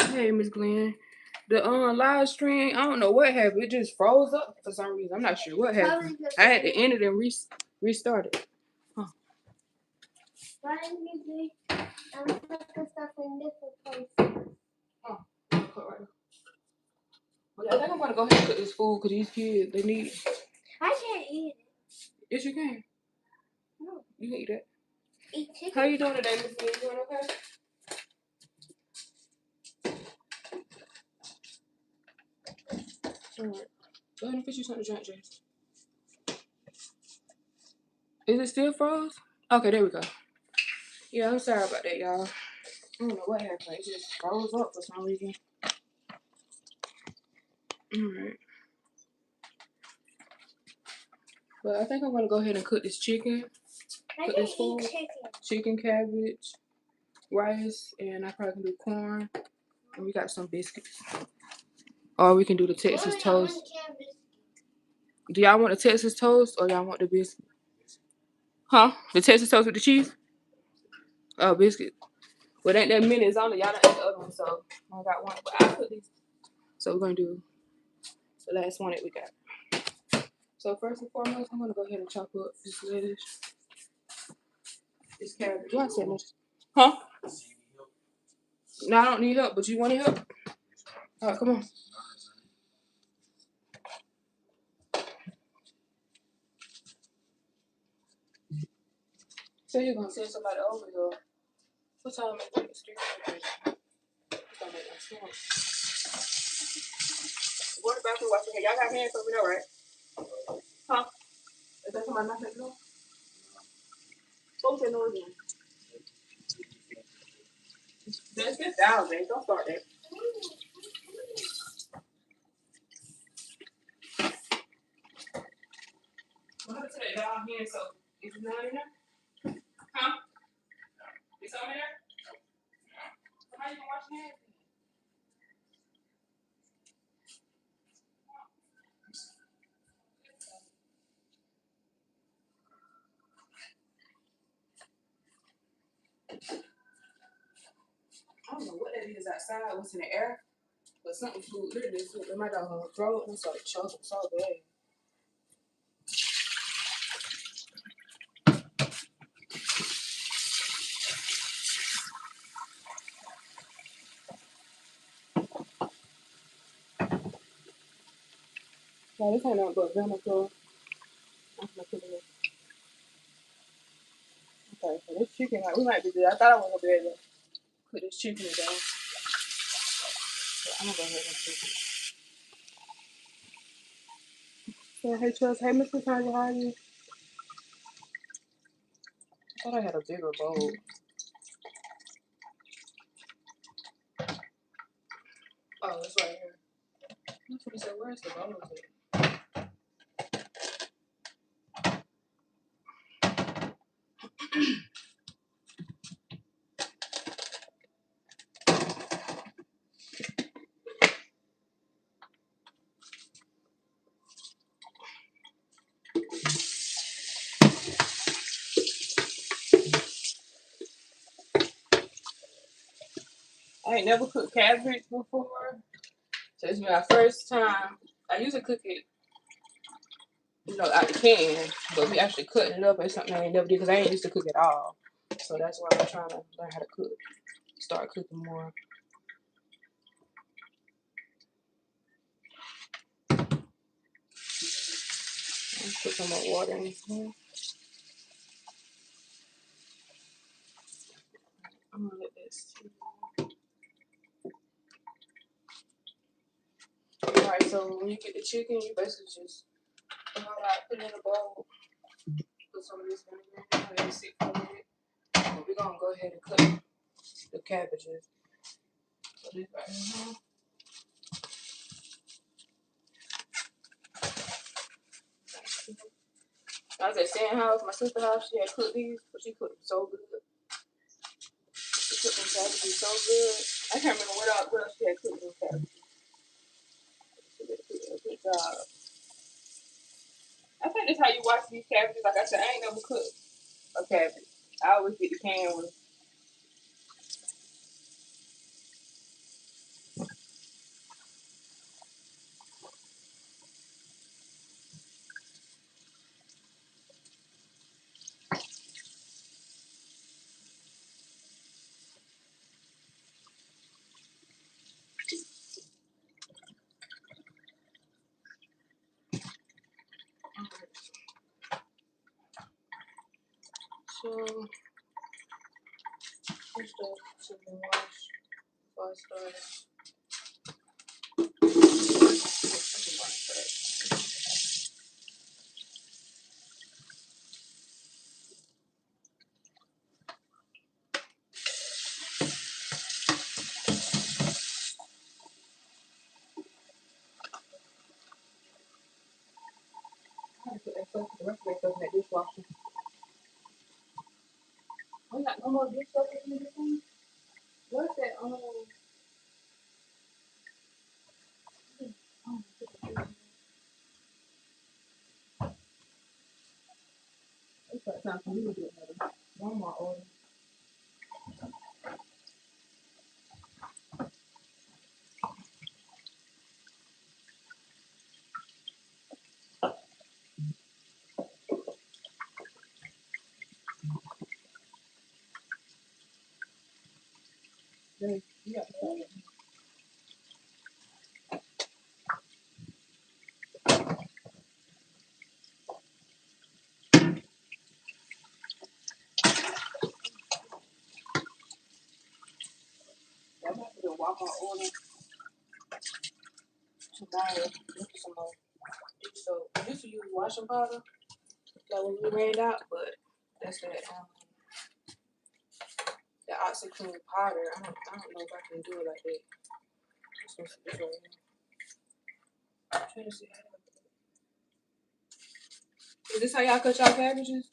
Hey, Miss Glenn. The live stream, I don't know what happened. It just froze up for some reason. I'm not sure what happened. I had to end it and restart it. Huh. Why didn't you put stuff in different places? Oh, well, I think I'm gonna go ahead and cook this food because these kids, they need. I can't eat it. Yes, you can. No. You can eat it. Eat chicken? How you doing today, Miss Glenn? You doing okay? All right. Go ahead and get you something to drink, James. Is it still froze? Okay, there we go. Yeah, I'm sorry about that, y'all. I don't know what happened. It just froze up for some reason. Alright. But I think I'm gonna go ahead and cook this chicken. Cook this food. Chicken, cabbage, rice, and I probably can do corn. And we got some biscuits. Or we can do the Texas toast. Do y'all want the Texas toast or y'all want the biscuit? Huh? The Texas toast with the cheese? Oh, biscuit. Well, ain't that many. It's only y'all don't eat the other one, so I only got one. But I put these. So we're gonna do the last one that we got. So first and foremost, I'm gonna go ahead and chop up this lettuce, this cabbage. You want to say much? Huh? No, I don't need help, but you want help? All right, come on. So you're gonna send somebody over here. What time am I street? Okay. Don't make no sense. Go to the bathroom, wash your hair. Y'all got hands over there, right? Huh? Is that somebody not taking off? What was your noise in? That's 5,000. Don't start that. What happened to that down here? So, is it not in there? Huh? It's over there? So how you gonna wash your hands? I don't know what that is outside. What's in the air? But something flew literally flew in my dog throat and started choking so bad. Yeah, this ain't nothing but vinegar. I'm gonna put it in. Okay, so this chicken, like, we might be good. I thought I was gonna be able to put this chicken down. So I'm gonna go ahead and cook it. So, hey, Trust. Hey, Mr. Tanya, how are you? I thought I had a bigger bowl. Oh, it's right here. That's what he said. Where's the bowl? I ain't never cooked cabbage before. So it's my first time. I usually cook it, out the can. But me actually cutting it up is something I ain't never did because I ain't used to cook at all. So that's why I'm trying to learn how to cook. Start cooking more. Put some more water in here. I'm gonna let this. Alright, so when you get the chicken, you basically just put it in a bowl. Put some of this vinegar in there, sit for a minute. But we're gonna go ahead and cut the cabbages. So this right here. I was at San's house, my sister's house. She had cooked these, but she cooked them so good. She cooked them cabbages so good. I can't remember what else she had cooked them cabbages. She did a good job. I think that's how you watch these cabbages. Like I said, I ain't never cooked a cabbage. I always get the canned ones. So, this stuff should be washed before I start. I had to put that stuff, the rest of that stuff in that dishwasher. We got no more dish soap in this thing. What's that? It's like time for me to get another Walmart order. Then you got to start it. I'm about to do a Walmart order tomorrow. Look for some more dish soap. I used to use washing powder, like when we ran out, but that's that the OxyClean powder. I don't know if I can do it like that. This one's right here. I'm trying to see how to do it. Is this how y'all cut y'all cabbages?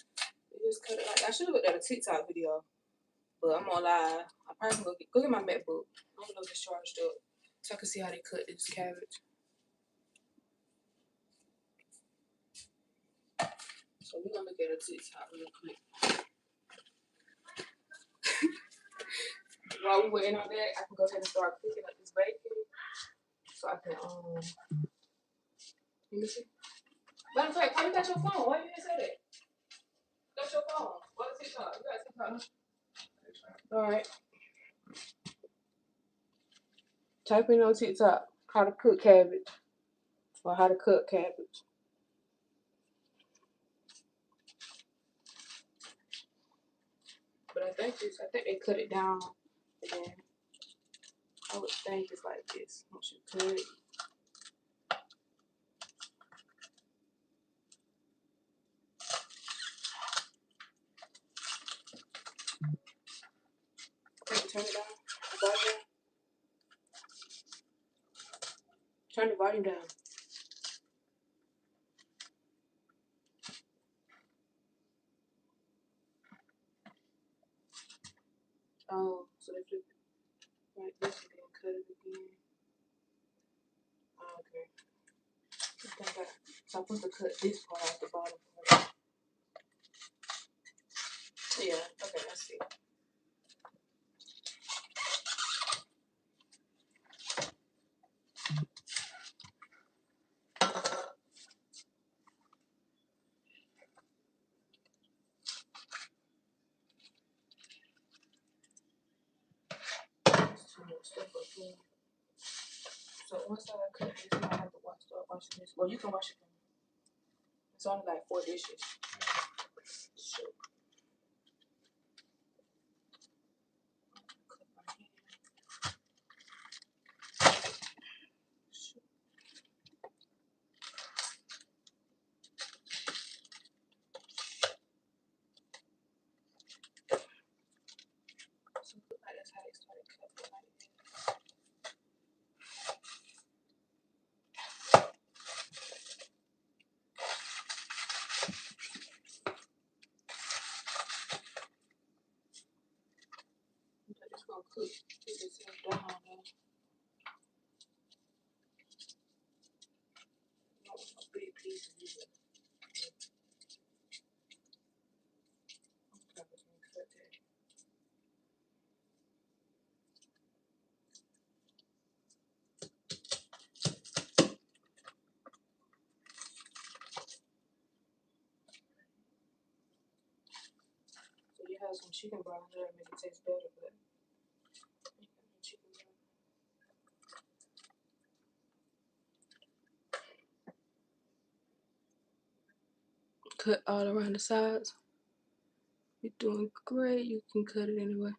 You just cut it like I should have looked at a TikTok video, but I'm gonna lie. I probably can go get my MacBook. I don't know if it's charged up, so I can see how they cut this cabbage. So we're gonna look at a TikTok real quick. While we waiting on that, I can go ahead and start cooking up this bacon, so I can let me see. Matter of fact, why you got your phone? Why you didn't say that? That's your phone. What is TikTok? You got TikTok? All right. Type in on TikTok how to cook cabbage or how to cook cabbage. But I think they cut it down, and then I would think it's like this. Once you cut it. Turn it down. The volume down. Turn the volume down. Oh, so they flip it like this and then cut it again. Oh, okay. So I'm supposed to cut this part off the bottom part. Yeah, okay, I see. Too much stuff up here. So once I cut this, I have to start washing this. Well, you can wash it. It's only like 4 dishes. Sure. So that's how they started cutting like this. have some chicken broth there to make it taste better, but chicken broth. Cut all around the sides. You're doing great. You can cut it anyway.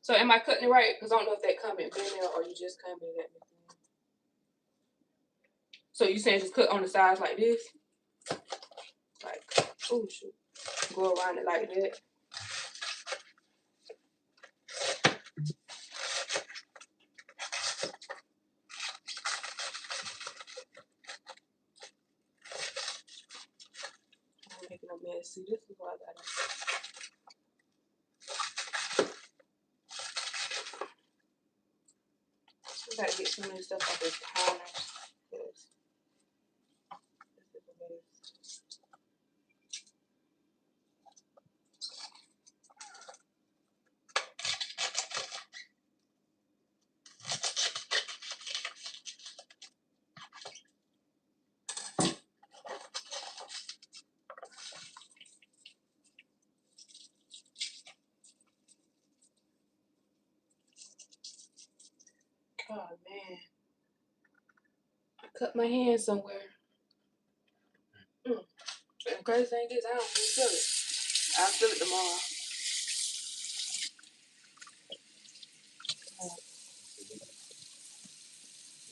So am I cutting it right? Because I don't know if that comment been there or you just commented at me. So you saying just cut on the sides like this? Like, oh shoot. Go around it like that. I'm making a mess. See, this is what I got. We gotta get some of this stuff off this counter. This is a mess. Oh man. I cut my hand somewhere. And the crazy thing is, I don't even feel it. I'll feel it tomorrow.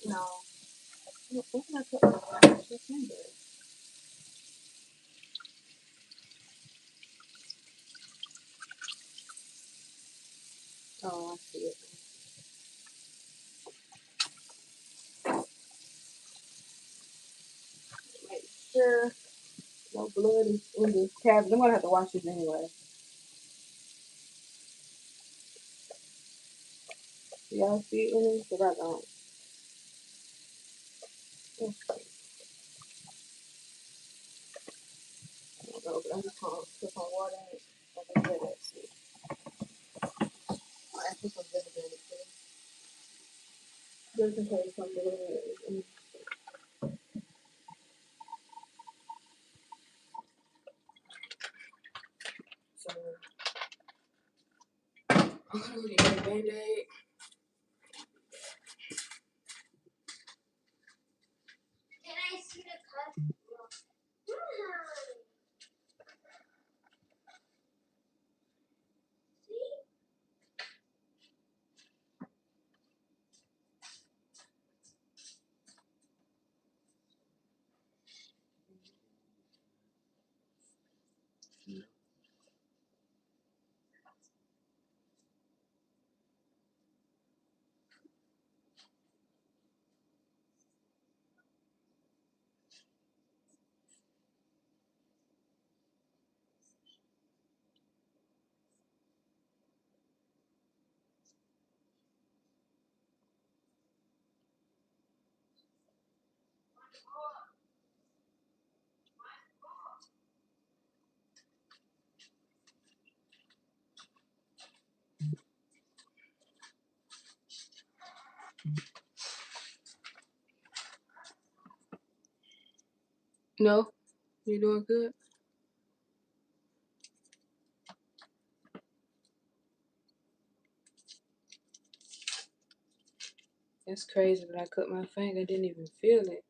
No. What can I cut my finger? Oh, I see it. Make sure no blood is in this cabbage. I'm gonna have to wash this anyway. Do y'all see it in it? Because I don't. Okay. I don't know, but I'm just gonna put some water in it. Like I said, that's it. I'll put some vinegar in it too. Just in case some blood is in it. So I'm gonna go get a Band-Aid. Can I see the cup? No? You doing good? It's crazy that I cut my finger. I didn't even feel it.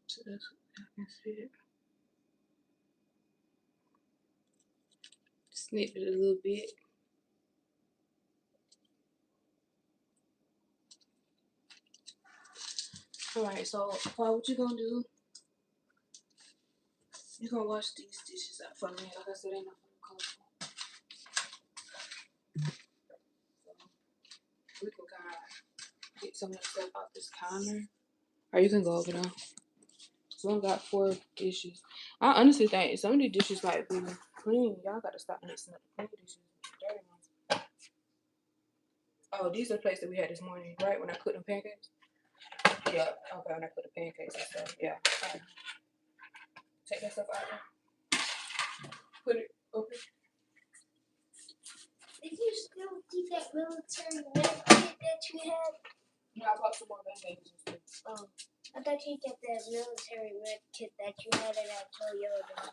So that's I can see it. Snip it a little bit. Alright, so Paul, what you gonna do? You gonna wash these dishes up for me. Like I said, ain't nothing comfortable. So we can kind of get some of the stuff off this counter. Or you can go over there. So I got 4 dishes. I honestly think some of these dishes might be clean. Y'all gotta stop mixing up the clean dishes with the dirty ones. Oh, these are the plates that we had this morning, right? When I cooked them pancakes? Yeah, okay, when I cooked the pancakes and stuff. Yeah. Right. Take that stuff out there. Put it open. Did you still See that military med kit that you had? No, I bought some more bandages. Oh, I thought you got that military med kit that you had in that Toyota.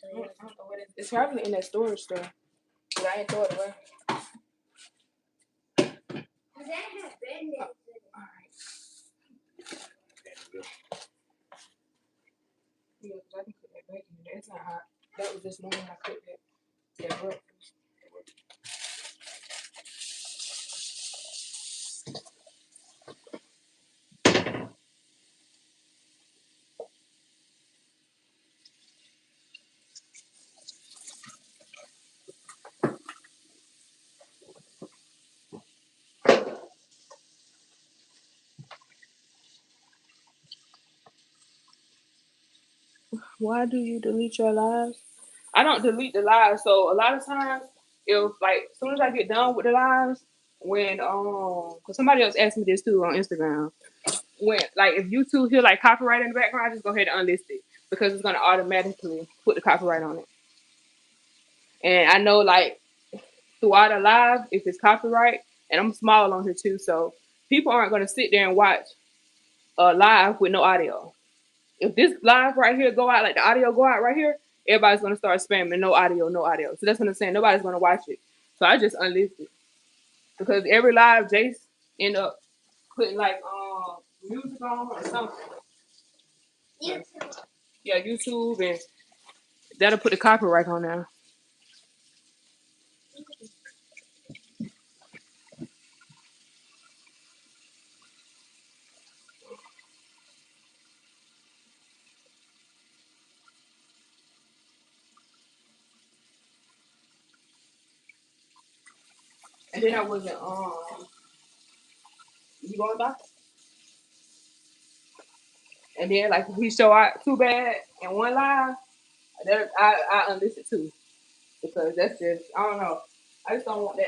I don't know what it is. It's probably in that storage store, but I ain't throw it away. Does that have band-aids in it? Alright. Yeah, because I can put that bacon in there. It's not hot. That was just morning I cooked that breakfast. Why do you delete your lives? I don't delete the lives, so a lot of times, if like as soon as I get done with the lives, when cause somebody else asked me this too on Instagram, when like if YouTube hear like copyright in the background, I just go ahead and unlist it because it's gonna automatically put the copyright on it. And I know like throughout a live, if it's copyright, and I'm small on here too, so people aren't gonna sit there and watch a live with no audio. If this live right here go out, like the audio go out right here, everybody's gonna start spamming no audio, no audio. So that's what I'm saying. Nobody's gonna watch it. So I just unlist it because every live Jace end up putting like music on or something. YouTube. Yeah, YouTube, and that'll put the copyright on there. And then I wasn't you going back? And then like if we show out too bad in one live, that I unlist it too. Because that's just I don't know. I just don't want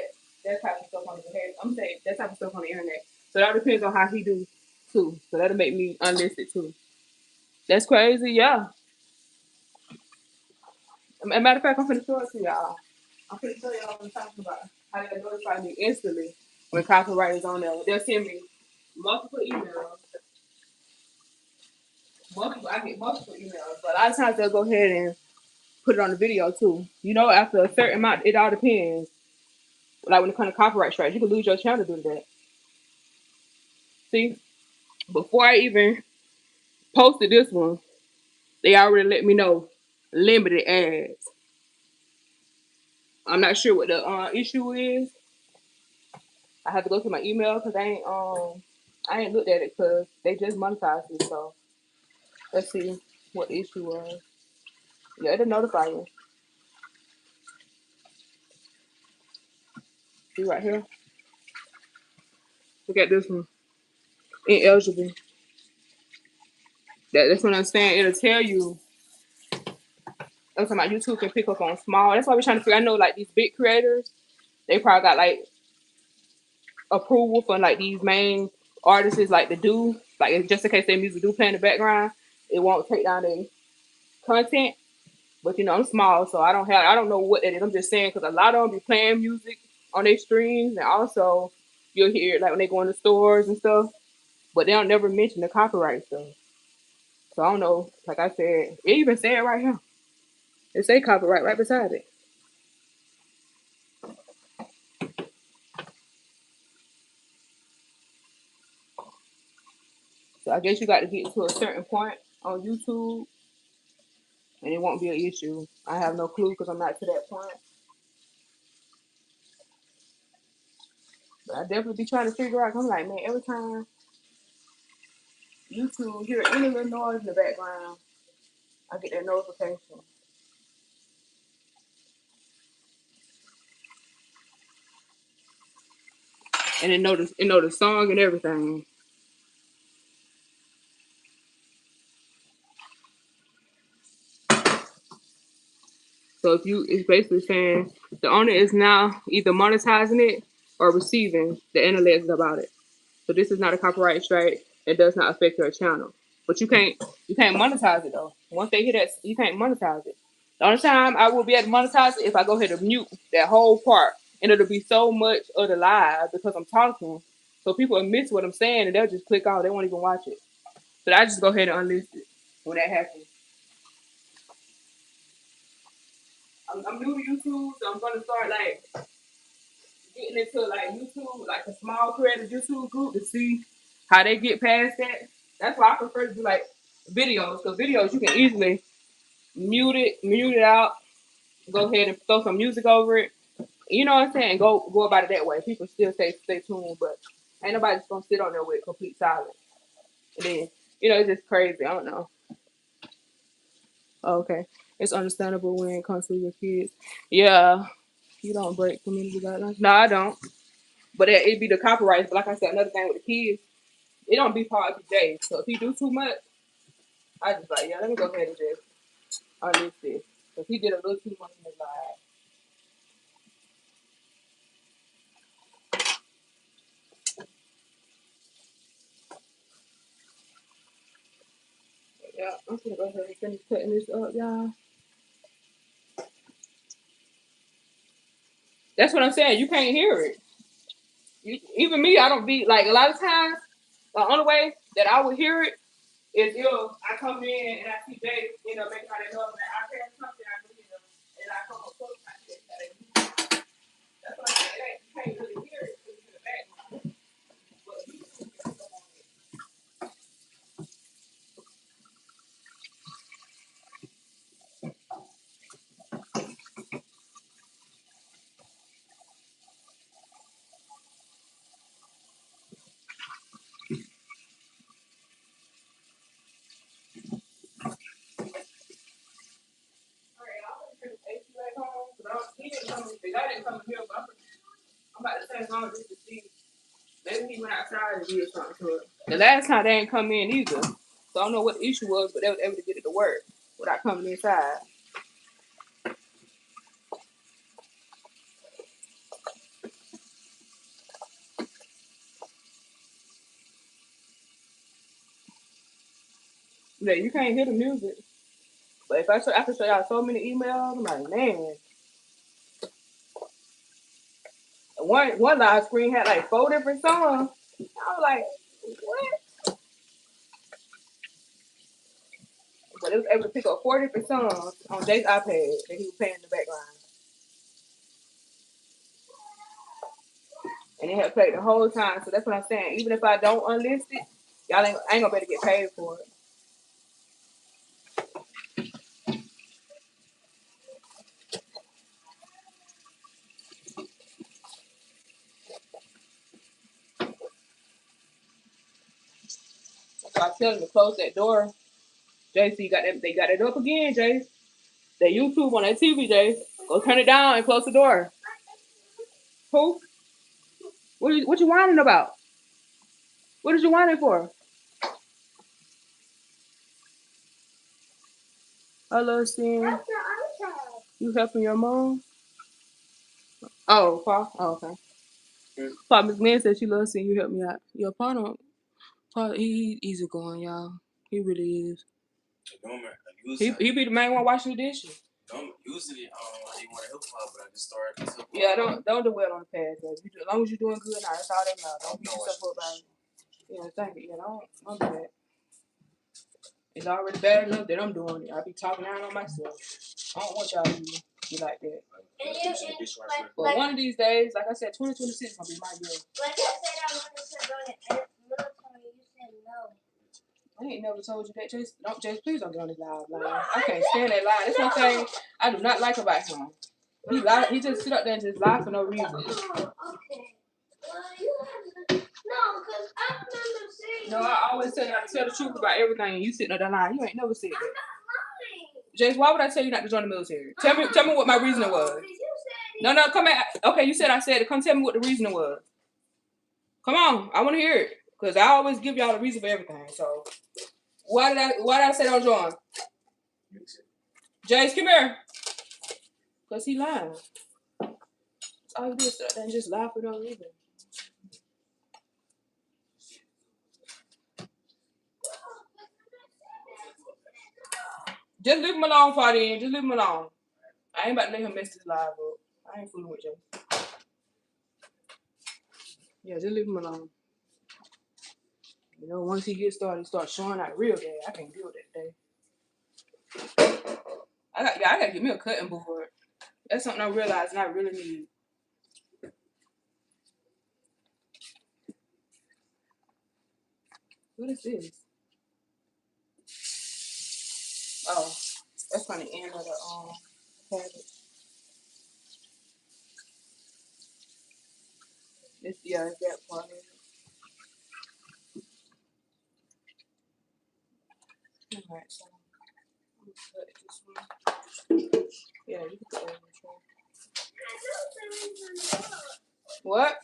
that type of stuff on the head. I'm saying that type of stuff on the internet. So that depends on how he do too. So that'll make me unlist it too. That's crazy, yeah. As a matter of fact, I'm finna show it to y'all. I'm finna show y'all what I'm talking about. How they notify me instantly when copyright is on there. They'll send me multiple emails. I get multiple emails, but a lot of times they'll go ahead and put it on the video too. You know, after a certain amount, it all depends. Like when it comes to copyright strikes, you can lose your channel due to that. See, before I even posted this one, they already let me know limited ads. I'm not sure what the issue is. I have to go to my email because I ain't looked at it because they just monetized it. So let's see what the issue was. Yeah, it'll notify you. See right here. Look at this one. Ineligible. That's what I'm saying. It'll tell you. I'm talking about YouTube can pick up on small. That's why we're trying to figure. I know like these big creators, they probably got like approval for like these main artists like to do like just in case their music do play in the background, it won't take down their content. But you know, I'm small, so I don't know what that is. I'm just saying because a lot of them be playing music on their streams, and also you'll hear it like when they go in the stores and stuff. But they don't never mention the copyright stuff. So I don't know. Like I said, it even said right here. It say copyright right beside it. So I guess you got to get to a certain point on YouTube, and it won't be an issue. I have no clue because I'm not to that point. But I definitely be trying to figure out. I'm like, man, every time YouTube hear any little noise in the background, I get that notification. And it know the song and everything. So if you, it's basically saying the owner is now either monetizing it or receiving the analytics about it. So this is not a copyright strike. It does not affect your channel. But you can't monetize it though. Once they hit that, you can't monetize it. The only time I will be able to monetize it if I go ahead and mute that whole part and it'll be so much of the live because I'm talking. So people will miss what I'm saying and they'll just click off. They won't even watch it. So I just go ahead and unlist it when that happens. I'm new to YouTube, so I'm gonna start like getting into like YouTube, like a small creative YouTube group to see how they get past that. That's why I prefer to do like videos, because videos you can easily mute it out, go ahead and throw some music over it. You know what I'm saying? Go about it that way. People still stay tuned, but ain't nobody just gonna sit on there with complete silence. And then, it's just crazy. I don't know. Okay. It's understandable when it comes to your kids. Yeah. You don't break community guidelines. No, I don't. But it'd be the copyrights. But like I said, another thing with the kids, it don't be part of the day. So if he do too much, I just like, yeah, let me go ahead and just unlist this. Because he did a little too much in his life. Yeah, I'm gonna go ahead and finish cutting this up, y'all. That's what I'm saying. You can't hear it. Even me, I don't be like a lot of times. The only way that I would hear it is if I come in and I see Jay, making how they know that I hear something, I do, and I come up close, I see that. That's what I'm saying. You can't really hear it because it's in the background. But you can hear it. All right, I'm gonna turn the AC back on because he didn't come. The guy didn't come here, but I'm about to turn it on just to see. Maybe he went outside and did something to it. The last time they didn't come in either. So I don't know what the issue was, but they was able to get it to work without coming inside. Yeah, you can't hear the music. But if I can show y'all so many emails, I'm like, man. One live screen had like 4 different songs. I was like, what? But it was able to pick up 4 different songs on Jay's iPad that he was playing in the background. And it had played the whole time. So that's what I'm saying. Even if I don't unlist it, y'all ain't gonna better get paid for it. So I tell them to close that door. JC they got it up again, Jay. That YouTube on that TV, Jay. Go turn it down and close the door. Who? What you whining about? What is you whining for? Hello, Sin. You helping your mom? Oh, Paul. Oh, okay. Paul McMahon said she loves seeing you help me out. Your Paul, he easy going, y'all. He really is. He be the main one washing the dishes. Usually, I didn't want to help her, but I just started. Yeah, don't do well on the pad, baby. As long as you're doing good, now that's all that matters. Don't beat yourself up about it. Yeah, thank you. Yeah, don't do that. It's already bad enough that I'm doing it. I be talking down on myself. I don't want y'all to be like that. But one of these days, like I said, 2026 gonna be my year. Like I said, I wanted to go to military. You said no. I ain't never told you that, Jace. Please don't get on this live line. I can't stand that line. That's one thing I do not like about him. He just sit up there and just lie for no reason. Oh, okay. Well, you have to. No, because I remember saying. No, I always tell you to tell the truth about everything. And you sitting on that line. You ain't never said that. I'm not lying. Jace, why would I tell you not to join the military? Tell me what my reasoning was. No, come back. Okay, you said I said it. Come tell me what the reasoning was. Come on, I want to hear it. Because I always give y'all the reason for everything. So, why did I say don't join? Jace, come here. Because he lying. All you do is sit there and just lie for no reason. Just leave him alone, Fadi. Just leave him alone. I ain't about to let him mess this live up. I ain't fooling with you. Yeah, just leave him alone. You know, once he gets started, he starts showing out real bad. I can't deal with that day. I gotta get me a cutting board. That's something I realized and I really need. What is this? Oh, that's from the end of the cabbage. It's that part. Alright, so I'm gonna cut this one. Yeah, you can cut that one. What?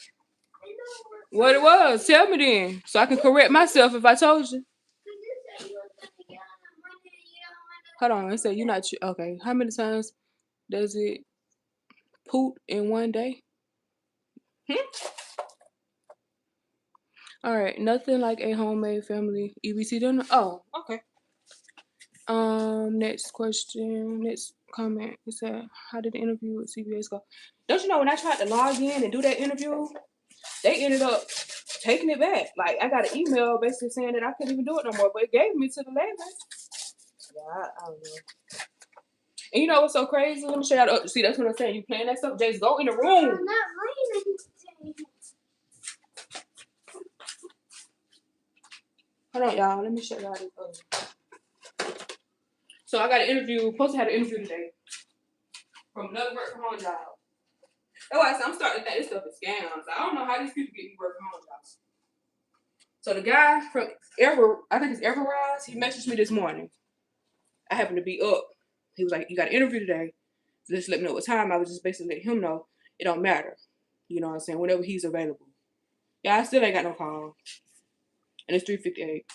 What it was? Tell me then, so I can correct myself if I told you. Hold on, it said you're not okay. How many times does it poop in one day? All right, nothing like a homemade family EBT dinner. Oh, okay. Next question, next comment. It said, how did the interview with CBS go? Don't you know when I tried to log in and do that interview, they ended up taking it back. Like I got an email basically saying that I couldn't even do it no more, but it gave me to the 11. Yeah, I don't know. And you know what's so crazy? Let me show y'all. See, that's what I'm saying. You playing that stuff, Jace, go in the room. I'm not playing anything. Hold on, y'all. Let me show y'all this. So I got an interview. Supposed to have an interview today from another work from home job. That's why I'm starting to think this stuff is scams. I don't know how these people get these work from home jobs. So the guy from I think it's Everrise, he messaged me this morning. I happened to be up. He was like, "You got an interview today. Just let me know what time." I was just basically letting him know it don't matter. You know what I'm saying? Whenever he's available. Yeah, I still ain't got no call. And it's 3:58.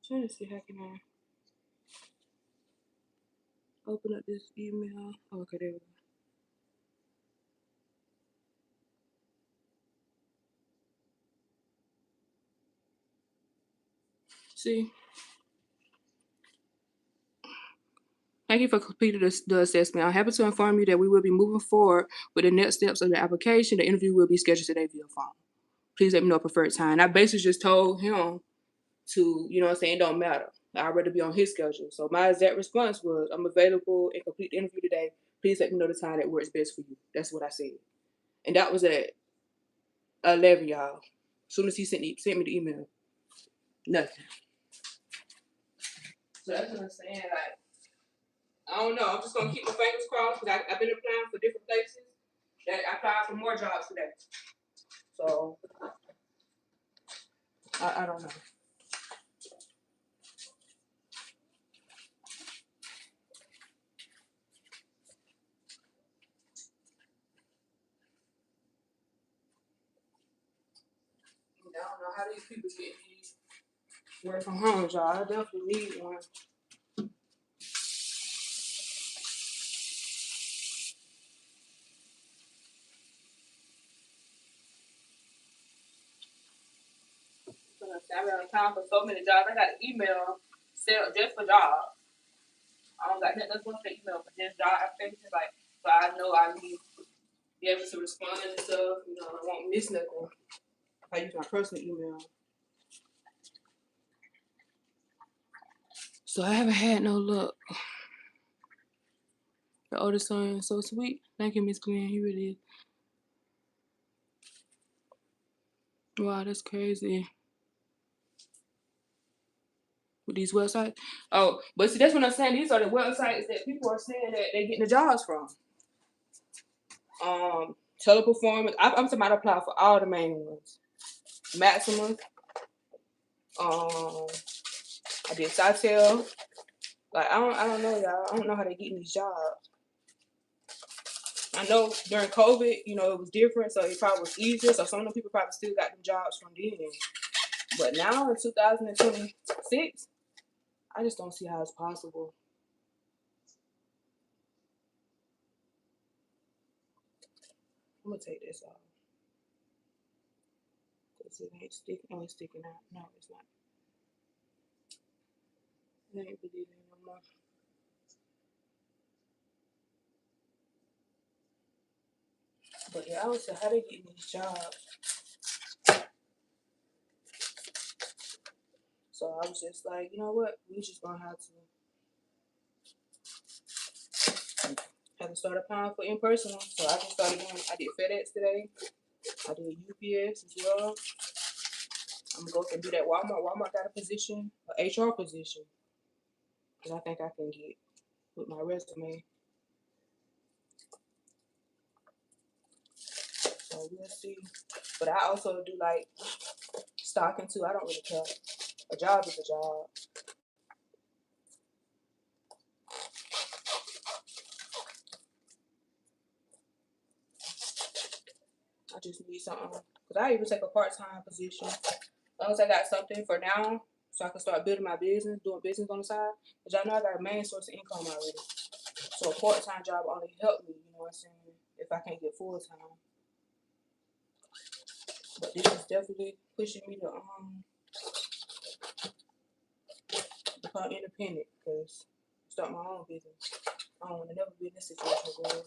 Trying to see how can I open up this email. Oh, okay, there we go. See? Thank you for completing the assessment. I'm happy to inform you that we will be moving forward with the next steps of the application. The interview will be scheduled today via phone. Please let me know preferred time. I basically just told him to, you know what I'm saying, it don't matter. I'd rather be on his schedule. So my exact response was, I'm available and complete the interview today. Please let me know the time that works best for you. That's what I said. And that was at 11, y'all. As soon as he sent me the email. Nothing. So that's what I'm saying. Like, I don't know. I'm just going to keep my fingers crossed because I've been applying for different places. I applied for more jobs today. So, I don't know. I don't know how these people get these work from home, y'all. I definitely need one. I've been on time for so many jobs. I got an email set up just for jobs. I don't got nothing else for the email, but just job applications. Like, so I know I need to be able to respond and stuff. You know, I won't miss nothing. I use my personal email. So I haven't had no luck. The oldest son is so sweet. Thank you, Miss Glenn. He really is. Wow, that's crazy. With these websites. Oh, but see, that's what I'm saying. These are the websites that people are saying that they're getting the jobs from. Teleperformance. I'm talking about apply for all the main ones. Maximum. I did Sitel. Like I don't know, y'all. I don't know how they getting these jobs. I know during COVID, you know, it was different, so it probably was easier. So some of them people probably still got them jobs from then. But now in 2026, I just don't see how it's possible. I'm gonna take this off. Cause it ain't sticking. Oh, it's sticking out. No, it's not. It ain't bleeding no more. But yeah, I was saying, how they getting these jobs? So I was just like, you know what? We just gonna have to start applying for in person. So I just started doing. I did FedEx today. I did UPS as well. I'm gonna go and do that Walmart. Walmart got a position, an HR position, that I think I can get with my resume. So we'll see. But I also do like stocking too. I don't really care. A job is a job. I just need something. Cause I even take a part-time position. As long as I got something for now, so I can start building my business, doing business on the side. Cause y'all know I got a main source of income already. So a part-time job only help me, you know what I'm saying, if I can't get full-time. But this is definitely pushing me to become independent, cause start my own business. I don't want to never be in this situation again.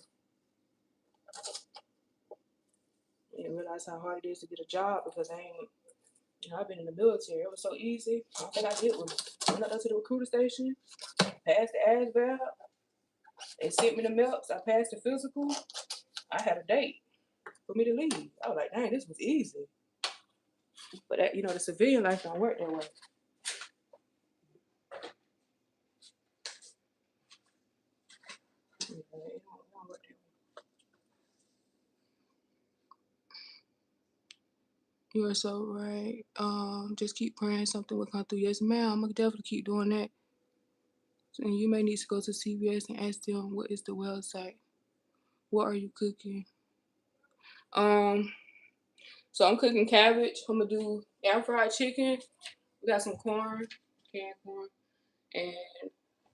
I didn't realize how hard it is to get a job because I've been in the military. It was so easy. I don't think I did one. I went up there to the recruiter station, passed the ASVAB. They sent me the MELPS. I passed the physical. I had a date for me to leave. I was like, dang, this was easy. But that, the civilian life don't work that way. It don't work that way. You are so right. Just keep praying something will come through. Yes, ma'am. I'm gonna definitely keep doing that. And you may need to go to CVS and ask them what is the website. What are you cooking? So I'm cooking cabbage. I'm gonna do air fried chicken. We got some corn, canned corn, and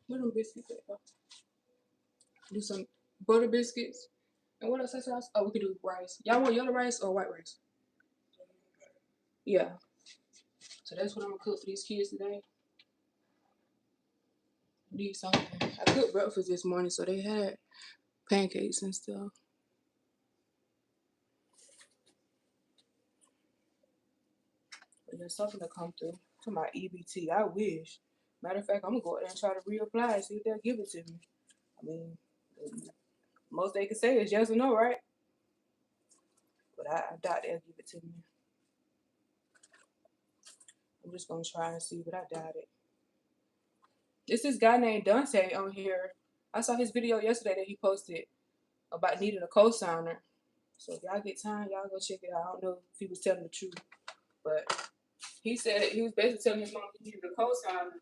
what are biscuits? Do some butter biscuits. And what else? Oh, we could do rice. Y'all want yellow rice or white rice? Yeah. So that's what I'm gonna cook for these kids today. Need something. I cooked breakfast this morning, so they had pancakes and stuff. But there's something to come through. To my EBT, I wish. Matter of fact, I'm gonna go out there and try to reapply and see if they'll give it to me. I mean, most they can say is yes or no, right? But I doubt they'll give it to me. I'm just gonna try and see, but I doubt it. It's this guy named Dante on here. I saw his video yesterday that he posted about needing a co-signer. So if y'all get time, y'all go check it out. I don't know if he was telling the truth, but he said he was basically telling his mom he needed a co-signer.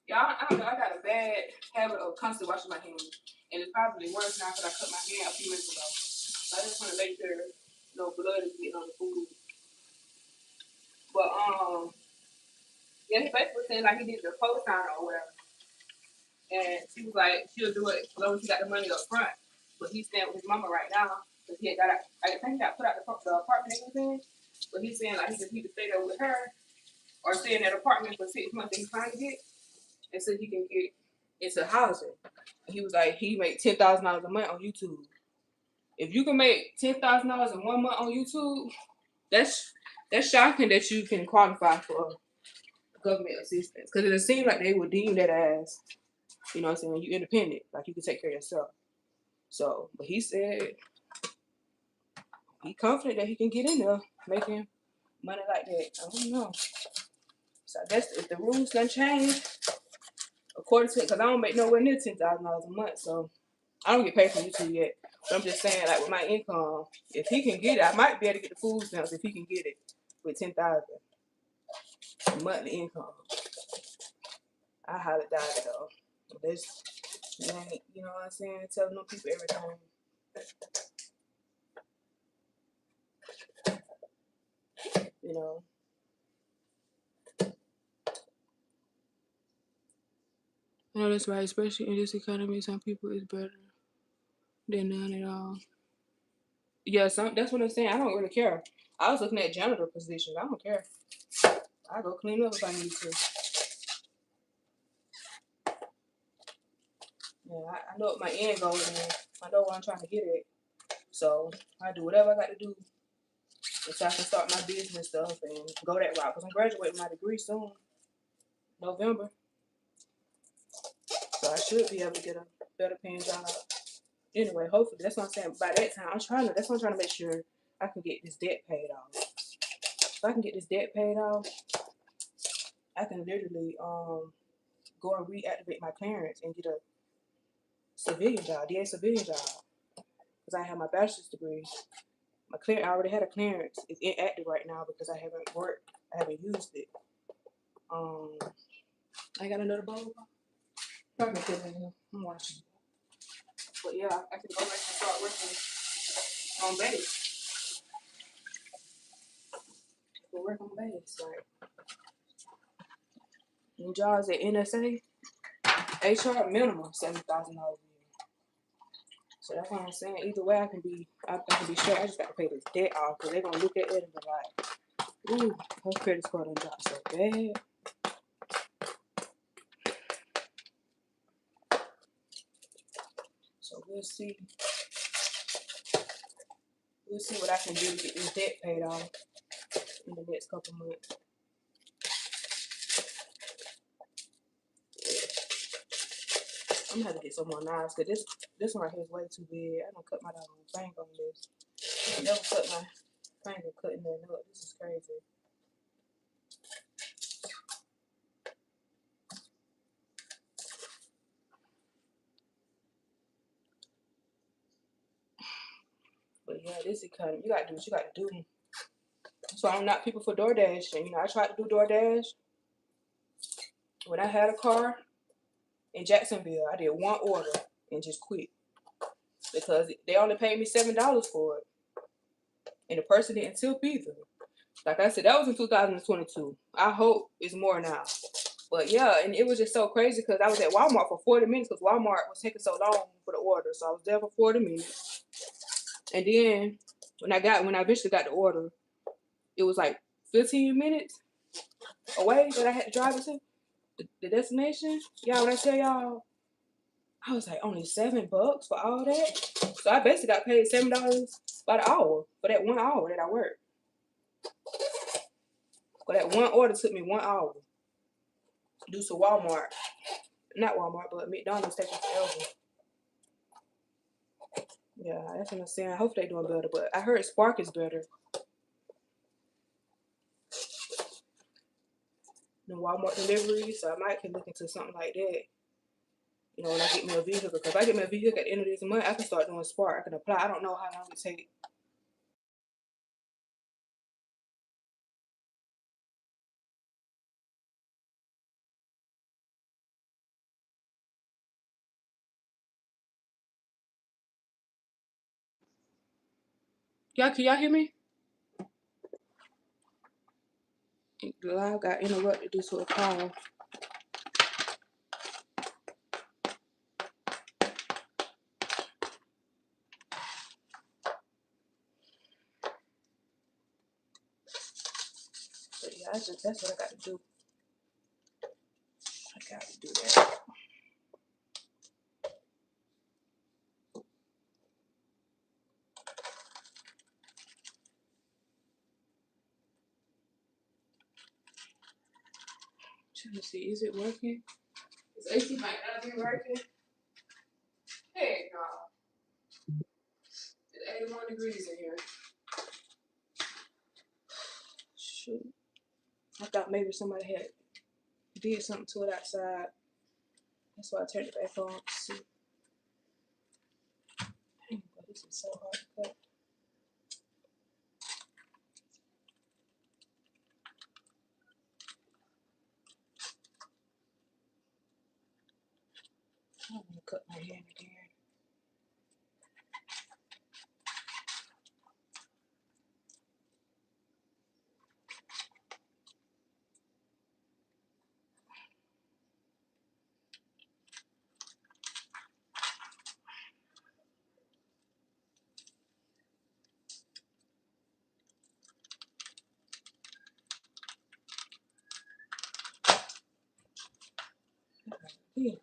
Y'all, I don't know, I got a bad habit of constantly washing my hands. And it's probably worse now because I cut my hand a few minutes ago. So I just want to make sure no blood is getting on the food. But yeah, he basically saying like he needed a co-signer or whatever. And she was like, she'll do it as long as he got the money up front. But he's staying with his mama right now because he had got out, I think he got put out the apartment he was in. But he's saying like he just need to stay there with her or stay in that apartment for 6 months and he's trying to get, and so he can get into housing. And he was like, he made $10,000 a month on YouTube. If you can make $10,000 in 1 month on YouTube, that's shocking that you can qualify for government assistance. Because it seemed like they would deem that as, you know what I'm saying, you independent, like you can take care of yourself. So, but he said he confident that he can get in there making money like that. I don't know. So I guess if the rules done change, according to, because I don't make nowhere near $10,000 a month, so I don't get paid from YouTube yet. But I'm just saying, like with my income, if he can get it, I might be able to get the food stamps if he can get it with 10,000 monthly income. I highly doubt it though. This, you know what I'm saying? Telling them people everything. You know. I know that's right, especially in this economy, some people is better than none at all. Yeah, that's what I'm saying. I don't really care. I was looking at janitor positions. I don't care. I go clean up if I need to. Yeah, I know what my end goal is. I know what I'm trying to get at. So I do whatever I got to do so I can start my business stuff and go that route. Because I'm graduating my degree soon, November. So I should be able to get a better paying job. Anyway, hopefully, that's what I'm saying. By that time, that's what I'm trying to make sure I can get this debt paid off. If I can get this debt paid off, I can literally go and reactivate my clearance and get a civilian job, DA civilian job. Because I have my bachelor's degree. I already had a clearance. It's inactive right now because I haven't worked. I haven't used it. I got another bowl. Probably put it in here. I'm watching. But yeah, I can go back and start working on base. Go work on base. Like, and jobs at NSA, HR minimum $70,000 a year. So that's what I'm saying. Either way, I can be straight. I just got to pay this debt off because they're gonna look at it and be like, "Ooh, her credit score done dropped so bad." So we'll see. We'll see what I can do to get this debt paid off in the next couple months. I'm gonna have to get some more knives because this one right here is way too big. I don't cut my dog finger on this. I never cut my finger cutting that up. This is crazy. But yeah, this economy, you gotta do what you gotta do. So I'm not people for DoorDash. And I tried to do DoorDash when I had a car in Jacksonville. I did one order and just quit because they only paid me $7 for it, and the person didn't tip either. Like I said, that was in 2022. I hope it's more now. But yeah, and it was just so crazy because I was at Walmart for 40 minutes because Walmart was taking so long for the order. So I was there for 40 minutes. And then when I eventually got the order, it was like 15 minutes away that I had to drive it to the destination. Y'all, when I tell y'all, I was like, only $7 for all that. So I basically got paid $7 by the hour for that 1 hour that I worked. For that one order took me 1 hour. Due to Walmart. Not Walmart, but McDonald's taking forever. Yeah, that's what I'm saying. I hope they're doing better, but I heard Spark is better than Walmart delivery, so I might can look into something like that. When I get me a vehicle, because if I get me a vehicle at the end of this month, I can start doing Spark. I can apply. I don't know how long it takes. Can y'all hear me? The live got interrupted due to a call. But yeah, that's what I got to do. I got to do that. Trying to see, is it working? Is AC might not be working? Heck no. It's 81 degrees in here. Shoot. I thought maybe somebody had did something to it outside. That's why I turned it back on. See. Dang, but this is so hard to cut. I'm gonna cut my hand again. Yeah.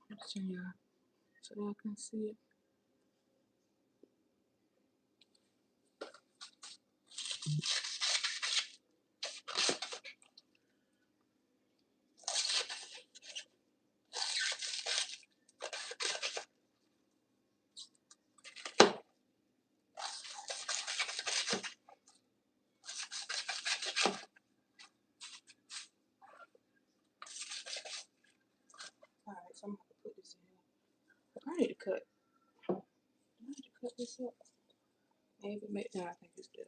Let's show y'all so y'all can see it. Alright, so I'm gonna put this in here. I need to cut. I need to cut this up. Maybe, no, I think it's good.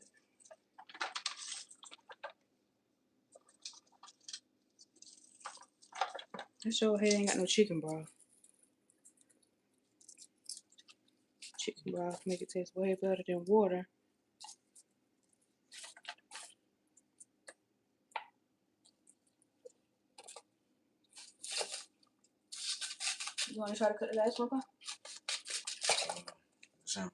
This show head ain't got no chicken broth. Chicken broth make it taste way better than water. You want to try to cut the last one, Pa? Sure.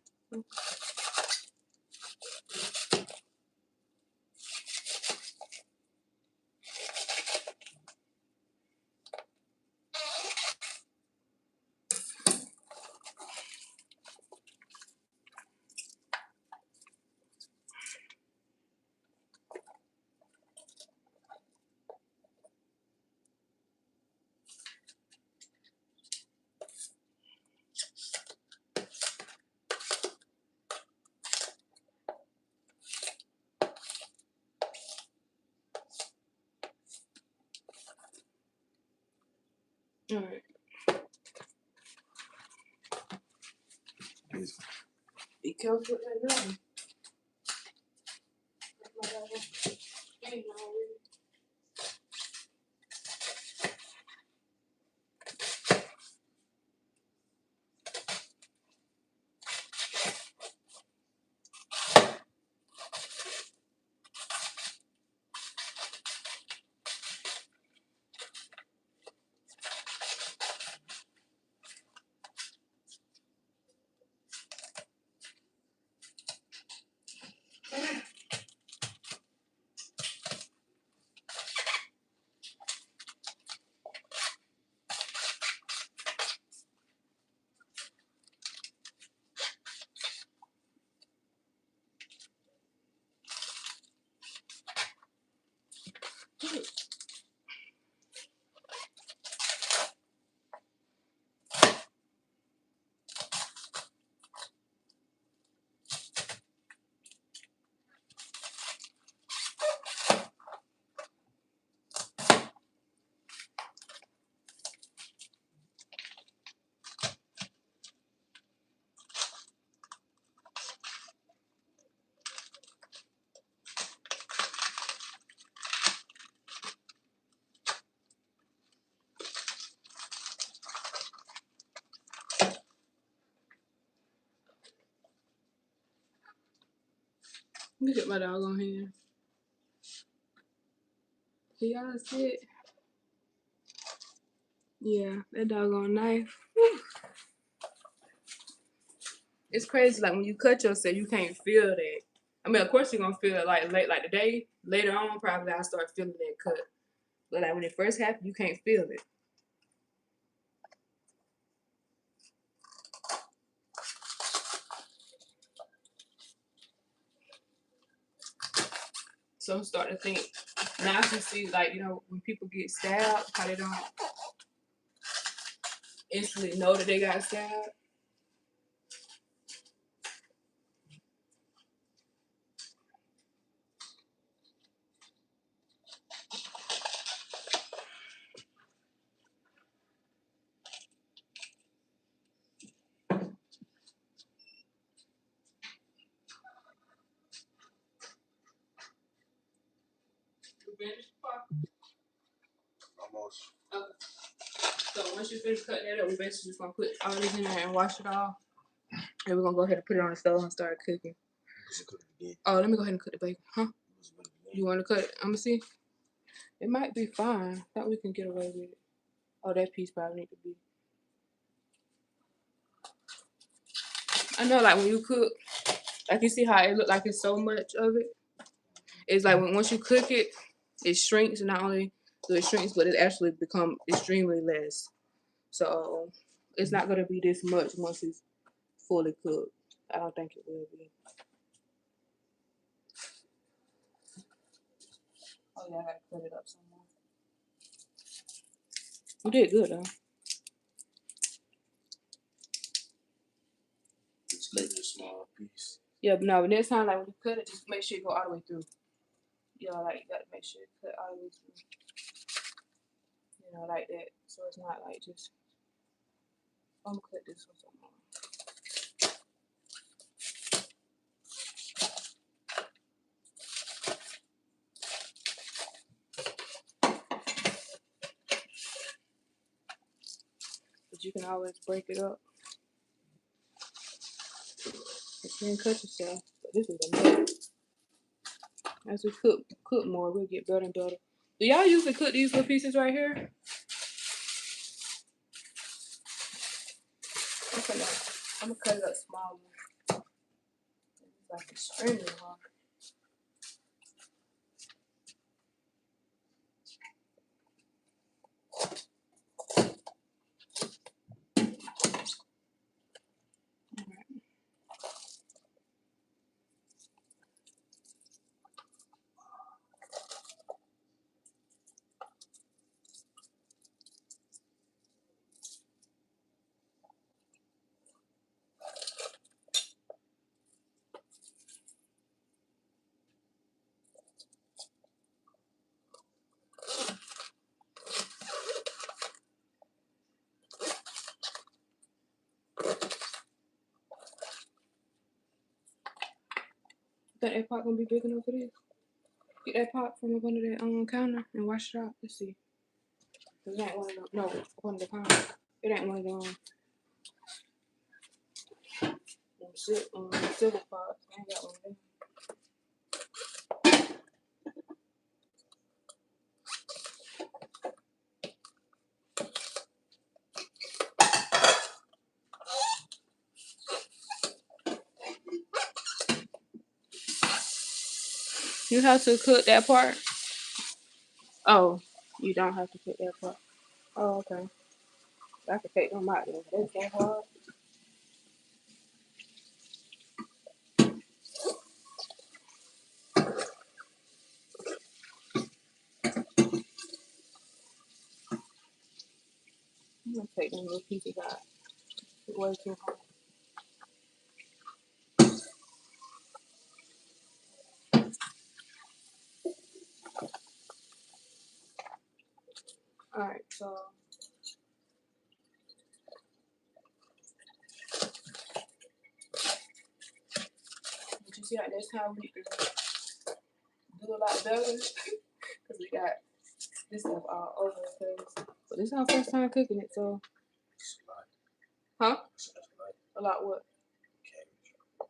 Alright. Be careful with that gun. Look at my dog on here. Can y'all see it? Yeah, that doggone knife. Whew. It's crazy, like when you cut yourself, you can't feel that. I mean, of course you're gonna feel it like the day later on, probably I'll start feeling that cut. But like when it first happened, you can't feel it. So I'm starting to think, now I can see, like, you know, when people get stabbed, how they don't instantly know that they got stabbed. You finished? Almost. Okay. So once you finish cutting it up, we're basically just gonna put all this in there and wash it all. And we're gonna go ahead and put it on the stove and start cooking. Oh, let me go ahead and cook the bacon. Huh? You wanna cut it? I'ma see. It might be fine. I thought we can get away with it. Oh, that piece probably need to be. I know, like when you cook, like you see how it look like it's so much of it. It's like once you cook it, it shrinks. Not only do it shrinks, but it actually become extremely less. So it's not gonna be this much once it's fully cooked. I don't think it will be. Oh yeah, I gotta cut it up some more. You did good though. Just make it a small piece. Yeah, but no, next time like when you cut it, just make sure you go all the way through. You know, like you gotta make sure you cut all the way through. You know, like that. So it's not like just I'm gonna cut this one some more. But you can always break it up. But you can cut yourself. But this is a mess. As we cook more, we'll get better and better. Do y'all usually cook these little pieces right here? I'm gonna cut it up smaller. It's like extremely hard. Think that pot gonna be big enough for this? Get that pot from up under that counter and wash it out. Let's see. It ain't one of them. No, one of the counters. It ain't one of them. Silver pots. I ain't got one of them. You have to cook that part? Oh, you don't have to cook that part. Oh, okay. I could take them out there. That's that hard. I'm gonna take them little pieces out. It's way too hard. Alright, so you see how that's how we do a lot better? Because we got this stuff all over the place. But this is our first time cooking it, so. Huh? A lot what?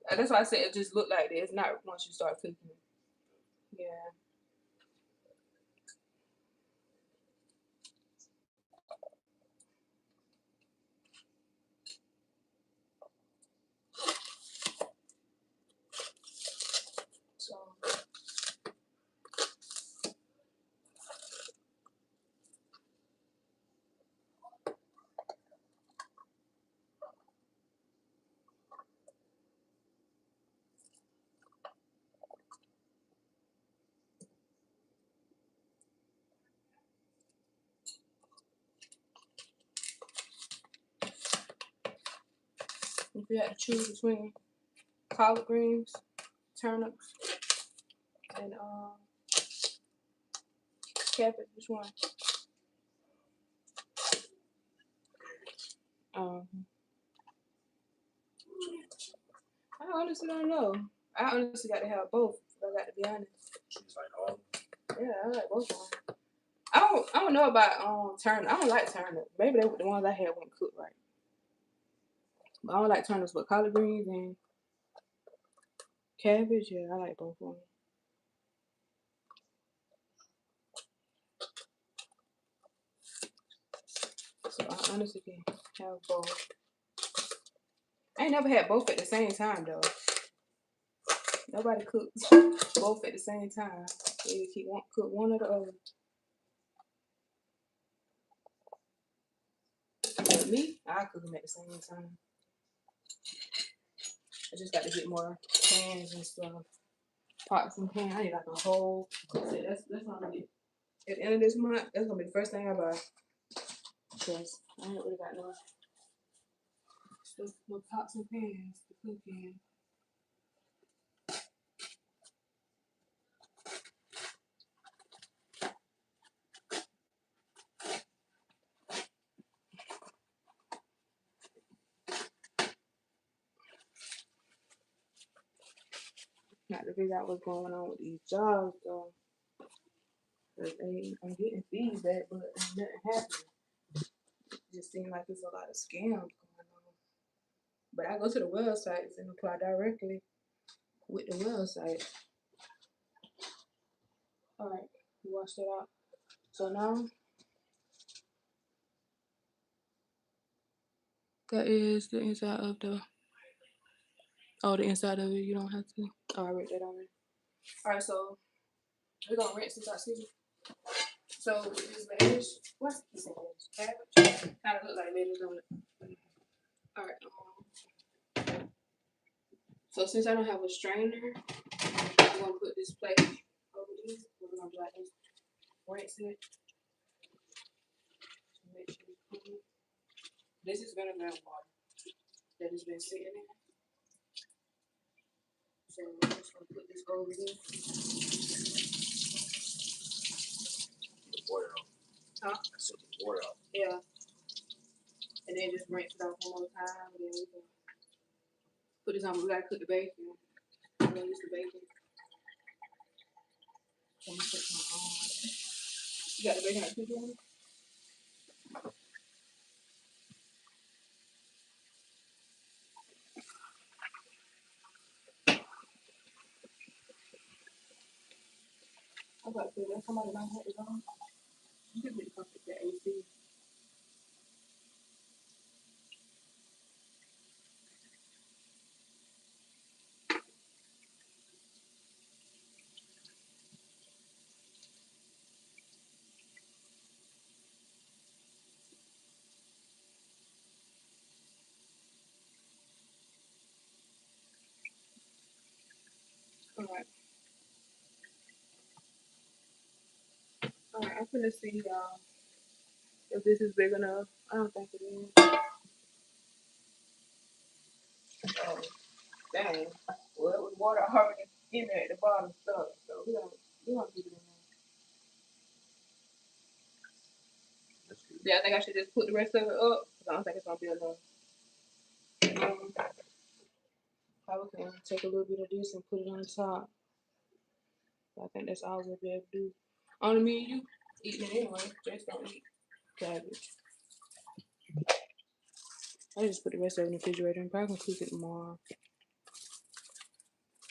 That's why I said it just looked like that. It's not once you start cooking it. Yeah. So. If you had to choose between collard greens, turnips, and cabbage, which one? I honestly don't know. I honestly got to have both. I got to be honest. Yeah, I like both of them. I don't don't know about turnip. I don't like turnip. Maybe they were the ones I had weren't cooked right. But I don't like turnips, but collard greens and cabbage, yeah, I like both of them. So I honestly can have both. I ain't never had both at the same time though. Nobody cooks both at the same time. They either cook one or the other. But me, I cook them at the same time. I just got to get more pans and stuff. Pots and pans. I need like a whole cook set. That's what I'm gonna get. At the end of this month, that's gonna be the first thing I buy. Because I ain't really got no stuff, no pots and pans to cook in. Not to figure out what's going on with these jobs though. Cause I'm getting feedback, but nothing happening. It just seems like there's a lot of scams going on. But I go to the websites and apply directly with the website. Alright, you wash that out. So now that is the inside of the the inside of it, you don't have to. Oh, I read that already. Alright, so we're gonna rinse this out, Caesar. So with this lettuce, what's he saying? Cabbage? Kinda look like lettuce, don't it? Alright, so since I don't have a strainer, I'm gonna put this plate over this. We're gonna do like this. Rinse it. Make sure it's clean. This is vinegar and water that has been sitting in. So I'm just gonna put this over this. The water out. Huh? I said the water out. Yeah. And then just rinse it off one more time. And then we can put this on. We gotta cook the bacon. We're gonna use the bacon. So I'm gonna put some on. You got the bacon at 2 p.m.? I was about to say, there's somebody might have it on. You can really comfort the AC. Alright. Alright, I'm gonna see y'all if this is big enough. I don't think it is. Oh, dang. Well, it was water already in there at the bottom stuff. So we're gonna keep it in there. Yeah, I think I should just put the rest of it up. I don't think it's gonna be enough. Probably can take a little bit of this and put it on the top. I think that's all we'll be able to do. Only me and you eating it anyway. Just don't eat cabbage. I just put the rest of it in the refrigerator and probably can cook it tomorrow.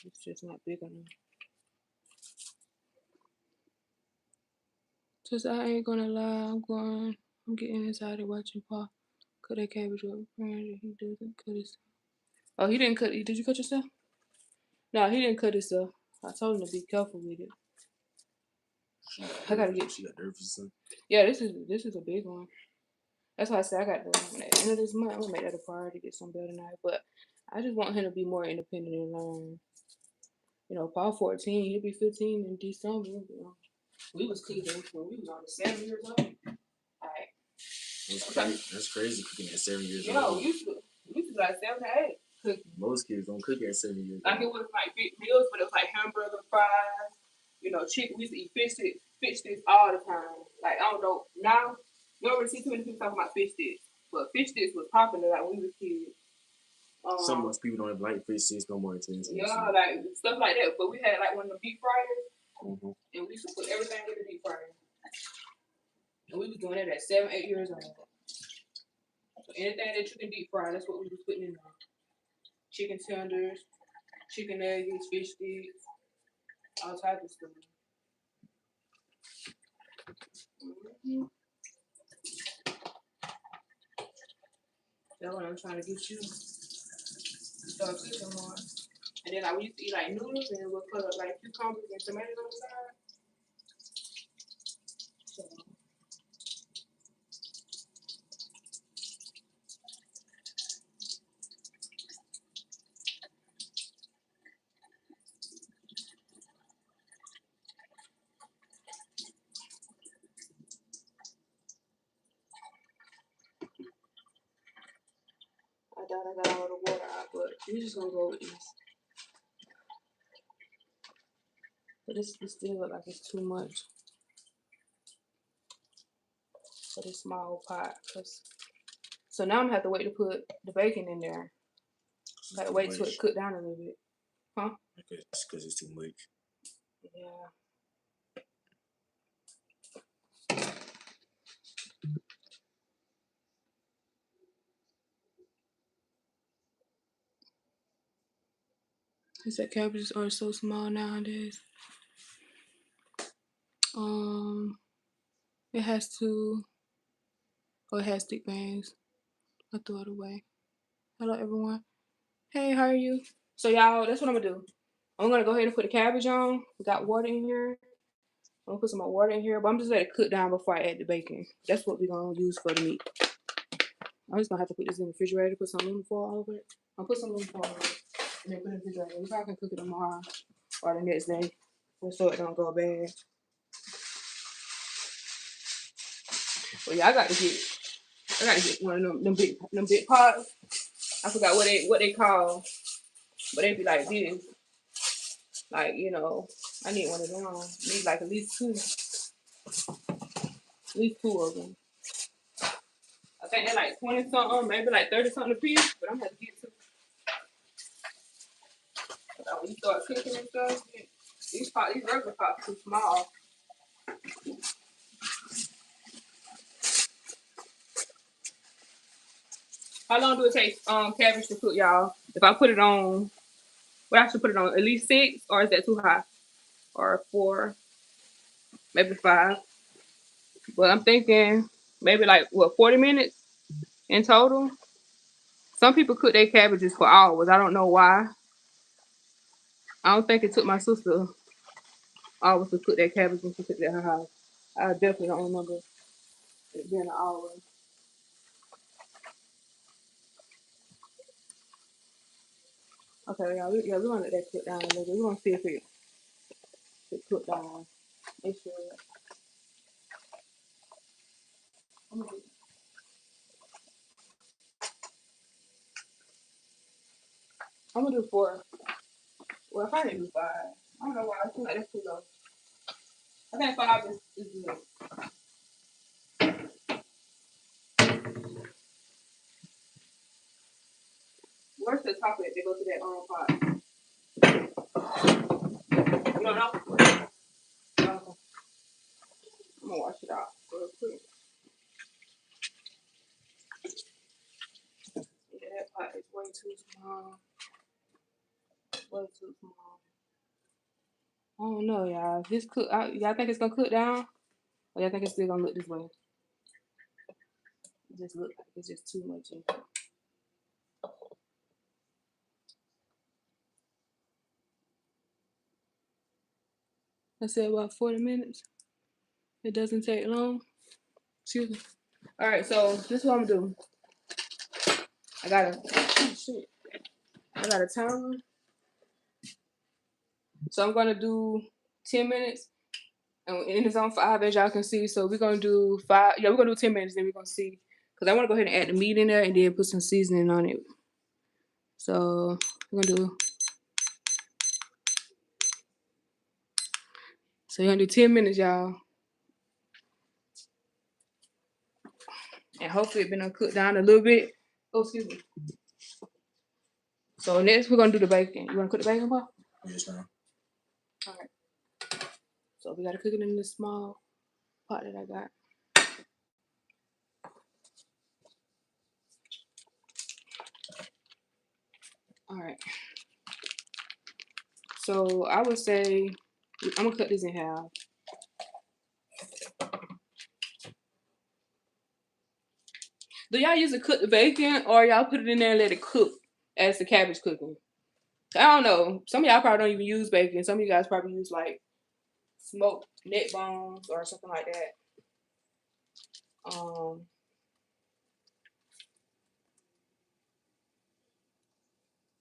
It's just not big enough. Cause I ain't gonna lie, I'm getting excited watching Paul cut that cabbage up. Apparently he doesn't cut his. Oh, he didn't cut it. Did you cut yourself? No, he didn't cut himself. I told him to be careful with it. I gotta get. She got dirt for something. Yeah, this is a big one. That's why I said I got at the end of this month. I'm gonna make that a priority to get some better knife. But I just want him to be more independent and learn. You know, Paul 14, he'll be 15 in December. You know. We was cooking when we was on 7 years old. Alright. That's crazy cooking at 7 years You old. know, we used to like 7 to 8 cooking. Most kids don't cook at 7 years old. Like it was like big meals, but it was like hamburger, fries, you know, chicken. We used to eat fish sticks all the time. Like I don't know now, you don't really see too many people talking about fish sticks, but fish sticks was popular like when we was kids. Some of us people don't like fish sticks no more. Yeah, like stuff like that. But we had like one of the deep fryers, and we used to put everything in the deep fryer. And we was doing that at 7, 8 years old. So anything that you can deep fry, that's what we was putting in there. Chicken tenders, chicken nuggets, fish sticks, all types of stuff. That's what I'm trying to get you to start cooking more. And then we used to eat like noodles and we'll put up like cucumbers and tomatoes on the side. So, I thought I got all the water out, but we're just gonna go with this. But this still look like it's too much for this small pot. So now I'm gonna have to wait to put the bacon in there. Gotta wait till it cook down a little bit. Huh? Okay, it's because it's too much. Yeah. He said cabbages are so small nowadays. It has stick veins. I threw it away. Hello everyone. Hey, how are you? So y'all, that's what I'm gonna do. I'm gonna go ahead and put the cabbage on. We got water in here. I'm gonna put some more water in here, but I'm just letting it cook down before I add the bacon. That's what we're gonna use for the meat. I'm just gonna have to put this in the refrigerator, put some aluminum foil over it. I'll put some aluminum foil over it, and then put it in the refrigerator. We probably can cook it tomorrow or the next day, so it don't go bad. But yeah, I got to get one of them big pots. I forgot what they call, but they be like this. Like, you know, I need one of them. I need like at least two of them. I think they're like 20 something, maybe like 30 something a piece, but I'm gonna have to get two. So when you start cooking and stuff, these regular pots too small. How long do it take cabbage to cook, y'all? If I put it on, I should put it on at least 6, or is that too high? Or 4, maybe 5. But I'm thinking maybe like 40 minutes in total. Some people cook their cabbages for hours. I don't know why. I don't think it took my sister hours to cook that cabbage when she cooked it at her house. I definitely don't remember it being an hour. Okay, y'all, we're gonna let that cook down a little bit. We're gonna see if it cooked down. Make sure. I'm gonna do 4. Well, if I didn't do 5, I don't know why. I feel like that's too low. I think 5 is good. Where's the top of it? They go to that pot. You don't know? Okay. I'm gonna wash it out real quick. Yeah, that pot is way too small. Way too small. I don't know, y'all. If this cook, y'all think it's gonna cook down, or y'all think it's still gonna look this way? It just look like it's just too much in here. I said about 40 minutes. It doesn't take long. Excuse me. All right, so this is what I'm gonna do. I got a timer. So I'm gonna do 10 minutes, and it's on 5 as y'all can see. So we're gonna do 5. Yeah, we're gonna do 10 minutes, then we're gonna see. Cause I wanna go ahead and add the meat in there and then put some seasoning on it. So we're gonna do. So you're gonna do 10 minutes, y'all. And hopefully it's been cooked down a little bit. Oh, excuse me. So next we're gonna do the bacon. You wanna cook the bacon, Paul? Yes, ma'am. All right. So we gotta cook it in this small pot that I got. Alright. So I would say I'm gonna cut this in half. Do y'all usually cook the bacon or y'all put it in there and let it cook as the cabbage cooking? I don't know. Some of y'all probably don't even use bacon. Some of you guys probably use like smoked neck bones or something like that.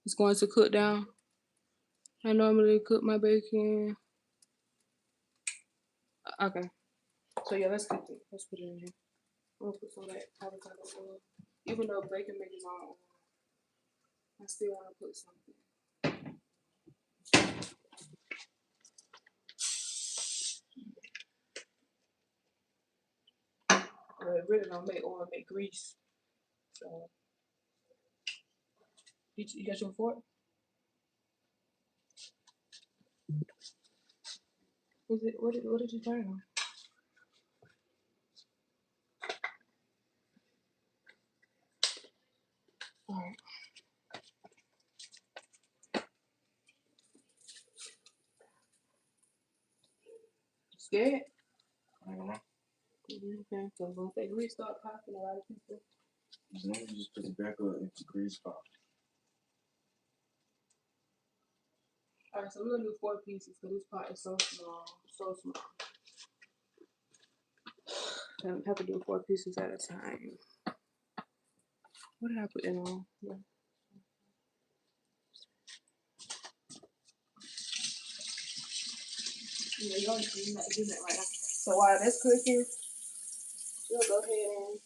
It's going to cook down. I normally cook my bacon. Okay. So yeah, let's cook it. Let's put it in here. I'm gonna put some of that avocado oil. Even though bacon makes its own oil, I still want to put something. It really don't make oil, make grease. So, you got your fork? Is it? What did you turn on? All right. Scared? Okay. So once that grease start popping, a lot of people. As long as you just put it back up, it's grease pop. All right, so we're gonna do 4 pieces because this pot is so small, so small. I have to do 4 pieces at a time. What did I put in on? Yeah. Yeah, you don't do that right now. So while that's cooking, we'll go ahead and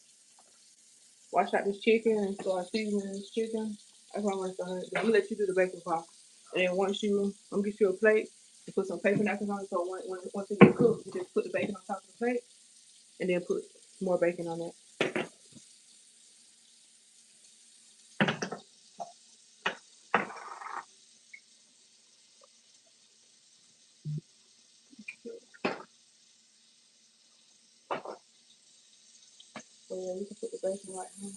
wash out this chicken and start seasoning this chicken. That's what I'm gonna start. Then I'm gonna let you do the bacon part. And then once I'm gonna get you a plate and put some paper napkins on it. So once it gets cooked, you just put the bacon on top of the plate and then put more bacon on it. So yeah, you can put the bacon right here.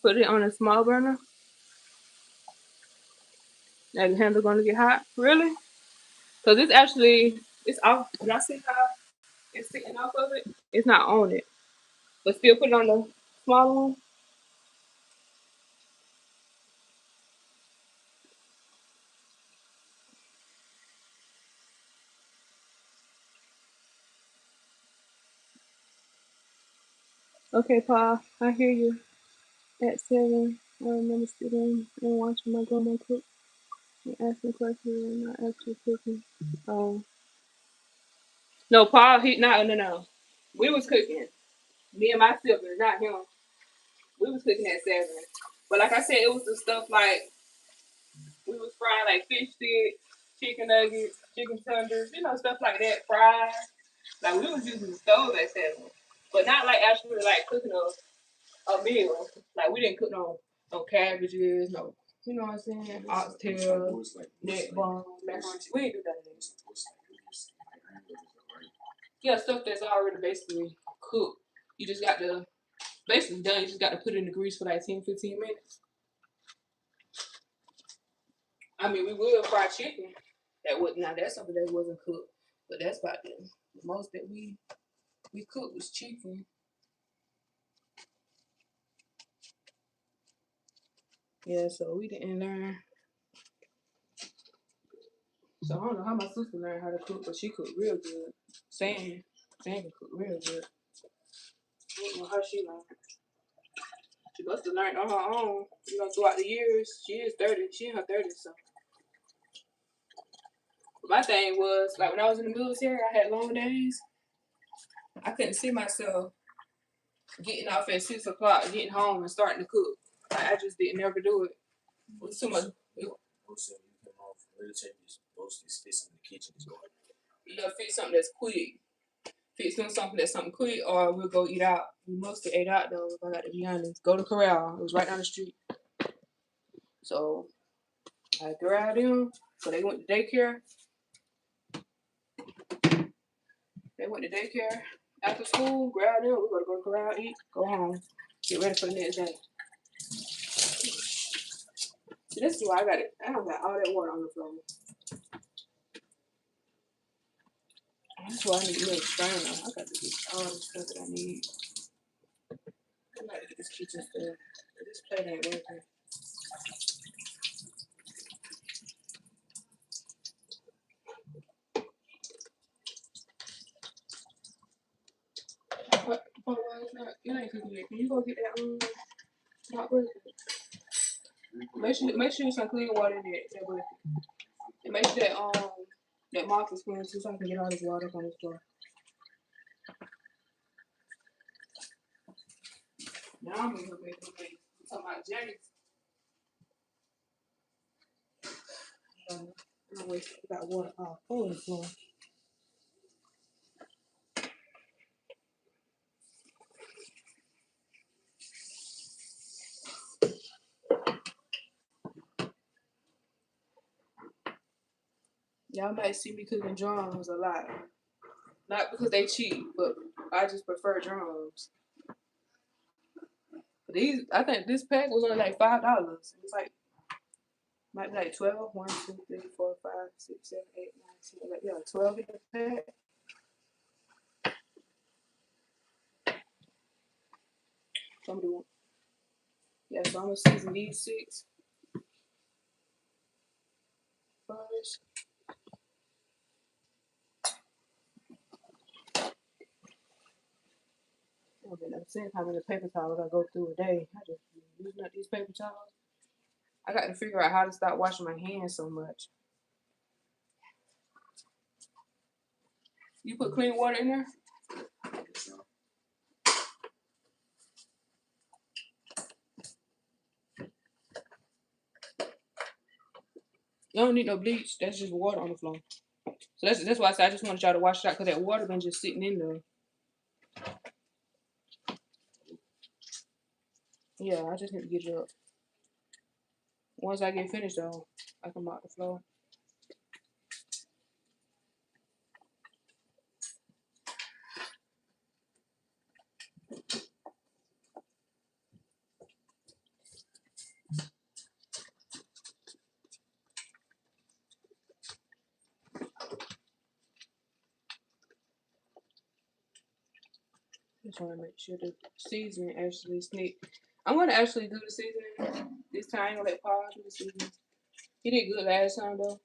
Put it on a small burner. That the handle's gonna get hot. Really? Cause it's off. Y'all see how it's sitting off of it? It's not on it. But still put it on the smaller one. Okay, Pa, I hear you. At 7, I remember sitting and watching my grandma cook and asking questions and not actually cooking. No, Pa, no. We was cooking. Me and my siblings, not him. We was cooking at 7. But like I said, it was the stuff like we was frying like fish sticks, chicken nuggets, chicken tenders, stuff like that, fried. Like we was using the stove at 7. But not like actually like cooking a meal. Like we didn't cook no cabbages, no, you know what I'm saying? Oxtail, neck bone, macaroni. We didn't do that. Yeah, stuff that's already basically cooked. You just got to basically done. You just got to put it in the grease for like 10-15 minutes. I mean, we will fry chicken. That's something that wasn't cooked, but that's about the most that we cooked was chicken. Yeah, so we didn't learn. So I don't know how my sister learned how to cook, but she cooked real good. Sam can cook real good. I don't know how she learned. She must have learned on her own, throughout the years. She is 30. She in her 30s, so. But my thing was, like, when I was in the military, I had long days. I couldn't see myself getting off at 6 o'clock, getting home, and starting to cook. I just didn't never do it. It was too much. Most of you come home from military, mostly sits in the kitchen is going. Yeah, fix something that's quick. Fix doing something that's something quick, or we'll go eat out. We mostly ate out though, if I got to be honest. Go to Corral. It was right down the street. So I grabbed them. So they went to daycare. They went to daycare after school, grabbed them. We gotta go to Corral, eat, go home, get ready for the next day. See, this is why I got it. I don't got all that water on the floor. That's why I need a little strainer. I got to get all the stuff that I need. I like to get this kitchen stuff. This plate ain't working. What? Why it's not? It ain't cooking yet. Can you go get that hot bucket? Make sure some clean water in that bucket. And make sure that mop is clean too, so I can get all this water up on the floor. Now I'm gonna go back and make. I'm talking about Jenny's. I'm gonna got water all over the floor. Y'all might see me cooking drums a lot. Not because they cheap, but I just prefer drums. These, I think this pack was only like $5. It's like, might be like 12. 1, 2, 3, 4, 5, 6, 7, 8, 9, 10, like, yeah, 12 in the pack. Somebody want. Yeah, so I'm gonna season these 6 first. I've been upset how many paper towels I go through a day. I just using up these paper towels. I got to figure out how to stop washing my hands so much. You put clean water in there? You don't need no bleach. That's just water on the floor. So that's why I said I just wanted y'all to wash it out because that water been just sitting in there. Yeah, I just need to get it up. Once I get finished though, I can mop the floor. Just want to make sure the seasoning actually sneak. I'm gonna actually do the seasoning this time. I'm gonna let Paul do the seasoning. He did good last time though.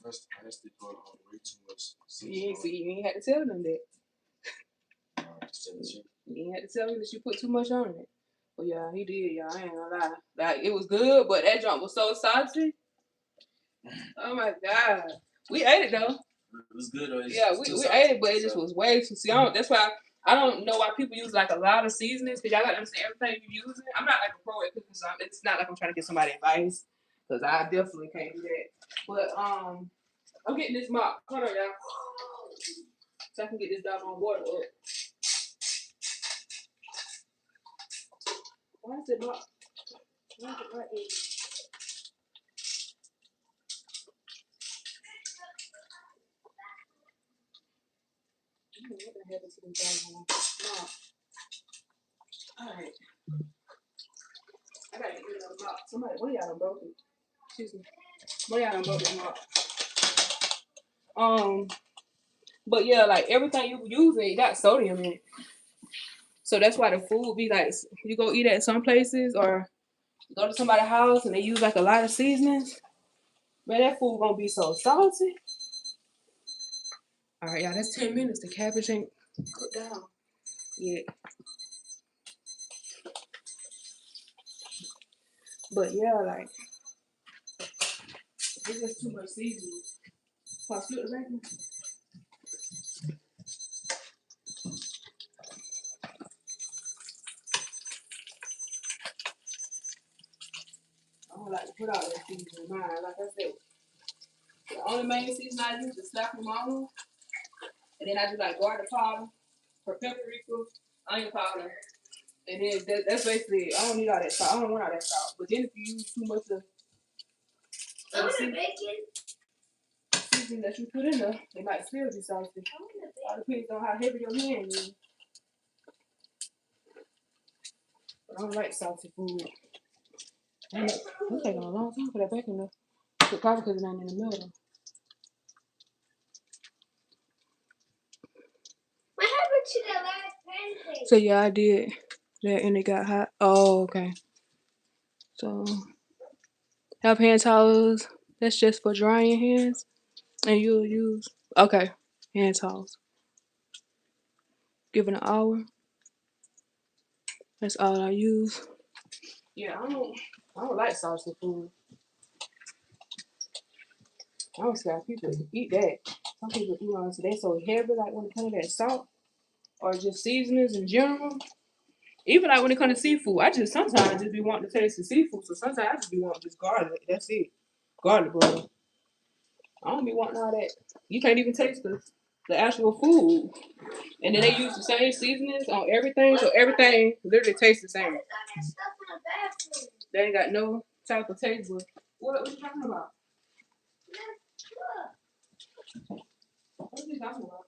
I just did put way too much Yeah, seasoning. see, you ain't had to tell them that. You ain't had to tell him that you put too much on it. But yeah, he did, y'all. I ain't gonna lie. Like, it was good, but that junk was so salty. Oh my God. We ate it though. It was good though. Yeah, we ate it, but it just was way too. See, that's why I don't know why people use like a lot of seasonings, because y'all gotta understand everything you using. I'm not like a pro at cooking, so it's not like I'm trying to get somebody advice, because I definitely can't do that. But I'm getting this mop. Hold on, y'all. So I can get this doggone water up. Why is it mop? Why is it right here? What the heck is this doggone mop? Alright. I gotta get rid of the mop. Somebody, one of y'all done broke it. Excuse me. One of y'all done broke the mop. But yeah, like everything you using, it got sodium in it. So that's why the food be like, you go eat at some places or go to somebody's house and they use like a lot of seasonings. Man, that food gonna be so salty. All right, y'all, that's 10 minutes. The cabbage ain't cooked down yet. But yeah, like, it's just too much seasoning. So I split the bacon. like to put out that season in mine. Like I said, the only main season I use is slap mama, and then I do like garlic powder, paprika, onion powder, and then that's basically it. I don't need all that salt. I don't want all that salt. But then if you use too much of the seasoning that you put in there, it might still be salty. It all depends on how heavy your hand is. But I don't like salty food. It's taking a long time for that bacon to cook, probably because it ain't in the middle. What happened to the last pancake? So yeah, I did that and it got hot. Oh, okay. So have hand towels. That's just for drying your hands. And you'll use hand towels. Give it an hour. That's all I use. Yeah, I don't like salty food. I don't see how people eat that. Some people, they're so heavy, like when it comes to that salt or just seasonings in general. Even like when it comes to seafood, I just sometimes just be wanting to taste the seafood. So sometimes I just be wanting just garlic. That's it. Garlic butter. I don't be wanting all that. You can't even taste the actual food. And then they use the same seasonings on everything, so everything literally tastes the same. They ain't got no type of taste. But what you talking about? What are you talking about?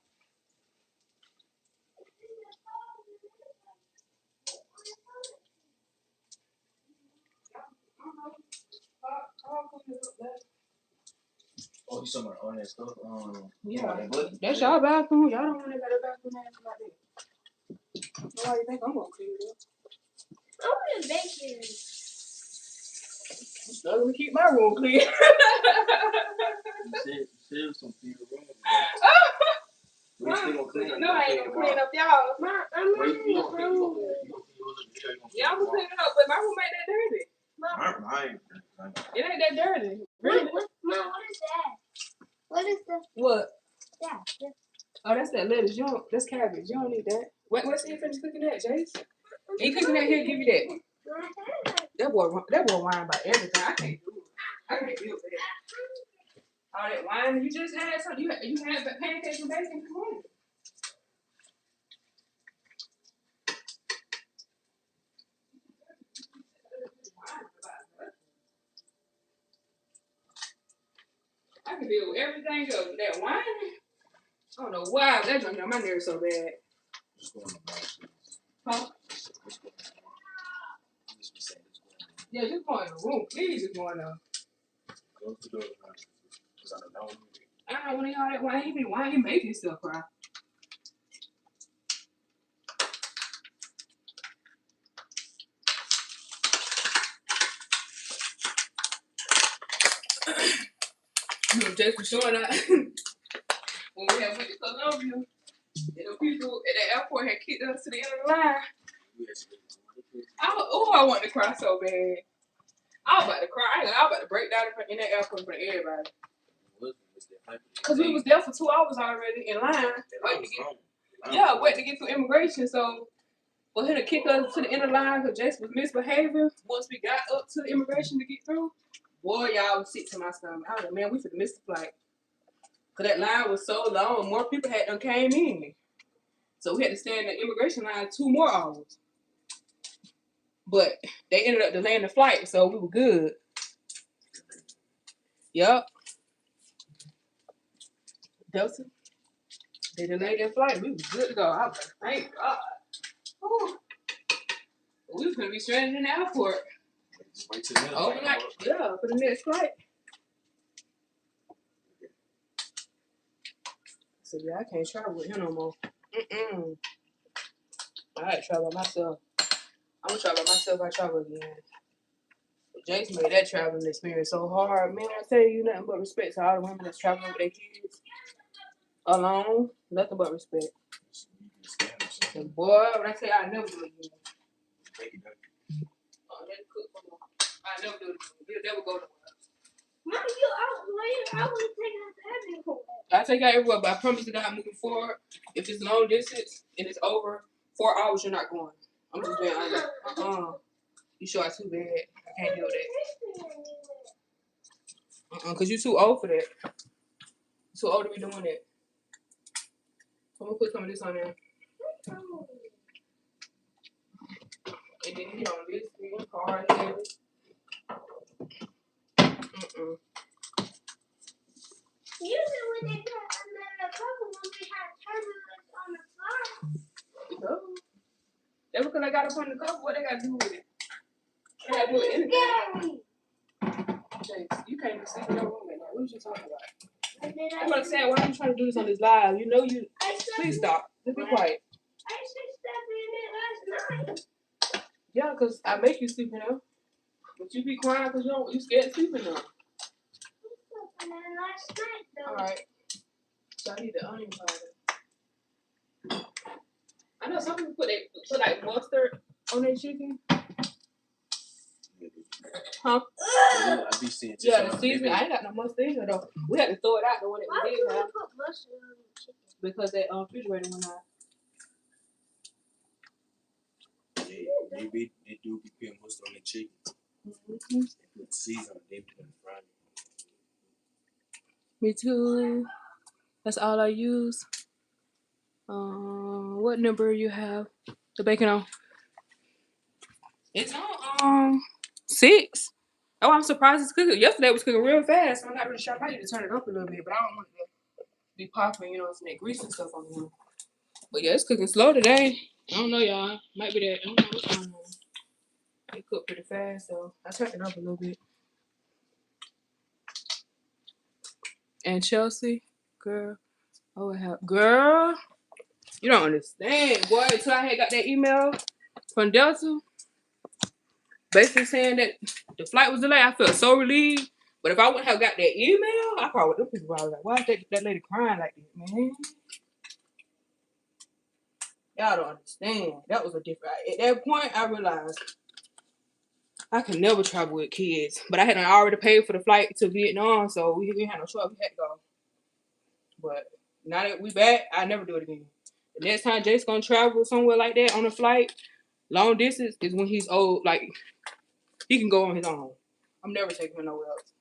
Oh, you talking about all that stuff? Yeah, That that's y'all bathroom. Y'all don't want to got a bathroom ass like that. So why you think I'm gonna clean it up? I want to bake it. So let me keep my room clean. You said some people wrong. No, I ain't gonna clean up y'all. Mom, I'm not in the room. Yeah, I'm gonna clean it up, but my room ain't that dirty. Mine. It ain't that dirty. Really? Mom, what is that? What is that? What? Yeah. Oh, that's that lettuce. That's cabbage. You don't need that. What's he finished cooking that, Jace? He cooking that here, give you that. That boy whine about everything. I can't do it. I can't deal with that. All that wine, you just had something. You had pancakes and bacon. Come on. I can deal with everything else. That wine, I don't know why that junk on my nerves so bad. Huh? Yeah, just go in the room. Please just go in there. I don't want to hear all that wine. Why he making stuff cry? Just for showing that when we had went to Columbia, and the people at the airport had kicked us to the end of the line. I wanted to cry so bad. I was about to cry. I was about to break down in that airport in front of everybody. Because we was there for 2 hours already in line. Waiting to get through immigration. So for him to kick us to the end of the line because Jason was misbehaving, once we got up to the immigration to get through, boy, y'all was sick to my stomach. I was like, man, we could have missed the flight. Because that line was so long, more people had done came in. So we had to stay in the immigration line 2 more hours. But they ended up delaying the flight, so we were good. Yup. Delta. They delayed their flight. We was good to go. I was like, thank God. Whew. We was going to be stranded in the airport. Overnight. Yeah, for the next flight. So yeah, I can't travel with him no more. I had to travel by myself. I'm going to travel by myself. I travel again. Jason made that traveling experience so hard. Man, I tell you nothing but respect to all the women that's traveling with their kids alone. Nothing but respect. And boy, when I tell you, I never do it again. I never do it again. We'll never go nowhere. Mom, you out later. I want to take out the everywhere. I take out everywhere, but I promise you that I'm moving forward. If it's long distance and it's over 4 hours, you're not going. I'm just being honest. You sure it's too bad. I can't deal with that. Cause you too old for that. Too old to be doing that. So I'm gonna put some of this on there. And then you on this thing, hard heavy. Usually when they put under the cover, when we had turbulence on the floor. No. That's because I got up on the cover. What they got to do with it? They got to do with anything. Chase, you can't even see in your room right now. What are you talking about? I'm about to say, why are you trying to do this on this live? You know you. Please stop. Just be quiet. I should step in it last night. Yeah, because I make you sleep in there. But you be crying because you scared to sleep in there. I slept in it last night, though. Alright. So I need the onion powder. I know some people put like mustard on their chicken. Huh? I be seeing Yeah, the seasoning. I ain't got no mustard in here though. We had to throw it out the one that Why we would did you have put mustard on the chicken? because that refrigerator went out. They do be putting mustard on the chicken. Mm-hmm. They put season on it. They put frying. Me too. That's all I use. What number you have the bacon on? It's on 6. Oh, I'm surprised it's cooking. Yesterday it was cooking real fast. So I'm not really sure. I might need to turn it up a little bit, but I don't want it to be popping, you know, some that grease and stuff on here. But yeah, it's cooking slow today. I don't know, y'all. Might be that. I don't know what's going on. It cooked pretty fast, so I turned it up a little bit. And Chelsea, girl, girl, you don't understand, boy. Until I had got that email from Delta, basically saying that the flight was delayed, I felt so relieved. But if I wouldn't have got that email, I probably would have people. I was like, why is that lady crying like this, man? Y'all don't understand. That was a different. At that point, I realized I could never travel with kids. But I had already paid for the flight to Vietnam, so we didn't have no choice. We had to go. But now that we back, I never do it again. The next time Jake's gonna travel somewhere like that on a flight, long distance, is when he's old. Like he can go on his own. I'm never taking him nowhere else.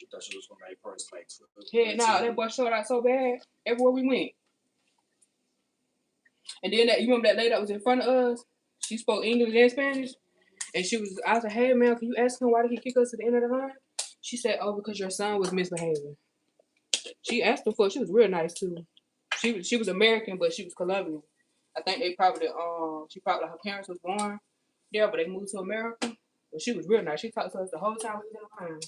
I thought she was gonna make first like 12. Yeah, nah, that boy showed out so bad everywhere we went. And then you remember that lady that was in front of us? She spoke English and Spanish. And I was like, hey man, can you ask him why did he kick us to the end of the line? She said, oh, because your son was misbehaving. She asked him for it. She was real nice too. She was American, but she was Colombian. I think her parents was born there, but they moved to America. But she was real nice. She talked to us the whole time we was in the line.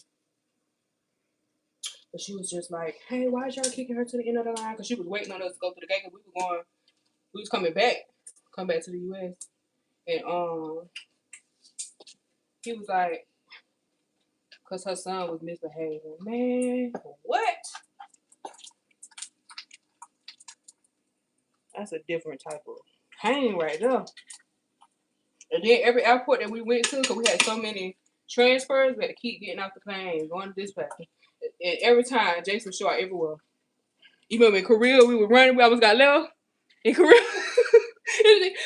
But she was just like, hey, why is y'all kicking her to the end of the line? Because she was waiting on us to go to the gate, and we was coming back, come back to the U.S. And he was like, because her son was misbehaving. Man, what? That's a different type of pain right there. And then every airport that we went to, because we had so many transfers, we had to keep getting off the plane, going to this place. And every time, Jason was short everywhere. You remember in Korea, we were running, we almost got left. In Korea,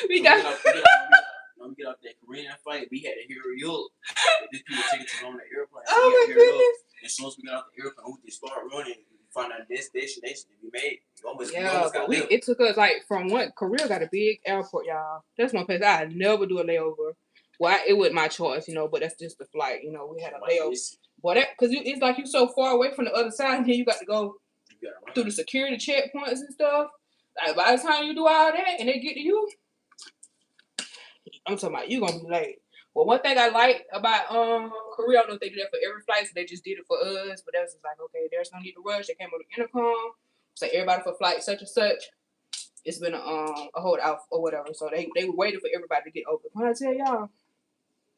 we got... When we get off that Korean flight, we had to hurry up. These people taking too long on the airplane. So Oh my goodness. As soon as we got off the airplane, we just start running. We find out destination that we made. We almost got left. It took us like from Korea got a big airport, y'all. That's one place I never do a layover. Well, it wasn't my choice, you know, but that's just the flight, you know. We had a layover. Boy, because it's like you so far away from the other side, and then you got to go through the security checkpoints and stuff. Like by the time you do all that and they get to you, I'm talking about you gonna be late. Well, one thing I like about Korea, I don't know if they do that for every flight, so they just did it for us. But that was just like, okay, there's no need to rush. They came on the intercom, say everybody for flight such and such. It's been a holdout or whatever. So they were waiting for everybody to get over. When I tell y'all,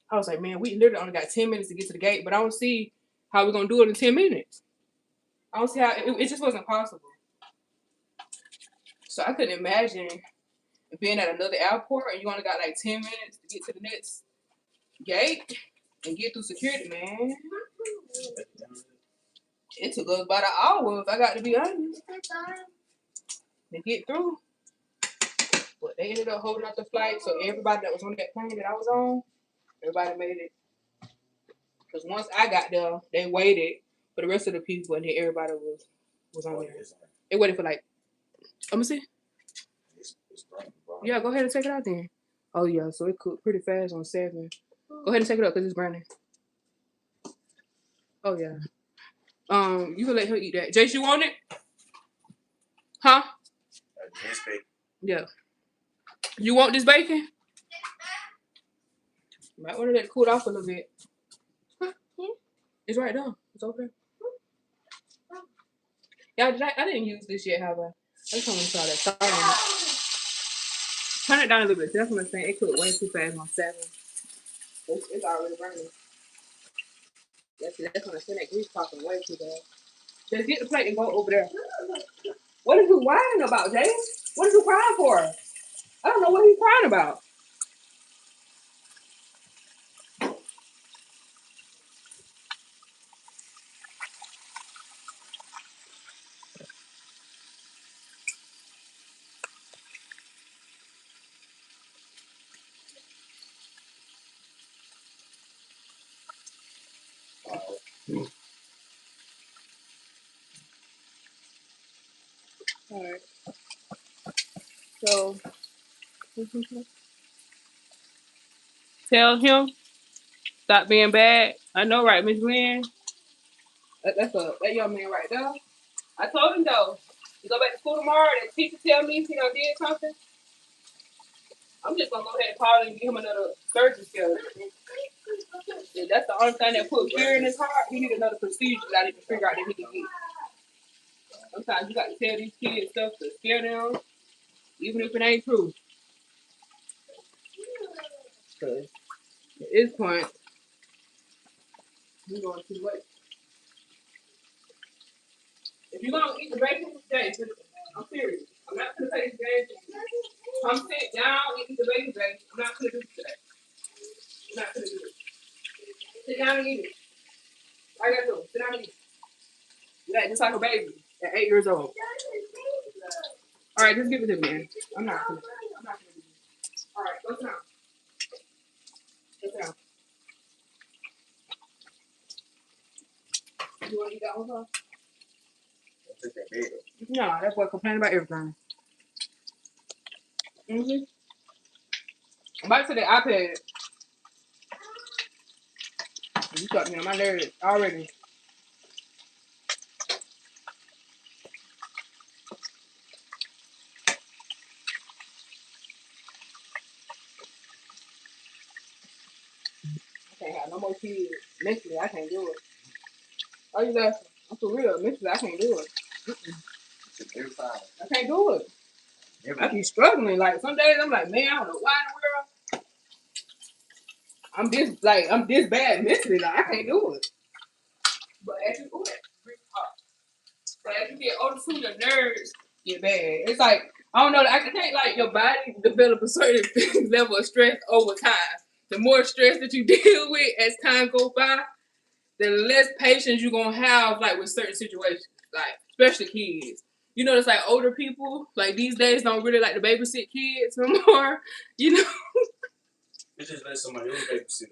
I was like, man, we literally only got 10 minutes to get to the gate, but I don't see how we're gonna do it in 10 minutes. I don't see how it just wasn't possible. So I couldn't imagine being at another airport and you only got like 10 minutes to get to the next gate and get through security, man. It took us about an hour, if I got to be honest, to get through. But they ended up holding up the flight, so everybody that was on that plane that I was on, everybody made it. Because once I got there, they waited for the rest of the people, and then everybody was on there. It's It waited for like, let me see. it's burning, bro. Yeah, go ahead and take it out then. Oh yeah, so it cooked pretty fast on 7. Go ahead and take it up because it's burning. Oh yeah. You can let her eat that. Jace, you want it? Huh? Yes, baby. Yeah. You want this bacon? Might want to let it cool off a little bit. Huh? It's right there. It's okay. Yeah, I didn't use this yet, have I? I just want to try that salt on it. Turn it down a little bit. That's what I'm saying. It cooked way too fast on 7. It's already burning. That's when I send that grease popping way too bad. Just get the plate and go over there. What is you whining about, James? What is you crying for? I don't know what he's crying about. Alright. So tell him stop being bad. I know, right, Miss Lynn? That young man right there. I told him though. You go back to school tomorrow, that teacher tell me he done did something. I'm just gonna go ahead and call him and give him another surgery schedule. If that's the only thing that put fear in his heart, he need another procedure that I need to figure out that he can get. Sometimes you got to tell these kids stuff to scare them, even if it ain't true. Cause at this point, you're going too late. If you're gonna eat the bacon today, I'm serious. I'm not gonna take this game. Come sit down and eat the bacon today. I'm not gonna do it today. I'm not gonna do it. Sit down and eat it. I gotta do. Sit down and eat it. Yeah, just like a baby at 8 years old. All right, just give it to me, man. I'm not gonna do it. All right, go sit down. Go sit down. You want to eat that one, huh? No, that boy complaining about everything. Mm-hmm. I'm about to the iPad. You talking me on my nerves already. I can't have no more kids. Mentally, I can't do it. Oh, you laughing? I'm for real. Mentally, I can't do it. I can't do it. I be struggling. Like some days, I'm like, man, I don't know why in the world I'm this bad mentally. Like I can't do it. But as you do it, but as you get older, too, your nerves get bad. It's like I don't know. I can't like your body develop a certain level of stress over time. The more stress that you deal with as time goes by, the less patience you're gonna have like with certain situations, like especially kids. You know, it's like older people, like these days don't really like to babysit kids no more. You know, It's just let somebody else babysit.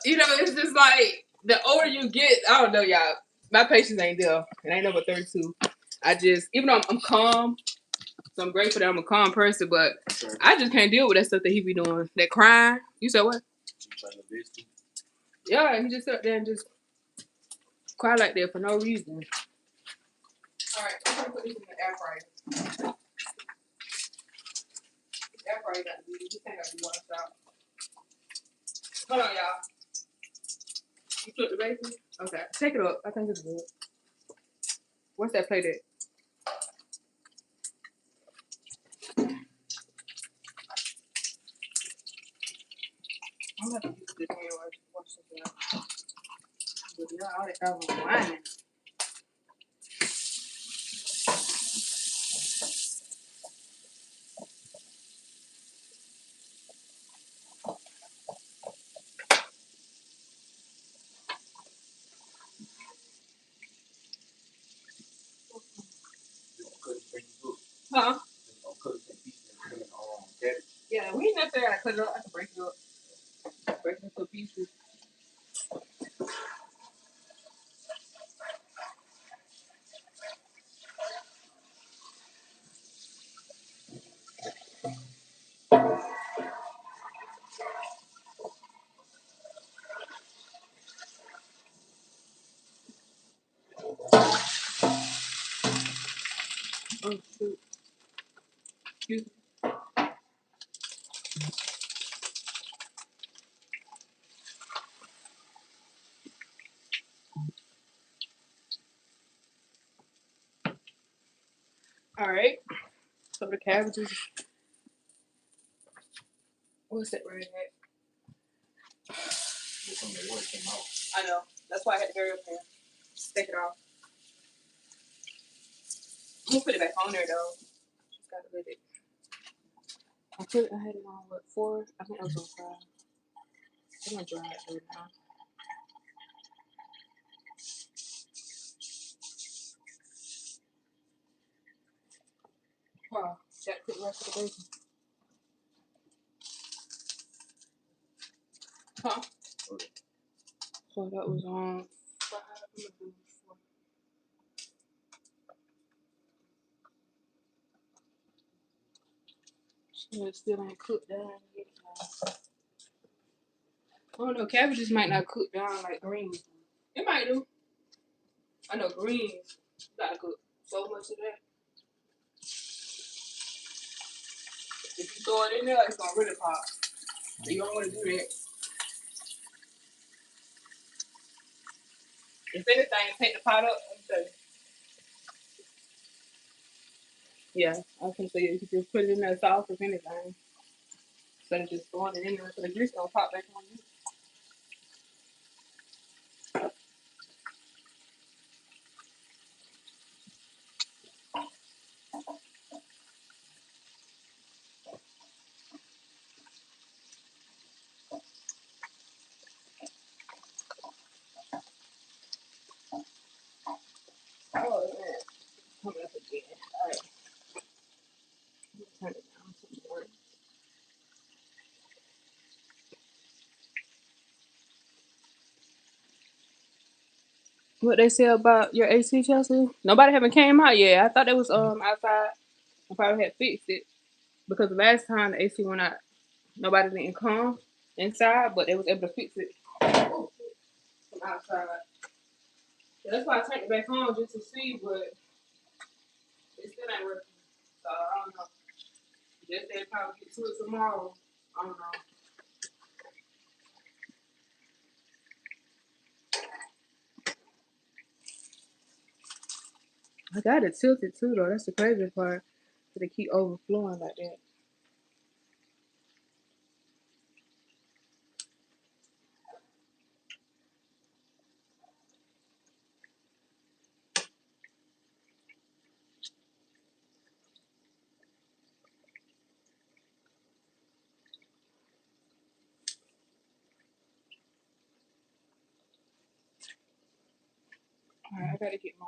you know, it's just like the older you get, I don't know, y'all. My patience ain't there, and I ain't number 32. I just, even though I'm calm, so I'm grateful that I'm a calm person, but sure. I just can't deal with that stuff that he be doing. That crying. You said what? Yeah, he just sat there and just cry like that for no reason. All right, I'm gonna put this in the air fryer. Air fryer got to be. This thing got to be washed out. Hold on, y'all. You took the bacon? Okay, take it up. I think it's good. What's that plate at? I'm gonna have to use this hand wash this out. But yeah, all that album wine. Huh? Yeah, we ain't necessarily cut it up. I can break it up. Break it into pieces. Oh shoot. Excuse me. Alright. So the cabbages. What's that right at? Some of the water came out. I know. That's why I had to hurry up and take it off. I'm gonna put it back on there though. Just gotta let it. I had it on what, 4? I think I was on 5. I'm gonna dry it though now. Wow, that cooked the rest of the bacon. Huh? Okay. So that was on 5. I'm gonna do 4. So it still ain't cooked down yet. I don't know, cabbages might not cook down like greens. It might do. I know greens gotta cook so much of that. If you throw it in there, it's gonna really pop. So you don't want to do that. If anything, take the pot up and say, yeah, I was gonna say you could just put it in there sauce if anything. Instead of just throwing it in there so the grease gonna pop back on you. Oh man, coming up again. Alright, turn it down some more. What they say about your AC, Chelsea? Nobody haven't came out yet. I thought it was outside. I probably had fixed it because the last time the AC went out, nobody didn't come inside, but they was able to fix it from outside. So that's why I turned it back on just to see, but it still ain't working. So I don't know. Just they probably get to it tomorrow. I don't know. I got it tilted too though. That's the crazy part. So they keep overflowing like that. Alright, I gotta get my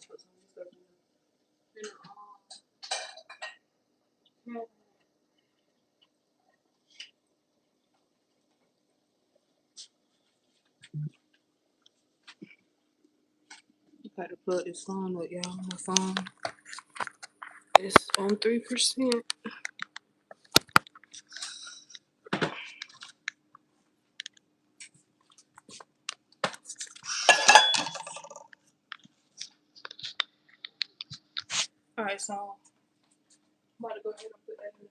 put some of this stuff in. I gotta plug this phone up, y'all. My phone is on 3%. Alright, so I'm about to go ahead and put that in the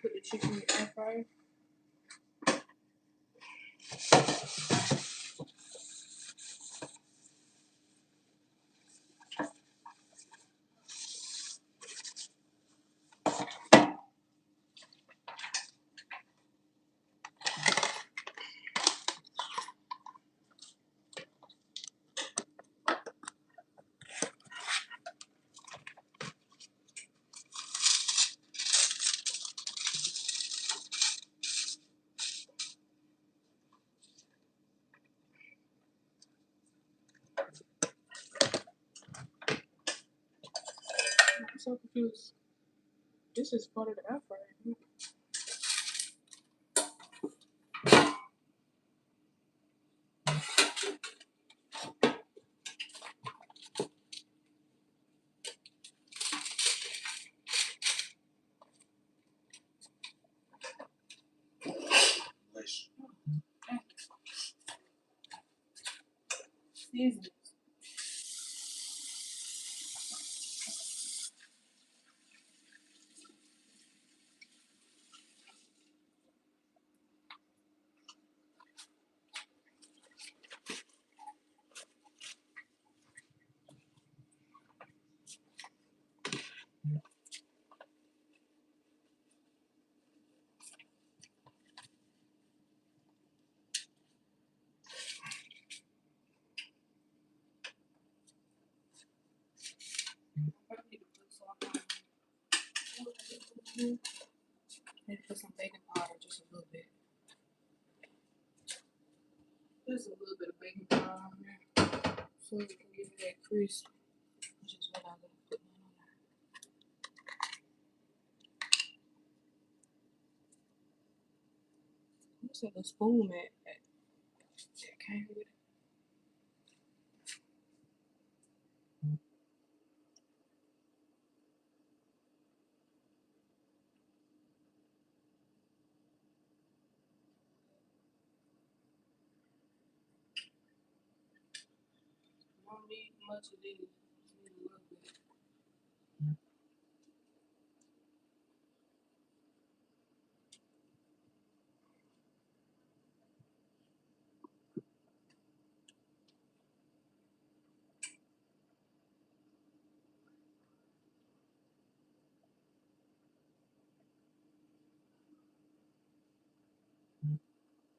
put the chicken in the air fryer. so confused. This is part of the air fryer. Seasonings. I need to put some. Maybe put some baking powder, just a little bit. Just a little bit of baking powder on there, so we can give it that crisp. Which is what I'm gonna put on there. What's that? The spoon that came with it. Don't need much of this. Just need a little bit.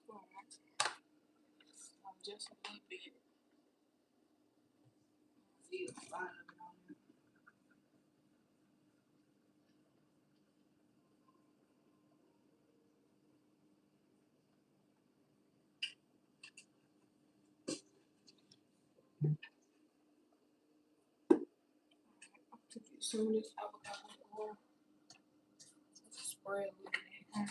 Alright. Just a little bit. See a lot of it on there. To get some of this avocado oil. Spread a little bit in here.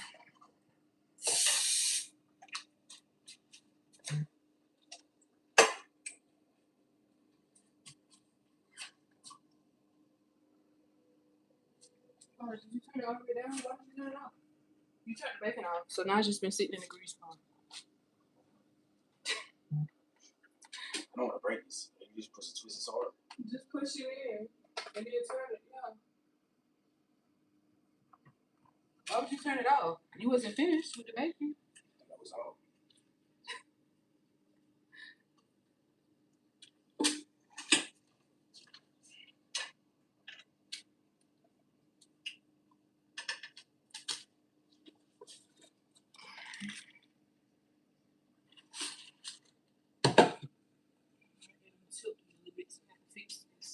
Oh, did you turn it all the way down? Why did you turn it off? You turned the bacon off, so now it's just been sitting in the grease pan. I don't want to break this. You just push the twisted hard. Just push it in and then turn it. Yeah. Why would you turn it off? You wasn't finished with the bacon. That was all. Tilt it a little bit so I can fix this.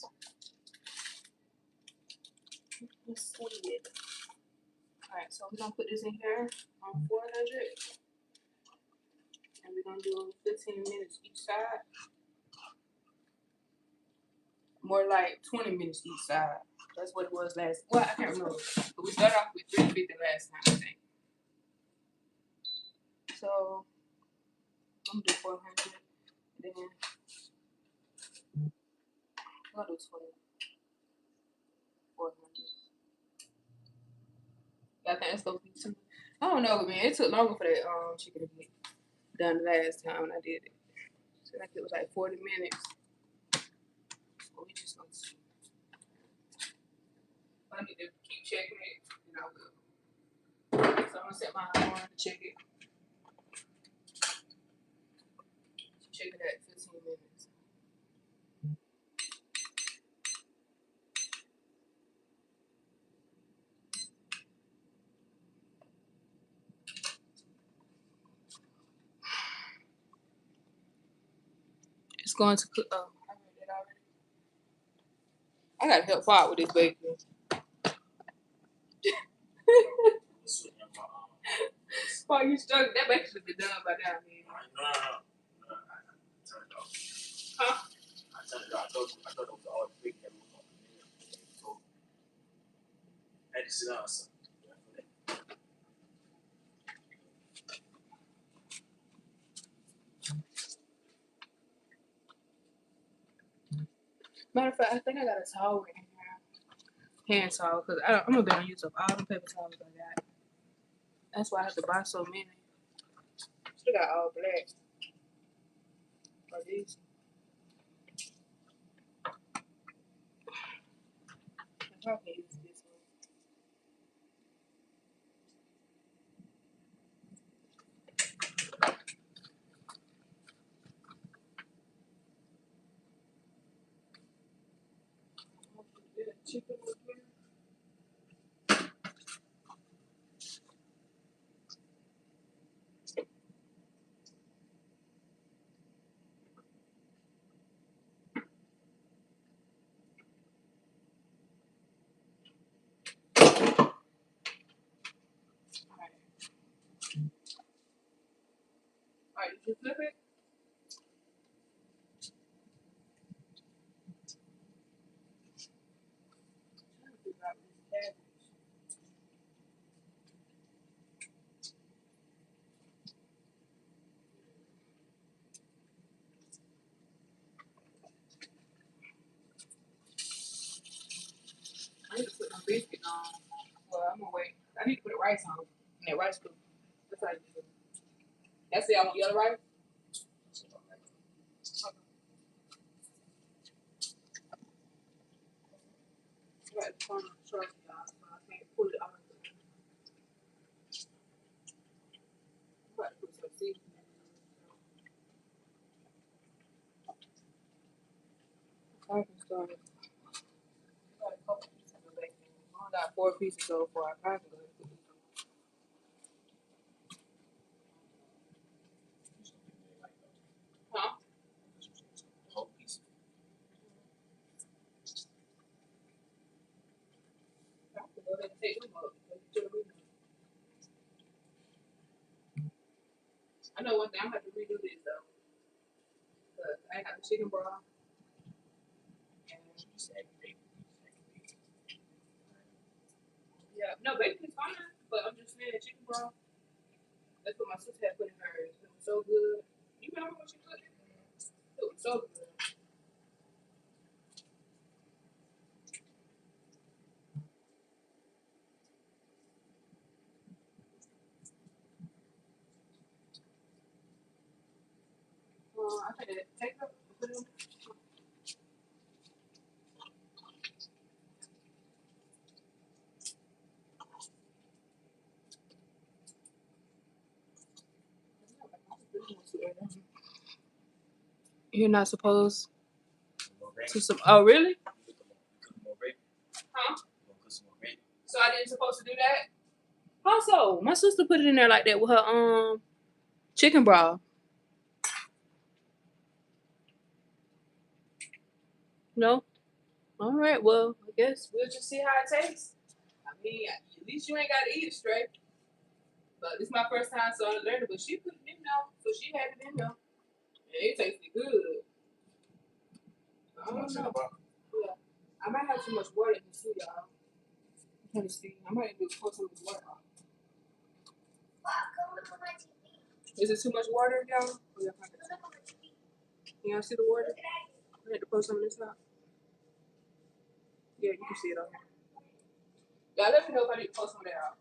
Let's squeeze it. Alright, so we're gonna put this in here on 400. And we're gonna do 15 minutes each side. More like 20 minutes each side. That's what it was last. Well, I can't remember. But we started off with 350 last time, I think. So I'm gonna do 400. Then I'll do 20. 400. I think that's gonna be too. I don't know, man. It took longer for that chicken to get done last time when I did it. So like it was like 40 minutes. So we just gonna see. I need to keep checking it, and I will. So I'm gonna set my alarm to check it. Check it at 15 minutes. It's going to cook. Oh, I read it already. I gotta help out with this bacon. Why you struggling? That bacon should be done by now, man. No. I turned it off. Huh? I turned it off. I thought it was all big that was on the sit down. So. Matter of fact, I think I got a towel in here. Hand towel, because I'm going to use up all the paper towels I got. That's why I have to buy so many. Still got all black. Or these. I probably use this one. Chicken with here. Alright, did you flip it? I need to put my biscuit on. Well, I'm gonna wait. I need to put the rice on. And that rice cooker. That's how you do it. That's it. I want yellow rice. I got the corner short, y'all, so I can't pull it out. I'm about to put some seasoning in it. I can start it. I got a couple pieces of bacon. I only got 4 pieces so far. I can go ahead and put these on. Huh? Whole piece. I can go ahead and take them up. I know one thing. I'm gonna have to redo this though. Because I ain't got the chicken broth. Yeah, no, bacon is fine, but I'm just saying chicken broth. That's what my sister had put in hers. It was so good. You remember when she cooked it? It was so good. I think that take up. You're not supposed to. Oh, really? Huh? So I didn't supposed to do that? How so? My sister put it in there like that with her chicken broth. No? All right, well, I guess we'll just see how it tastes. I mean, at least you ain't got to eat it straight. But this is my first time, so I learned it. But she put it in there, so she had it in there. And it tasted good. I don't know. Yeah. I might have too much water in this too, y'all. I'm trying to see. I might need to pour some of this water off. Is it too much water, y'all? Can y'all see the water? I need to pour some of this out. Yeah, you can see it on here. Y'all let me know if I need to pour some of that out.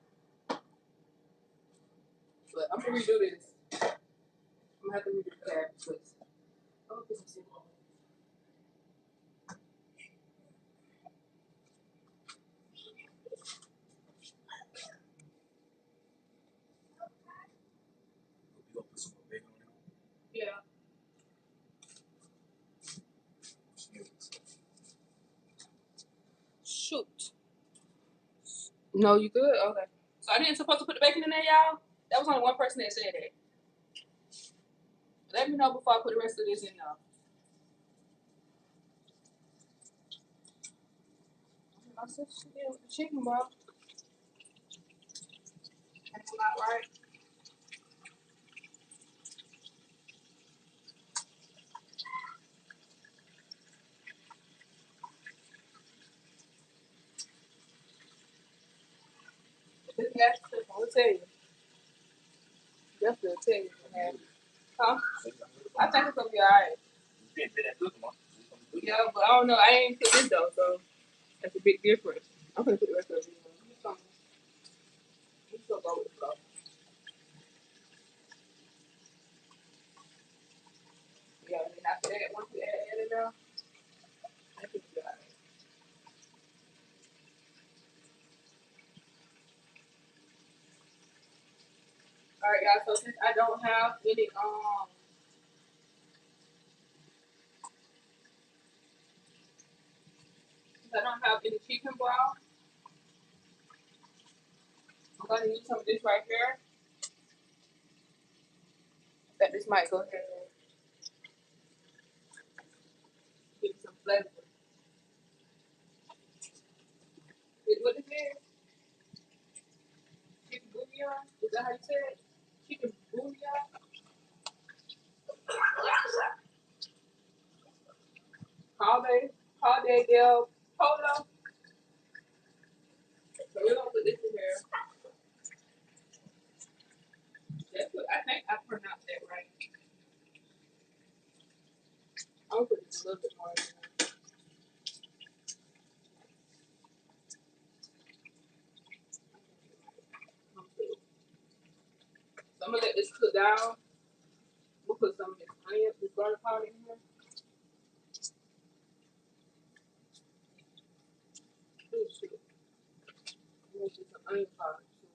But I'm gonna redo this. I'm gonna have to redo the tab because I'm gonna put some seasoning. Yeah. Shoot. No, you good? Okay. So I didn't supposed to put the bacon in there, y'all? That was only one person that said that. Let me know before I put the rest of this in there. My sister did with the chicken, bro. That's not right. This gas stuff, I'm gonna tell you. Definitely tell you. Man. Huh? I think it's gonna be alright. Yeah, but I don't know. I ain't put this though, so that's a big difference. I'm gonna put the rest of it in. I'm just gonna go with the flow. Yeah, and then after that, once you add it now, I think you got it. Alright, guys. So since I don't have any chicken broth, I'm gonna use some of this right here. That this might go ahead and give it some flavor. What is it? Chicken bouillon? Is that how you say it? Chicken bouillon? Calde del Polo. So we're gonna put this in here. That's what I think I pronounced that right. I'll put this a little bit more in there. So I'm gonna let this cook down. We'll put some of this onion, this garlic powder in here. Oh shit. I'm gonna put some onion powder too.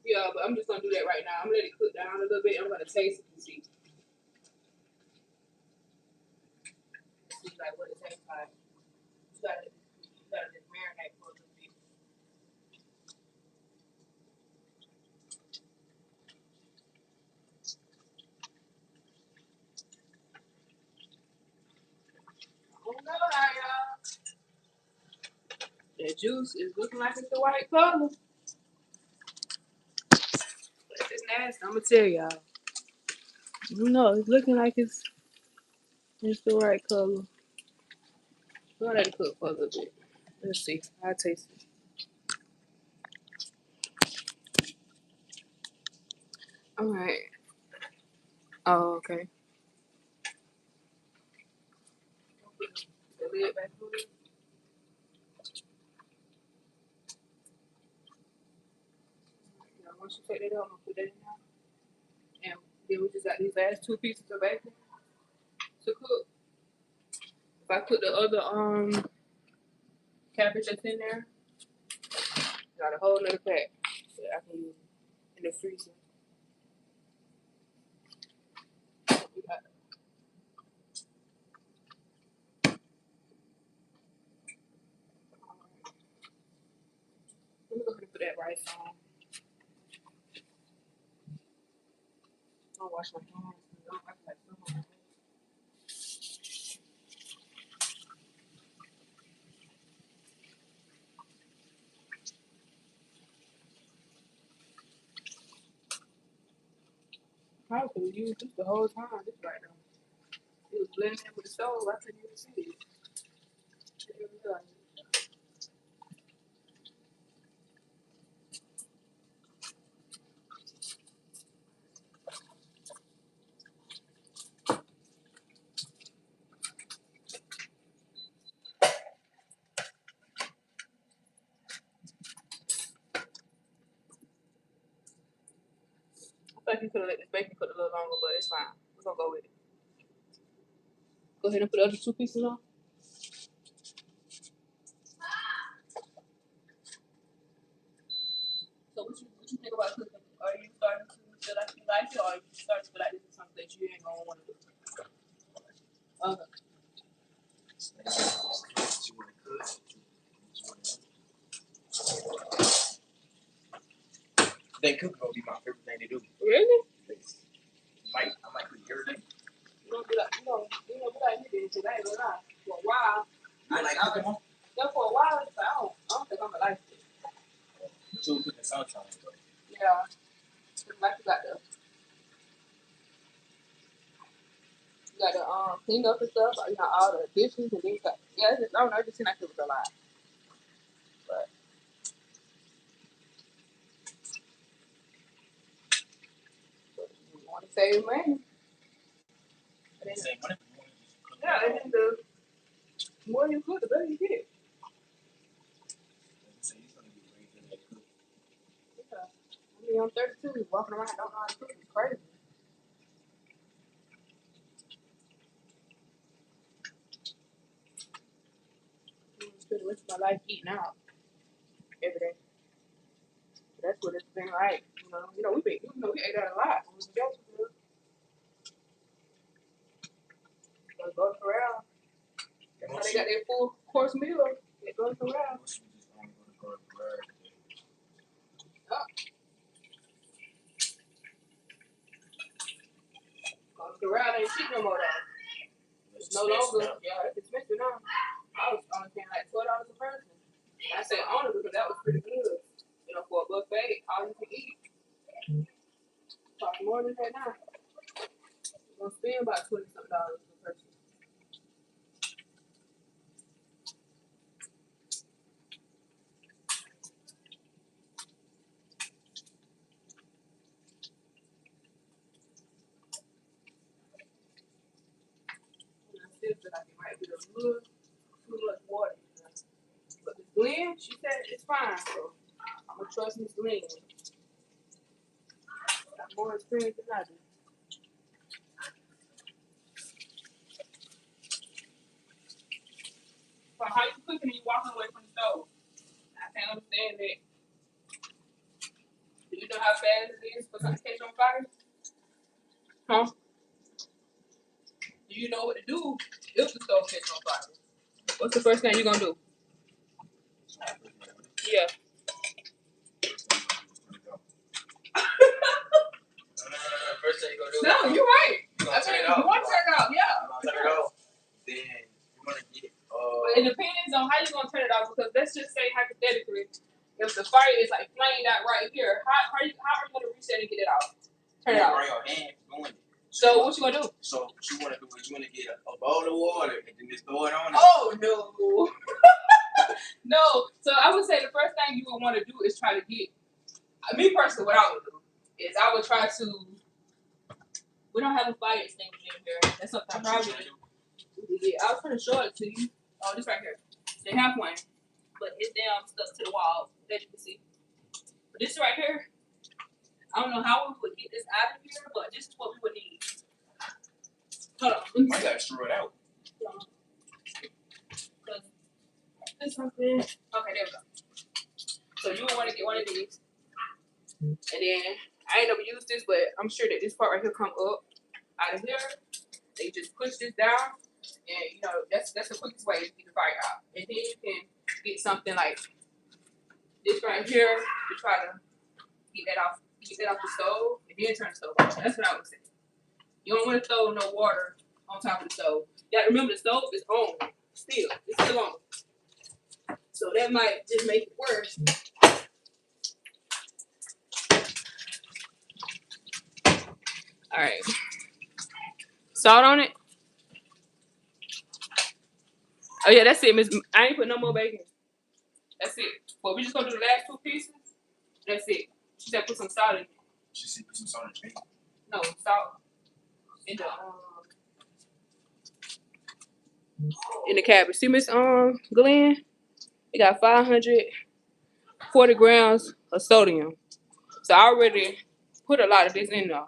Yeah, but I'm just gonna do that right now. I'm gonna let it cook down a little bit. I'm gonna taste it and see. See like what it tastes like. You gotta just marinate for a little bit. Oh no, y'all. That juice is looking like it's the right color. It's nasty. I'm gonna tell y'all. No, it's looking like it's the right color. We'll let it cook for a little bit. Let's see. I'll taste it. Alright. Oh, okay. The lid back on it. Now, once you take that out, I'm gonna put that in there. And then we just got these last two pieces of bacon to cook. If I put the other cabbage that's in there, got a whole little pack that I can use in the freezer. We got, let me go ahead and put that rice on. I'll wash my hands. I feel like someone. I could have used this the whole time. This right now. It was blending in with the stove. I couldn't even see it. There we go. I think you could have let this bacon cook a little longer, but it's fine. We're gonna go with it. Go ahead and put the other two pieces on. So what you think about cooking? Are you starting to feel like you like it, or are you starting to feel like this is something that you ain't gonna want to do? Okay. I think cooking gonna be my favorite thing to do. Really? I might cook everything. You don't be like you did because I ain't gonna lie. For a while, I like cooking more. yeah, for a while, it's like, I don't think I'm gonna like it. But you cooking sometimes. Yeah. Like you got to clean up and stuff, you know, all the dishes and things like, yeah, it's just, I don't know, it just seems like it was a lot. Save money. Same money. Yeah, and then the more you cook, the better you get. Yeah. I mean, I'm 32, walking around, don't know how to cook. It's crazy. I'm gonna spend the rest of my life eating out every day. That's what it's been like. We ate out a lot. When we was young, go to Corral. That's how they got their full course meal. They go to Corral. Go to Corral ain't cheap no more though. It's no longer. Yeah, it's expensive now. I was only paying like $12 a person. I said only because that was pretty good. For a buffet, all you can eat. Cost more than that now. You're gonna spend about $20-something per person. And I still feel like it might be a little too much water. But Miss Glenn, she said it's fine, so I'm gonna trust Miss Glenn. Got more experience than I do. So how you cooking and you walking away from the stove? I can't understand that. Do you know how fast it is for something to catch on fire? Huh? Do you know what to do if the stove catch on fire? What's the first thing you're gonna do? Yeah. First thing you gonna do? No, you're right. I mean, you want to turn it off, yeah. Turn it off. Then you wanna get. But it depends on how you're gonna turn it off, because let's just say hypothetically, if the fire is like flamed out right here, how are you gonna reach that and get it off? Turn it off. Bring your hand doing it. So what you gonna do? So what you wanna do is you wanna get a bowl of water and then just throw it on it. Oh no. No. So I would say the first thing you would want to do is try to get. Me personally, what I would do is I would try to. We don't have a fire extinguisher in here. That's something I probably do. Yeah, I was trying to show it to you. Oh, this right here. They have one, but it's down stuck to the wall, as you can see. But this right here, I don't know how we would get this out of here, but this is what we would need. Hold on. I gotta screw it out. This something. Okay, there we go. So you would want to get one of these, and then I ain't never used this, but I'm sure that this part right here come up out of here. They just push this down, and that's the quickest way to get the fire out. And then you can get something like this right here to try to get that off the stove, and then turn the stove off. That's what I would say. You don't want to throw no water on top of the stove. You gotta remember the stove is on still. It's still on. So that might just make it worse. All right. Salt on it. Oh yeah, that's it, Miss. I ain't put no more bacon. That's it. But we just gonna do the last 2 pieces. That's it. She said put some salt in it. She said put some salt in the bacon. No, salt in the cabbage. See, Miss Glenn, it got 540 grams of sodium. So I already put a lot of this in there.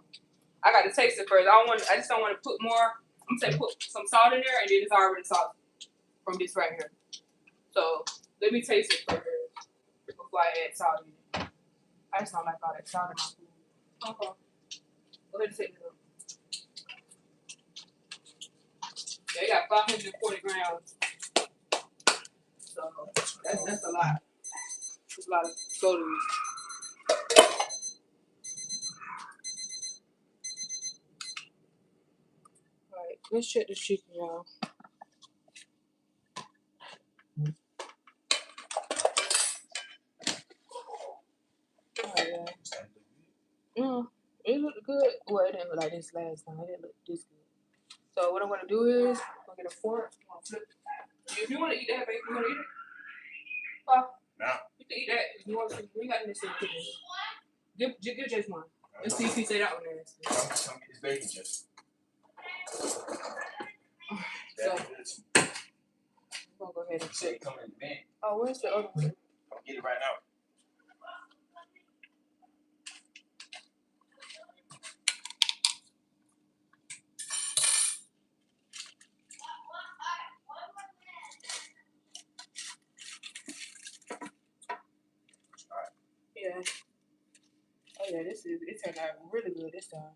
I got to taste it first. I just don't want to put more. I'm gonna say put some salt in there, and then it's already salty from this right here. So let me taste it first before I add salt in it. I just don't like all that salt in my food. Okay. Go ahead and take it up. Yeah, you got 540 grams. So that's a lot. That's a lot of sodium. Alright, let's check this chicken, y'all. Alright, yeah. It looked good. Well, it didn't look like this last time. It didn't look this good. So what I'm gonna do is I'm gonna get a fork. If you want to eat that, baby, you want to eat it? No. You can eat that if you want to. We got this in the kitchen. Give just one. Let's see if he say that one nasty. Come get this bacon chips. So, I'm gonna go ahead and Say check. come in the van. Oh, where's the other one? Come get it right now. Yeah. Oh yeah, it turned out really good this time.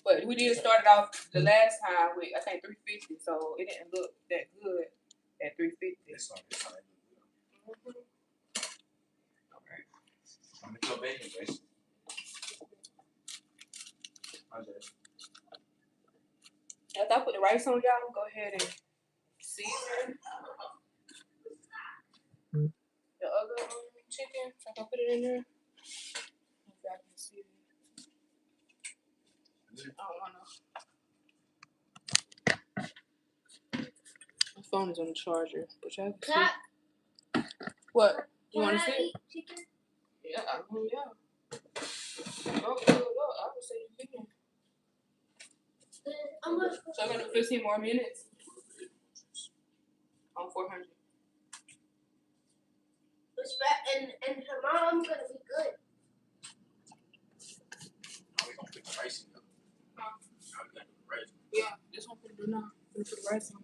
But we did start it off the last time with I think 350, so it didn't look that good at 350. This one. Mm-hmm. Okay. I'm gonna go bacon, guys. After I put the rice on, y'all, go ahead and season the other chicken. So I'm gonna put it in there. If y'all can see it. I don't wanna. My phone is on the charger, but y'all can see. What? You wanna see? Chicken? Yeah, yeah. Oh, look, I would say you can. So I'm gonna do 15 more minutes on 400. And her mom's gonna be good. Now we're gonna put the rice in. Huh? Now we gotta do the rice. Yeah, this one for the do now. I'm gonna put the rice on.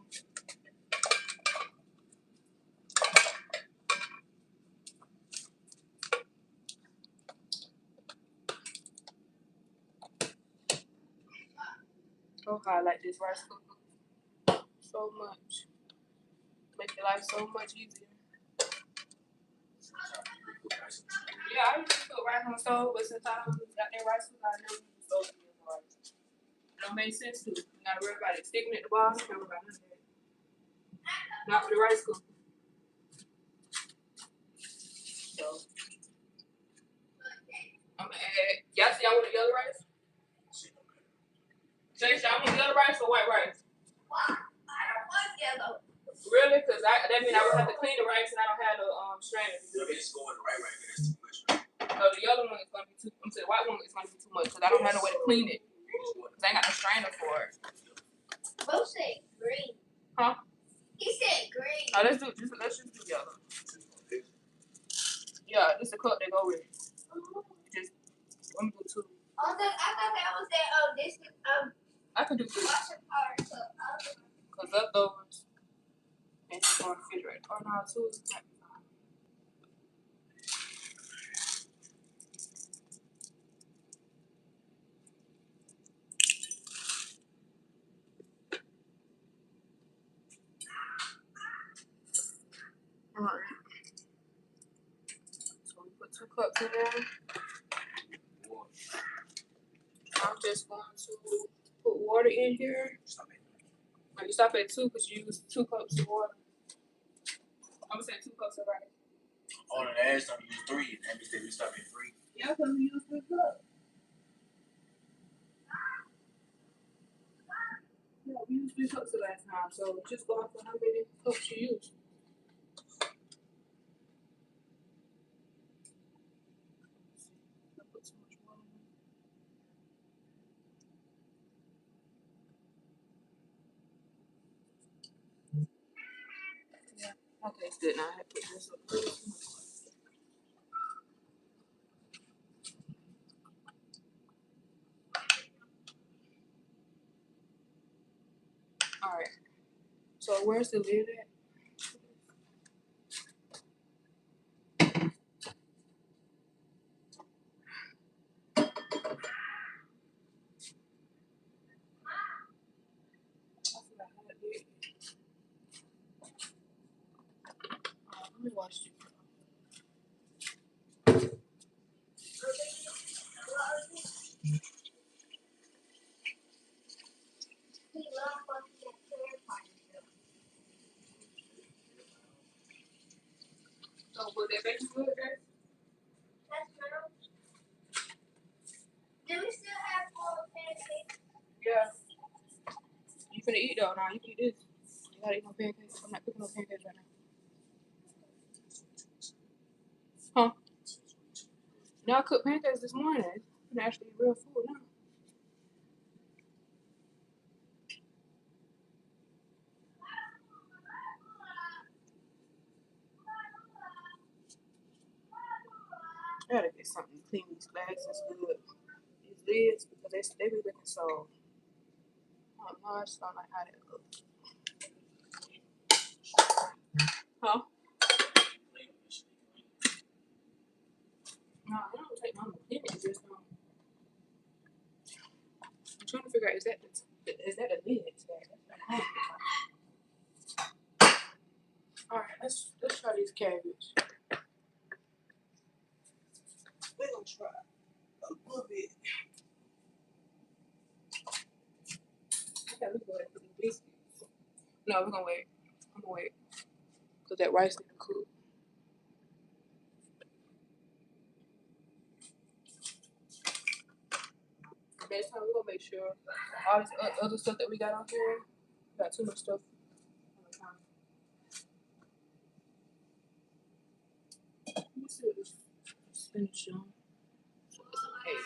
Oh, how I like this rice cooker so much. Make your life so much easier. Yeah, I used to cook rice on the stove, but since I don't got that rice cooker, I never use the stove to use the rice. It don't make sense to. You gotta worry about it sticking at the bottom. You gotta worry about none of that. Not with the rice cooker. So I'm gonna add. Y'all see I want the yellow rice? Jay, y'all want yellow rice or white rice? I don't want yellow. Really? Because that means I would have to clean the rice and I don't have the strainer. It's going right. That's too much. So the yellow one is gonna be too. I'm saying the white one is gonna be too much because I don't have no way to clean it. Because I ain't got no strainer for it. Bo said green. Huh? He said green. Oh, let's just do yellow. Yeah, this is a cup they go with. Just let me do two. I thought that was that this is I can do three. washing powder cup. Cause leftovers and just go in the refrigerator. Oh no, two is not fine. Alright. So we put 2 cups in there. I'm just going to put water in here. You stop at 2 because you use 2 cups of water. I'm gonna say 2 cups of rice. On the last time you used 3, that means that we stop at 3. Yeah, because we use 3 cups. Yeah, we used 3 cups the last time, so just go off for how many cups you use. Put too much water in. Yeah. Okay, it's good now. I have to put this up. Alright. So where's the lid at? Let me watch it. He loves watching that terrifying stuff. So will that bacon good there? That's true. Do we still have more pancakes? Yeah. You finna eat though now. You can eat this. You gotta eat no pancakes. I'm not cooking no pancakes right now. Huh? No, I cooked pancakes this morning. can actually eat real food now. I gotta get something to clean these glasses good. These lids, because they be looking so. I don't know, I just don't like how they look. Huh? No, I don't take my clean it. Just I'm trying to figure out is that the lids? All right, let's try these cabbage. We're gonna try a little bit. Okay, we go ahead and put the biscuits. No, we're gonna wait. I'm gonna wait. Because that rice need to cook. Next time we're gonna make sure all this other stuff that we got on here, we got too much stuff on the time. Let me see what this spinach on. Hey.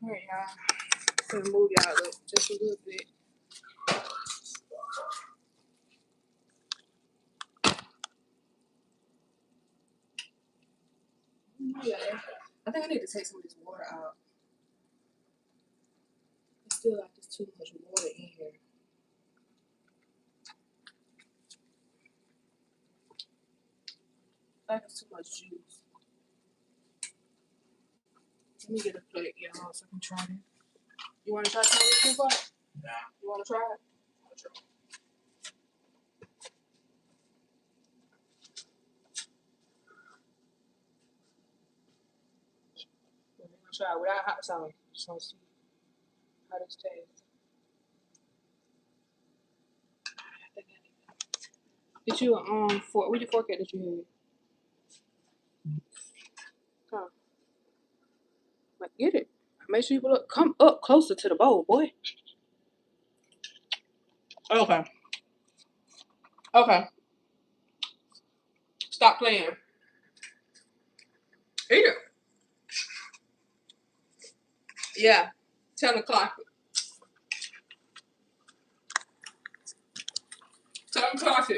Alright, y'all. I'm gonna move y'all up just a little bit. Yeah, I think I need to take some of this water out. It's still like there's too much water in here. Like it's too much juice. Let me get a plate, y'all, so I can try it. You want to try some of this too far? Nah. You want to try it? I'll try. We're gonna try it without hot sauce. Just want to see how this tastes. Did you fork? Where'd your fork at that you had? Huh? Like, get it. Make sure you look. Come up closer to the bowl, boy. Okay. Okay. Stop playing. Eat it. Yeah. 10 o'clock. 10 o'clock.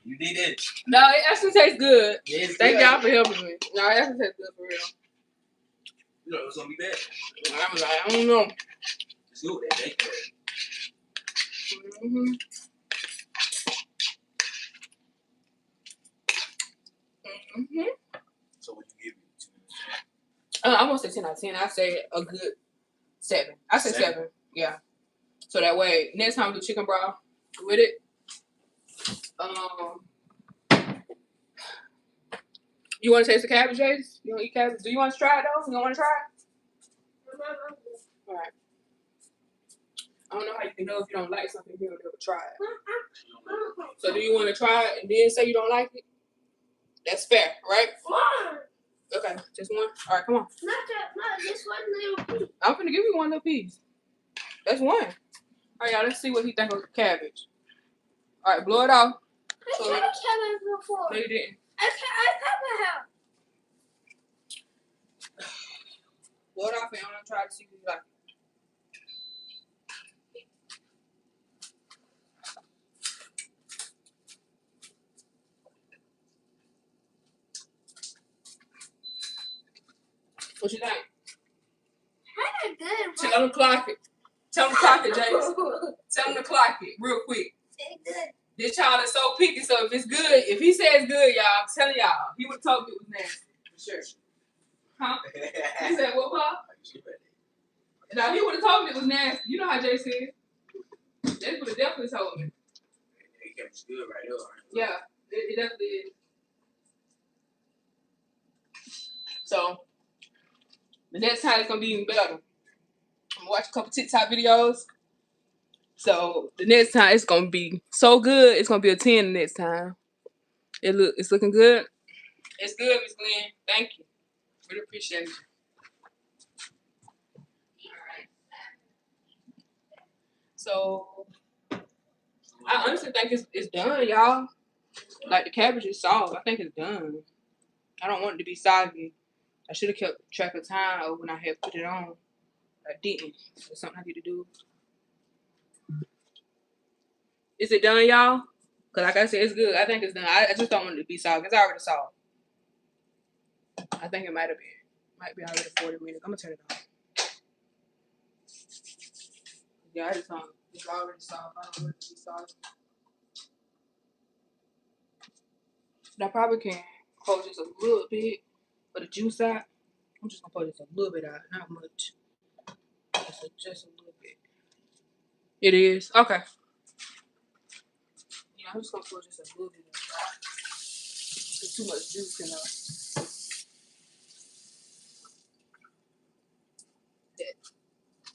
You did it. No, it actually tastes good. Yeah, it's Thank good. y'all for helping me. No, it actually tastes good for real. You know it's gonna be bad. I was like, I don't know. It's good with that bacon. Mm-hmm. Mm-hmm. So what you give me? I won't say 10 out of 10. I say a good 7. I say 7. Yeah. So that way, next time we do chicken broth with it, you want to taste the cabbage, Jace? You want to eat cabbage? Do you want to try it, though? You don't want to try it? All right. I don't know how you can know if you don't like something if you don't ever try it. So do you want to try it and then say you don't like it? That's fair, right? One. Okay, just one? All right, come on. Not just one little piece. I'm going to give you one little piece. That's one. All right, y'all, let's see what he think of cabbage. All right, blow it off. I tried cabbage before. No, you didn't. I pepper help. Blow it off and I'm going to try to see if you like it. What you think? Kinda good. Tell him to clock it. Tell him to clock it, Jace. Tell him to clock it real quick. It's good. This child is so picky, so if it's good, if he says good, y'all, I'm telling y'all, he would have told me it was nasty. For sure. Huh? He said, what, Paul? Now, he would have told me it was nasty. You know how Jay said. Jay would have definitely told me. It kept good right there. Yeah, it definitely is. So, the next time it's going to be even better. I'm going to watch a couple TikTok videos. So, the next time it's going to be so good, it's going to be a 10 the next time. It's looking good. It's good, Miss Glenn. Thank you. Really appreciate it. Alright. So I honestly think it's done, y'all. Like the cabbage is soft. I think it's done. I don't want it to be soggy. I should have kept track of time when I had put it on. I didn't. It's something I need to do. Is it done, y'all? Cause like I said, it's good. I think it's done. I just don't want it to be soft. It's already soft. I think it might have been. Might be already 40 minutes. I'm gonna turn it on. Yeah, I just don't. It's already soft. I don't want it to be soft. But I probably can pour just a little bit for the juice out. I'm just gonna pour just a little bit out, not much. Just a little bit. It is okay. Yeah, I'm just gonna pour just a little bit of that. There's too much juice in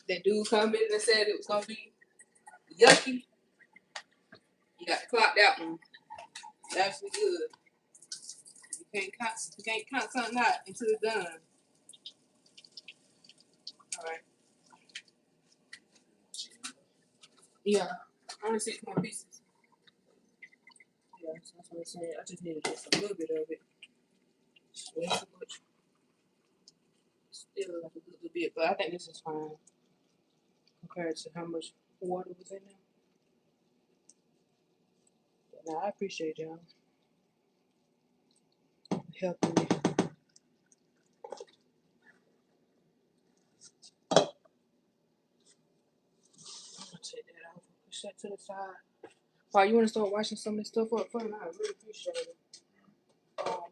that dude come in and said it was gonna be yucky. You got to clock that one. That's good. You can't count something out until it's done. All right. Yeah, only 6 more pieces. Yeah, so that's what I'm saying. I just needed just a little bit of it. Way too much. Still like a little bit, but I think this is fine compared to how much water was in there. But now I appreciate y'all helping me. I'm gonna take that off and push that to the side. Wow, you want to start washing some of this stuff up front? I really appreciate it.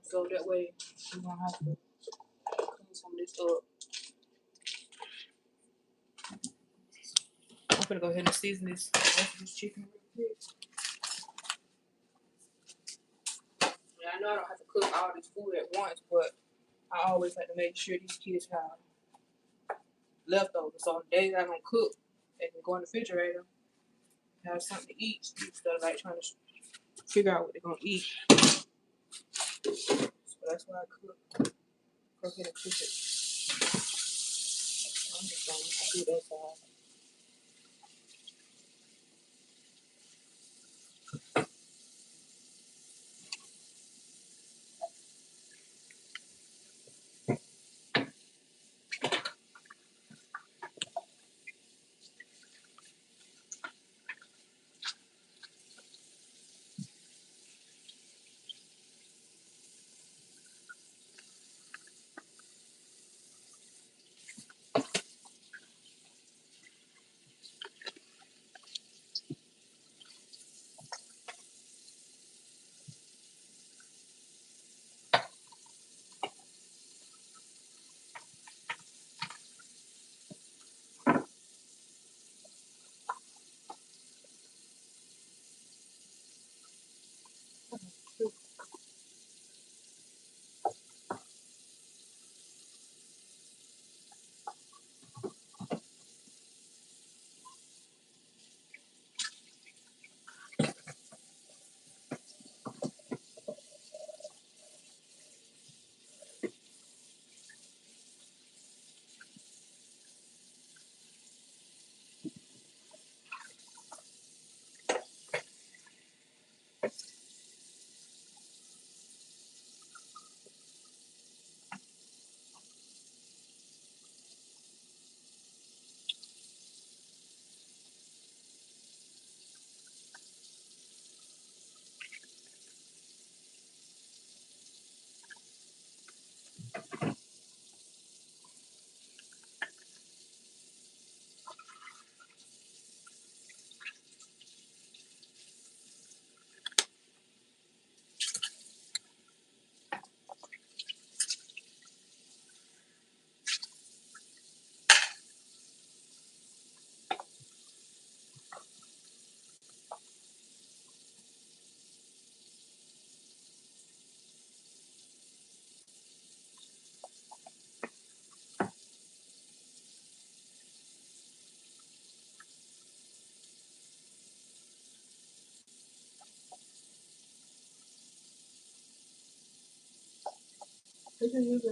So that way you don't have to clean some of this up. I'm gonna go ahead and season this rest of this chicken real quick. Yeah, I know I don't have to cook all this food at once, but I always like to make sure these kids have leftovers. So on the days I don't cook, they can go in the refrigerator, have something to eat instead of like trying to figure out what they're gonna eat. So that's why I cook. Go ahead and cook it. I'm just gonna do that side.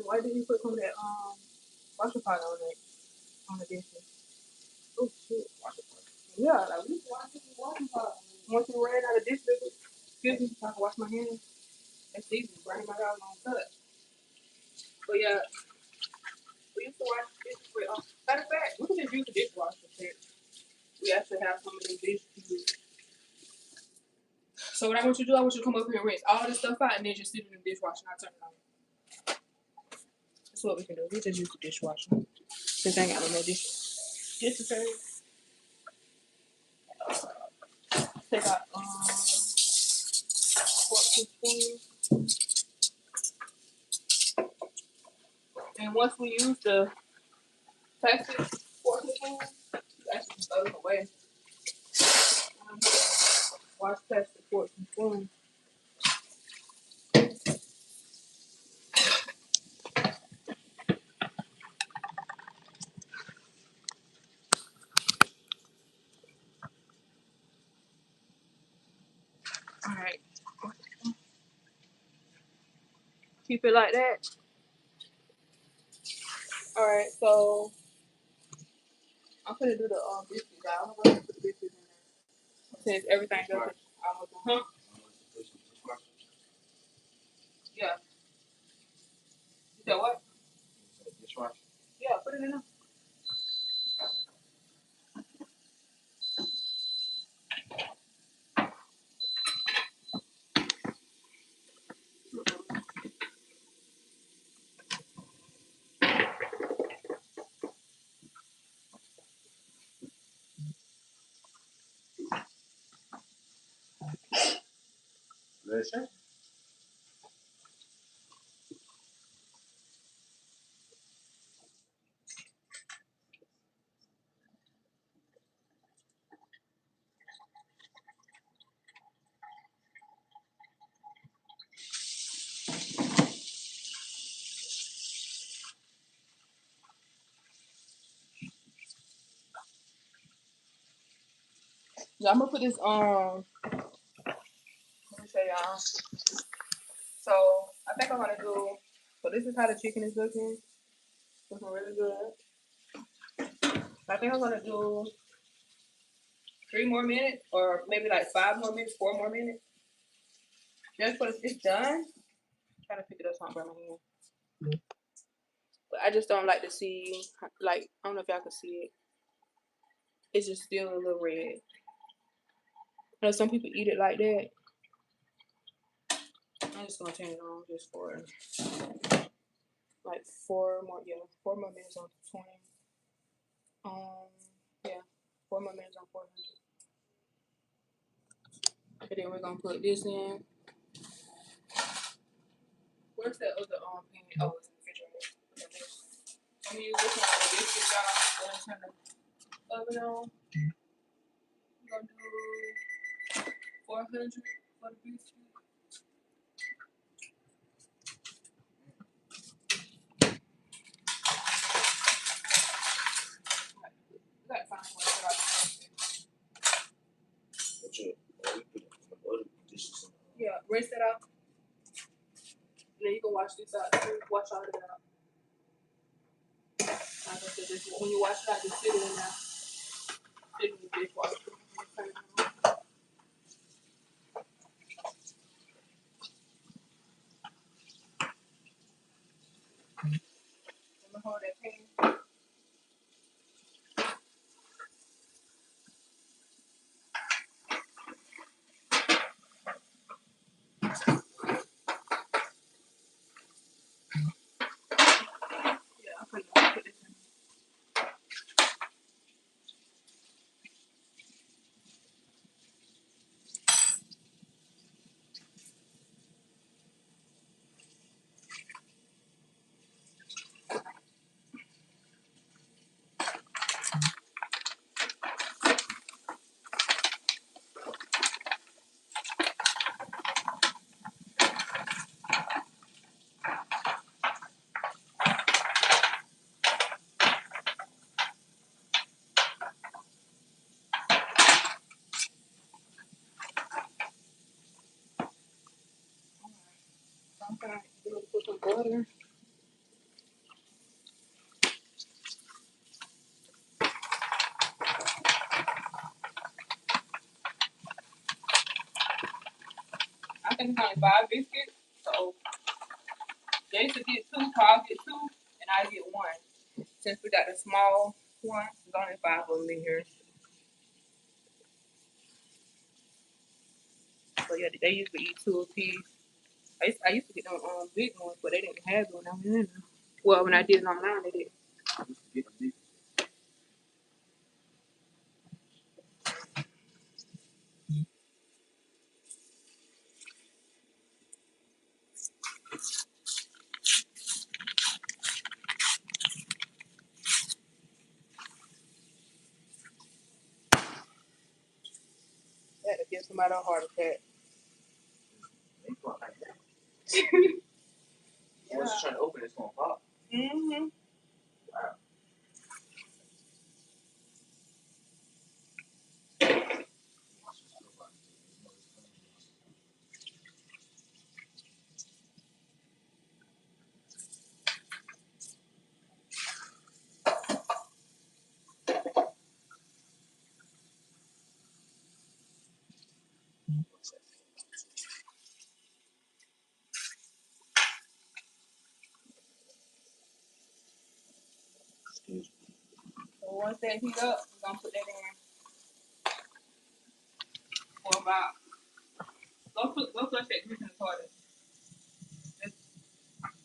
Why did you put some of that washing powder on the dishes? Oh shit. Yeah, like we washing powder. Once you ran out of dish liquid, excuse me, so I can wash my hands. That's easy. Burning my dog on cut. But yeah, we used to wash dishes with. Matter of fact, we can just use the dishwasher. We actually have some of them dishes. So what I want you to do, I want you to come up here and rinse all this stuff out and then just sit it in the dishwasher and I'll turn it on. That's what we can do. We just use the dishwasher. Since I ain't got no more dishes. Dishes. Take out forks and spoons. And once we use the plastic forks and spoons, you actually can throw them away. Wash plastic forks and spoons. Alright. Keep it like that. Alright, so I'm gonna do the biscuits. I'm gonna put the biscuits in there. Since everything else is almost done. Huh? Yeah. You said what? Dishwasher. Yeah, put it in there. Listen. Yeah, I'm gonna put this let me show y'all. So I think I'm gonna do, so this is how the chicken is looking. Looking really good. I think I'm gonna do 3 more minutes or maybe like 5 more minutes, 4 more minutes. Just when it's done. I'm trying to pick it up something by my hand. But I just don't like to see, like, I don't know if y'all can see it. It's just still a little red. I know some people eat it like that. I'm just gonna turn it on just for like 4 more minutes on 20. Yeah, 4 more minutes on 400. And then we're gonna put this in. Where's that other pan? Oh, it's in the refrigerator. I'm gonna use this one for the biscuits, y'all. Then turn the oven on. We're gonna do 400 for the biscuits. We gotta find one that I yeah, rinse it out. And then you can wash this out. Wash all of it out. Like I said, this, when you wash it out, just sit it in there. Sit it in the dishwasher. Turn it on. I'm gonna hold that pan. Yeah, I'm gonna put this in. I'm gonna put some butter. think it's only 5 biscuits. So Jason get 2, Paul get 2, and I get 1. Since we got the small one, there's only 5 of them in here. So yeah, they usually eat 2 apiece. I used to get them big ones, but they didn't have them when I was in there. Well, when I did it online, they did. I had to give somebody a heart attack. I was trying to open this one pop. Mm-hmm. So once that heat up, we're gonna put that in for about. Go flush that grease in the toilet. Just,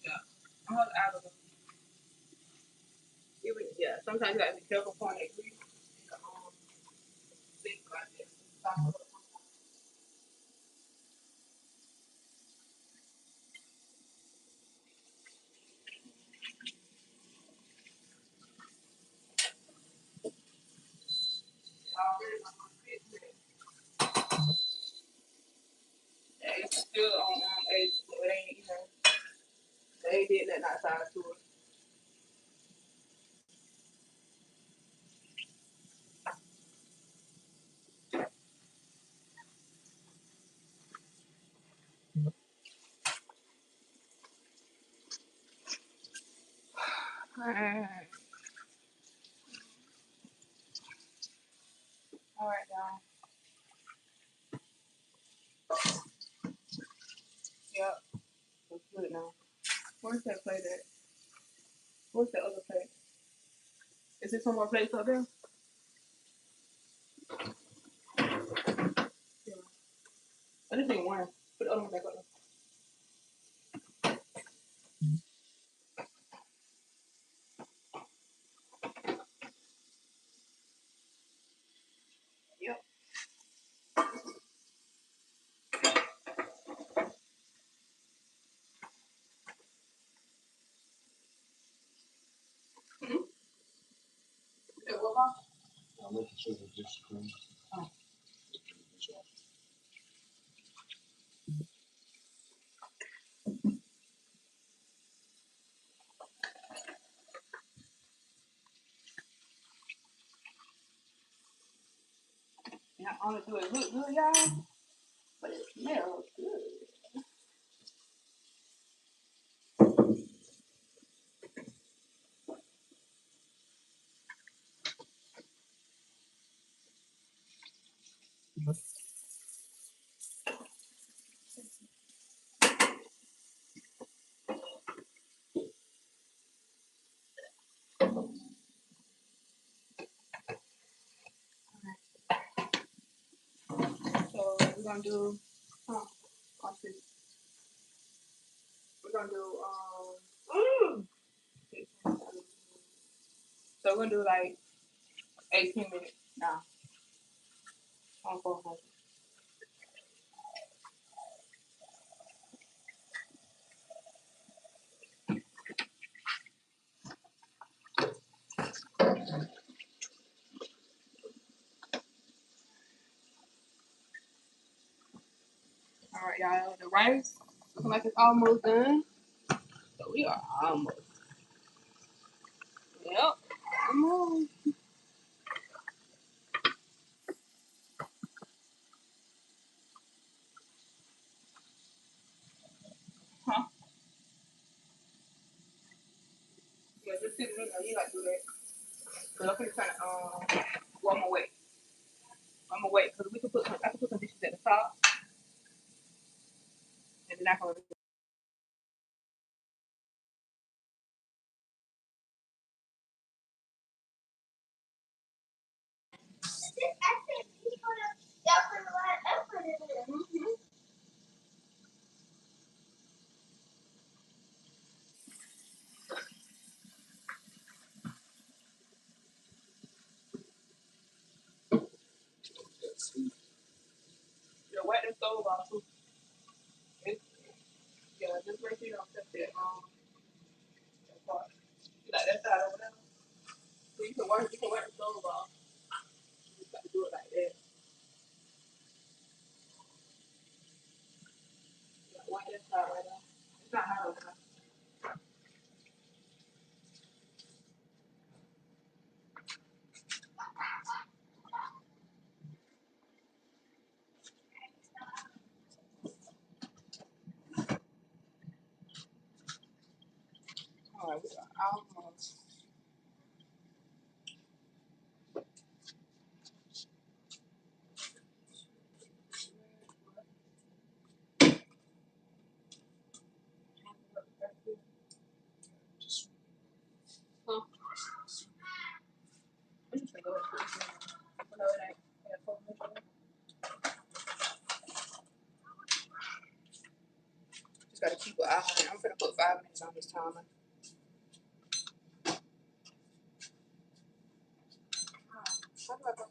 yeah. Hold it out of the. Yeah. Sometimes you gotta be careful pouring that grease in the sink like that. Yeah, it's still on 8, so it ain't even. They did that outside to it. All right, y'all. Yep. It's good now. Where's that plate at? Where's the other plate? Is there some more plates up there? Yeah. I just need one. Put the other one back up there. Yep. Mm-hmm. Yeah, what about? I'm making sure that this screen. Oh. Not only do it look good, y'all, but it smells good. So we're gonna do, watch this. We're gonna do, so we're gonna do like 18 minutes now on 400. All right, y'all. The rice looking like it's almost done. So we are almost. Yep. Almost. Huh? Yeah, just sit it in there. You gotta do that. Cause I'm gonna try to one more wait. One more wait. Cause we can put some. I can put some dishes at the top. then I can. Yeah, wipe the stove off too. Yeah, just make sure you don't touch that part. You like that side over there. So you can wipe the stove off. You just got to do it like that. Yeah, wipe that side right off. It's not hot over there. Alright, we got almost. Huh? I'm just gonna go ahead and put this in. No, it ain't. Yeah, 4 minutes. Just gotta keep an eye on it. I'm gonna put 5 minutes on this timer. How do I go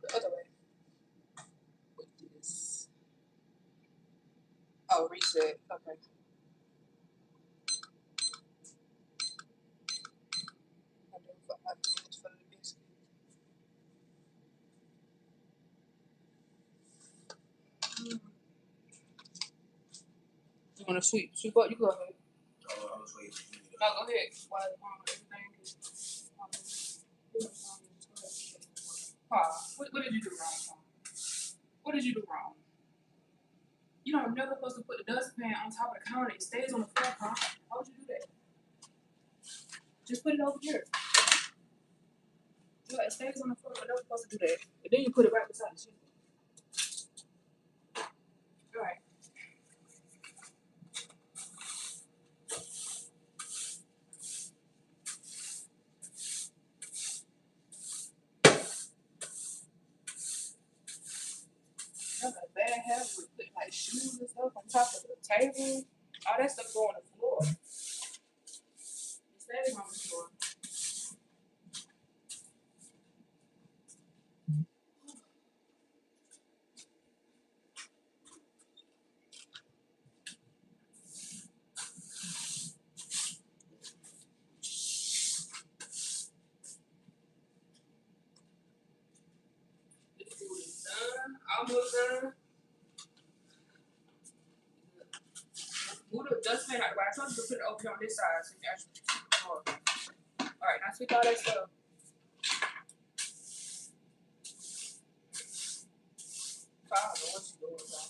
the other way? Put this. Oh, reset. Okay. I'll do it for 5 minutes for the biscuit. You want to sweep up? You go ahead. I was waiting. No, go ahead. While everything is. Pa, what did you do wrong, Pa? What did you do wrong? You know, I'm never supposed to put the dustpan on top of the counter. It stays on the floor, Pa. How would you do that? Just put it over here. Yeah, it stays on the floor. You're never supposed to do that. And then you put it right beside the chicken. All right. That's a bad habit with putting like shoes and stuff on top of the table. All that stuff go on the floor. It stays on the floor. This food is done. Almost done. Move the dustpan out the way. I told you to put it over here on this side so you can actually see the floor. Alright, now sweep all that stuff. I don't know what you're doing, bro.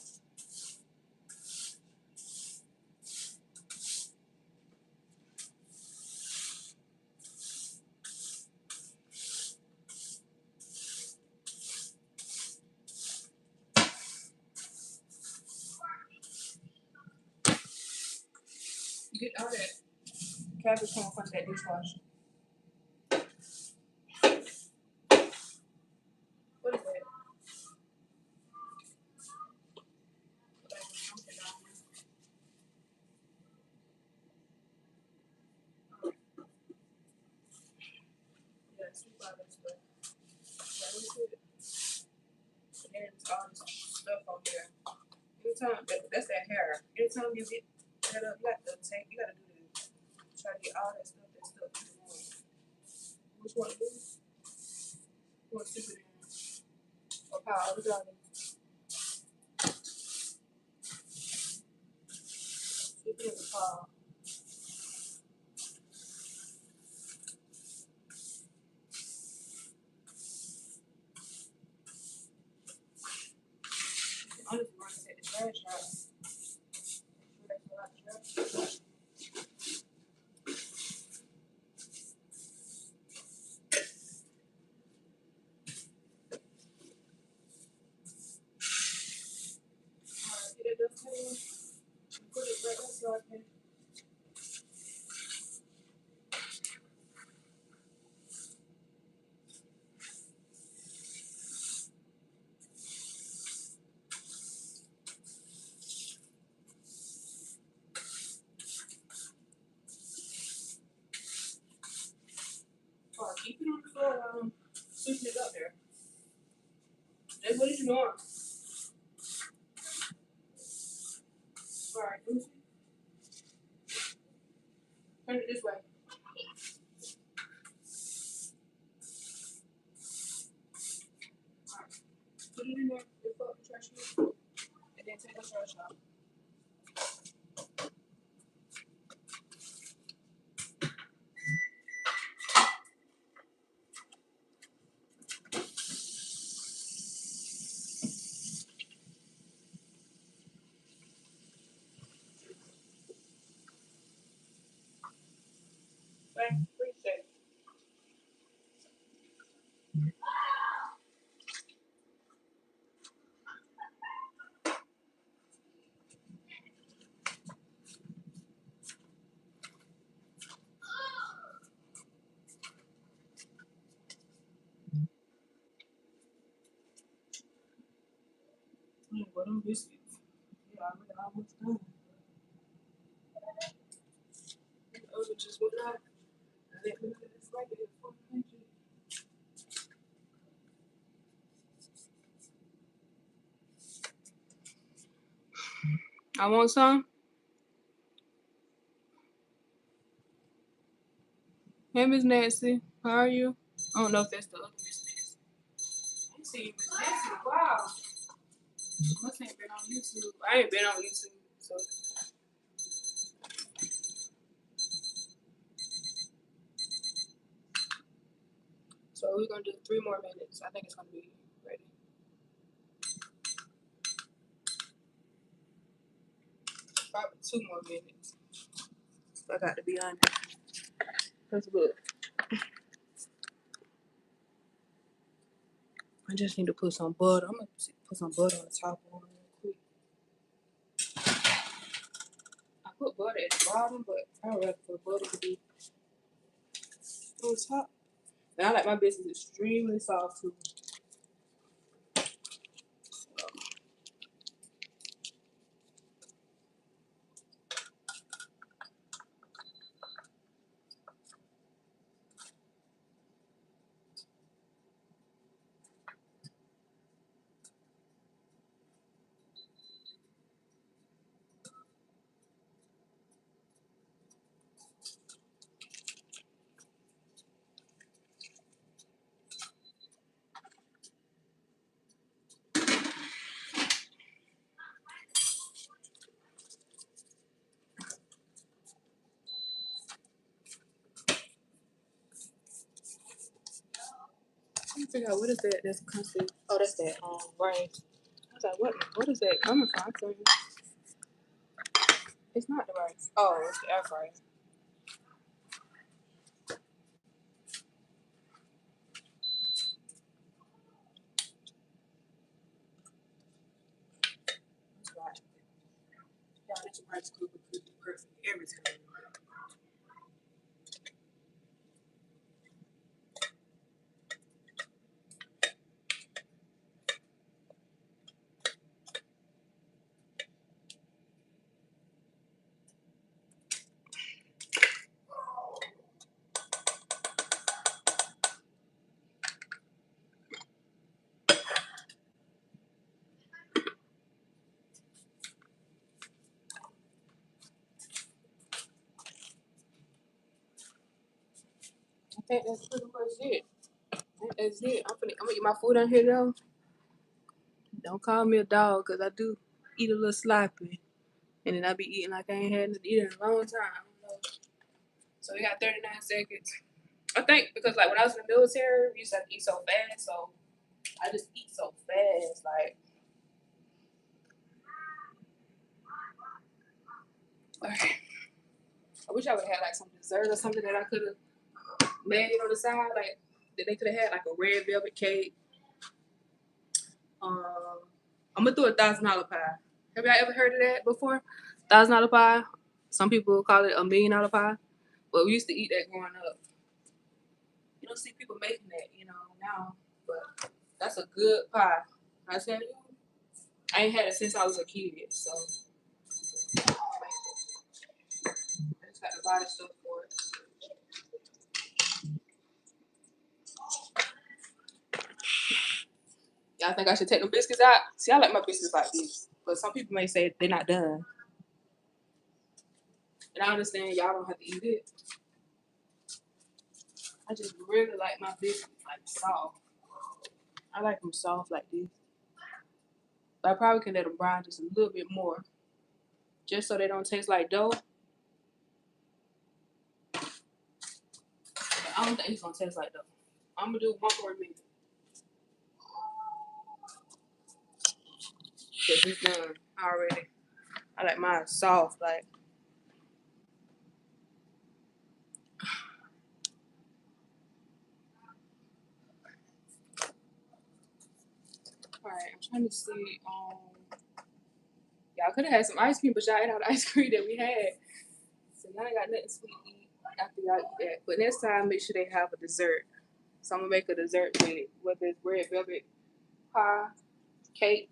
Get all that cabbage from under that dishwasher. What is that? Yeah, sweep all that stuff. That was it. And then there's all this stuff on there. Anytime, that's that hair. Anytime you get that up, you got to take, you got to do this. Try to get all that stuff to the room. Which one do? You want to stick it in? Or power? Look at it. Stick it in the power. I'm just going to take the trash out. That's a lot of trash. Alright, get it done. snoring? Alright, let me see. Turn it this way. Alright. Put it in there. Lift up the trash can. And then take the trash out. Thank you. Appreciate it. What them biscuits? Yeah, I'm almost done. The oven just went out. I let me know that it's like it is 400. I want some. Hey, Miss Nancy. How are you? I don't know if that's the other Miss Nancy. I see you, Miss Nancy. Wow. Must ain't been on YouTube. I ain't been on YouTube, so. So we're gonna do 3 more minutes. I think it's gonna be ready. Probably 2 more minutes. I got to be honest. That's good. I just need to put some butter. I'm gonna put some butter on the top of it real quick. I put butter at the bottom, but I would rather put butter to be on top. And I like my biscuits extremely soft too. Let me figure out what is that that's constant. Oh, that's that rice. I was like, what is that coming from? I think it's not the rice. Oh, it's the air fryer. That's right. Y'all let your rice cook perfect every time. I think that's pretty much it. That's it. I'm gonna eat my food on here though. Don't call me a dog, cause I do eat a little sloppy, and then I be eating like I ain't had to eat in a long time. So we got 39 seconds. I think because like when I was in the military, we used to have to eat so fast, so I just eat so fast. Like, okay. I wish I would have had like some dessert or something that I could have made on the side, like that they could have had like a red velvet cake. I'm gonna do $1,000 pie. Have y'all ever heard of that before? $1,000 pie. Some people call it $1,000,000 pie, but we used to eat that growing up. You don't see people making that, now. But that's a good pie. I tell you, I ain't had it since I was a kid, so I just got to buy the stuff for it. I think I should take the biscuits out. See, I like my biscuits like this, but some people may say they're not done. And I understand y'all don't have to eat it. I just really like my biscuits like soft. I like them soft like this. But I probably can let them brown just a little bit more, just so they don't taste like dough. But I don't think it's gonna taste like dough. I'm gonna do 1 more minute. Cause it's done already. I like mine soft, like. Alright, I'm trying to see. Y'all could have had some ice cream, but y'all ate all the ice cream that we had. So y'all ain't got nothing sweet to eat after y'all eat that. But next time, make sure they have a dessert. So I'm gonna make a dessert with it, whether it's red velvet pie, cake.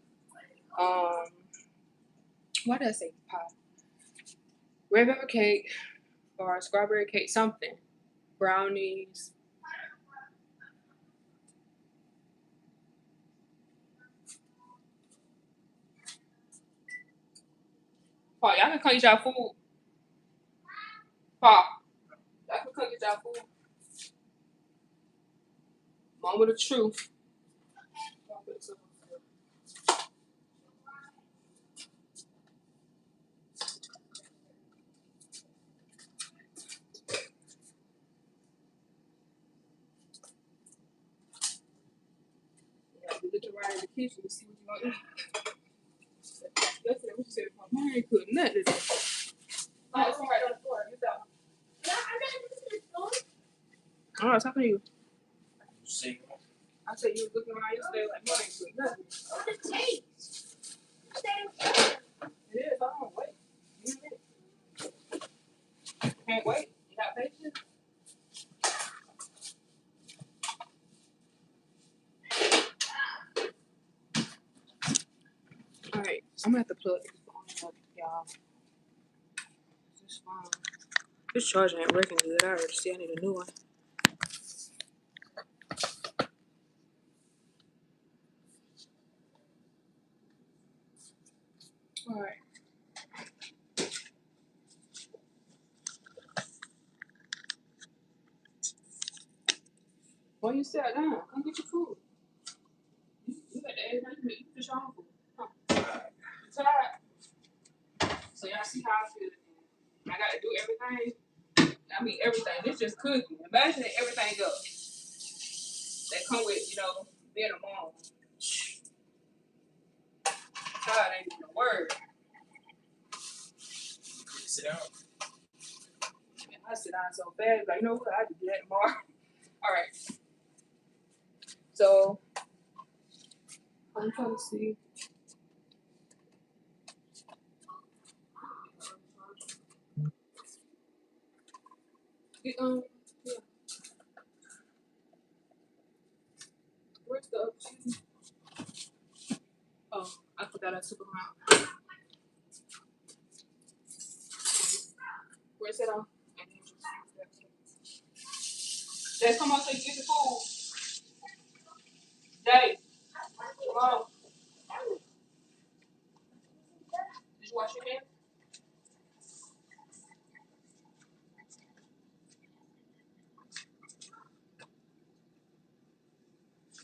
Why did I say pie? Red velvet cake or strawberry cake, something. Brownies. Paul, y'all can come get y'all food. Paul, y'all can come get y'all food. Moment of truth. Yeah, we look around in the kitchen to see what you want to eat. Yesterday, what you said, Mom, I ain't cooked nothing today. Oh, it's right on the floor. Get that one. Oh, it's talking to you. See, I said you was looking around yesterday like, Mom, I ain't cooked nothing. It is. Hold on, wait. Give me a minute. Can't wait. You got patience? Alright, I'm gonna have to plug this phone up, y'all. This phone. This charger ain't working good. I already see I need a new one. Alright. Well, you sat down. Come get your food. You got the egg right here. You can get your own food. Come. You tired? So y'all see how I feel. I gotta do everything. I mean everything. This just cooking. Imagine that everything else that come with, being a mom. God ain't even a word. sit down. And I sit down so fast, like, you know what? I can do that tomorrow. Alright. So I'm trying to see. Yeah. Where's the other cheese? Oh, I forgot I took them out. Where's it on? Dad, come on so you get the food. Daddy, come on. Did you wash your hands?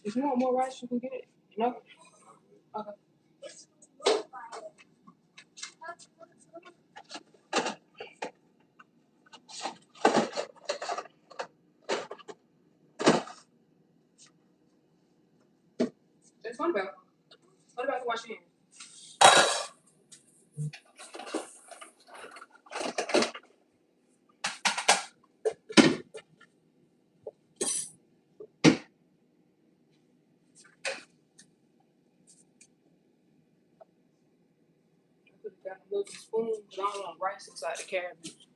If you want more rice, you can get it. No? Okay. That's fun about. What about to wash your hands? I could have got a little spoon, but I don't want rice inside the cabbage.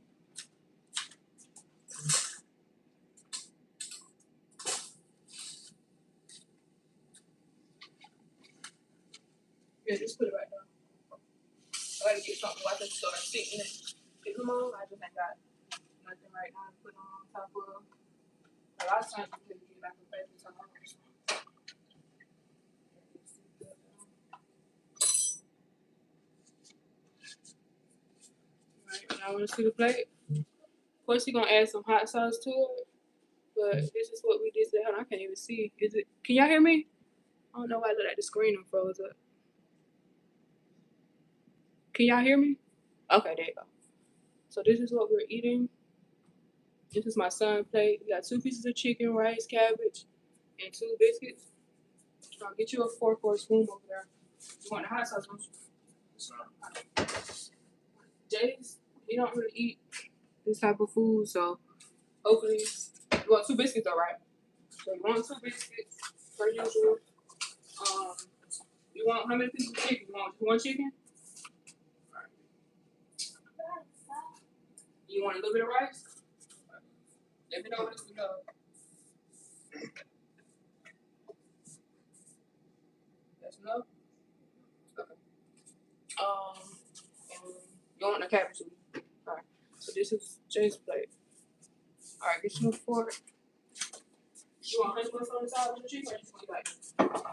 Yeah, just put it right down. I gotta get something like that to start sticking it. Okay, come on, I just ain't got nothing right now to put on top of. A lot of times you can get like a paper towel or something. Y'all want to see the plate? Of course, you're gonna add some hot sauce to it. But this is what we did today. Hold on, I can't even see. Is it? Can y'all hear me? I don't know why I look like the screen and froze up. Can y'all hear me? Okay, there you go. So this is what we're eating. This is my son's plate. We got 2 pieces of chicken, rice, cabbage, and 2 biscuits. I'll get you a fork or a spoon over there. You want the hot sauce, don't you? Jay's, he don't really eat this type of food, so hopefully, you want 2 biscuits, all right? So you want 2 biscuits, per usual. You want how many pieces of chicken? You want 1 chicken? You want a little bit of rice? Let me know what you know. That's enough? Okay. And you want the cabbage? Alright. So this is Jay's plate. Alright, get you a fork. You want honey buns on the side of the chicken or just want like? Alright,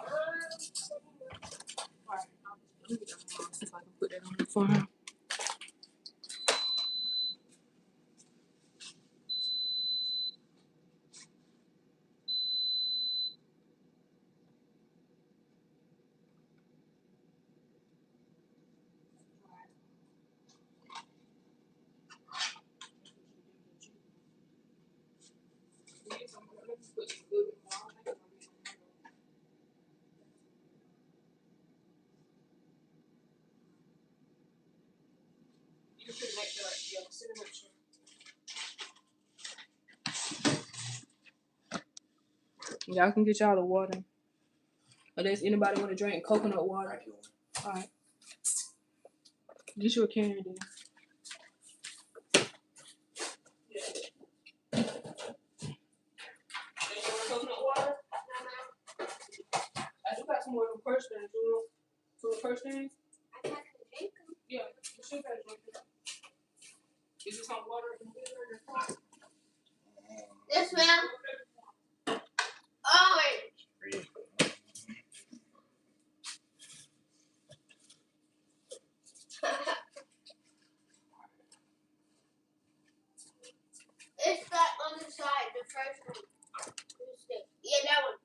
let me get that see if I can put that on the phone. Y'all can get y'all the water. Unless anybody want to drink coconut water. Alright. Get you a can then. Coconut water? I do got some more of the first things. You want some of the first things? I can drink them. Yeah, you should have drink it. Is there some water in here? This one. Orange. It's that on the side, the first one. Yeah, that one.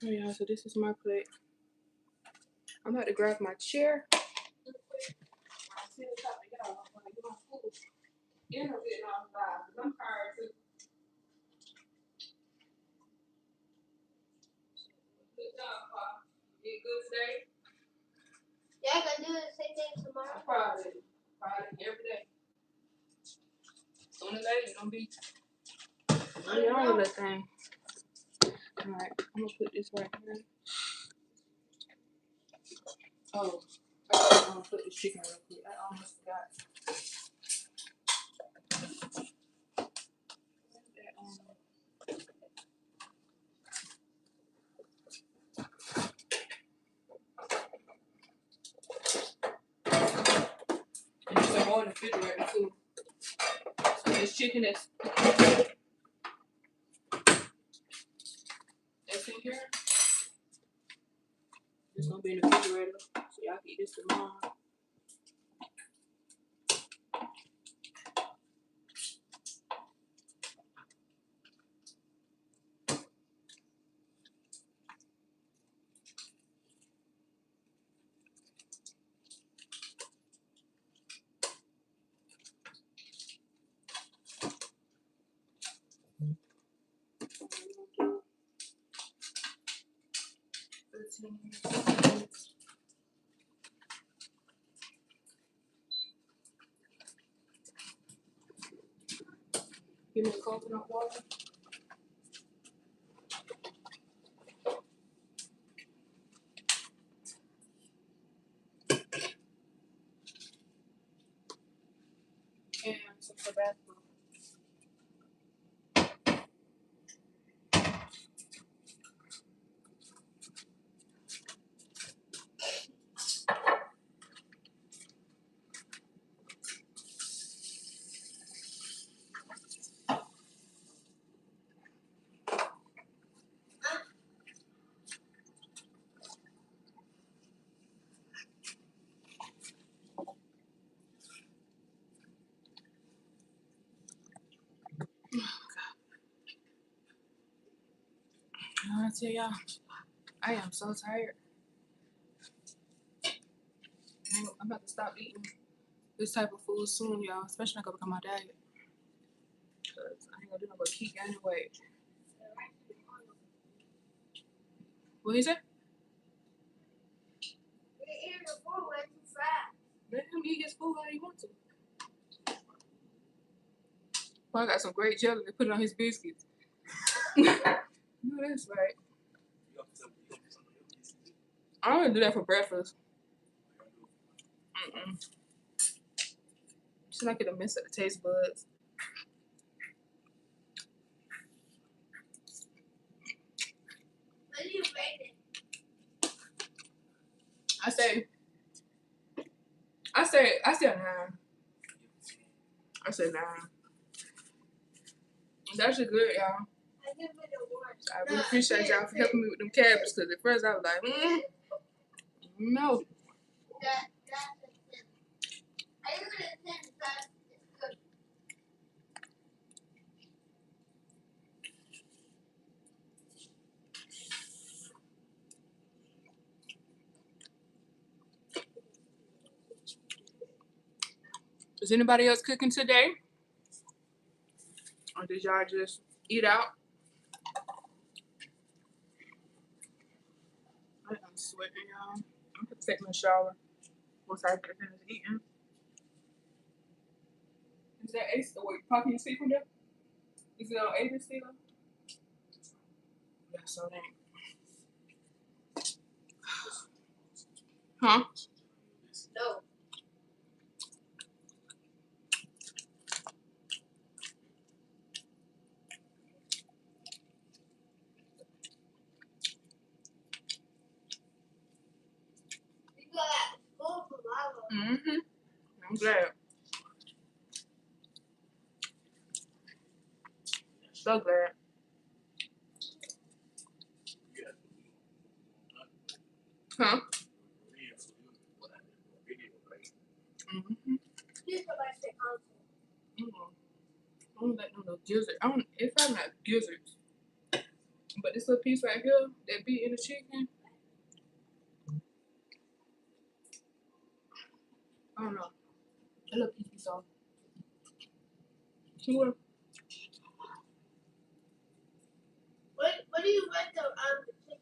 Oh yeah, so this is my plate. I'm about to grab my chair. I'm tired too. Good job, Pop. You did good today? Yeah, I can do the same thing tomorrow. I'm proud of you. Proud of you every day. Sooner or later, you're gonna be on your own little thing. Alright, I'm gonna put this right here. Oh, I'm gonna put this chicken real quick. I almost forgot. And there's some more in the refrigerator too. So this chicken that's in here, it's gonna be in the refrigerator. So y'all can eat this tomorrow. Give me a coconut water. And some Tabasco. I tell y'all, I am so tired. I'm about to stop eating this type of food soon, y'all. Especially when I go back on my diet. Cause I ain't gonna do no but keep gaining weight. What he said? You're eating the food way too fast. Let him eat his food how he wants to. Well, I got some great jelly to put on his biscuits. No, that's right. I don't do that for breakfast. Just like it to mess up the taste buds. What do you rate it? I say a 9. I say 9. That's good, y'all. I give it a 1. I really appreciate y'all for helping me with them cabbages, because at first I was like, no. That's a 10. I give it a 10 because it's good. Is anybody else cooking today? Or did y'all just eat out? I'm sweating, y'all. I'm gonna take my shower once I get finished eating. Is that Ace? Oh, wait, Pop, can you see from there? Is it on Ace still? Yeah, so dang. Huh? No. You got full for lava. Mm-hmm. I'm glad. So glad. Huh? Mm-hmm. Please go back to the console. I don't like no gizzard. I don't. It's probably not gizzards, but this little piece right here that be in the chicken. I don't know. That little piece be soft. Sure. What do you rate the chicken?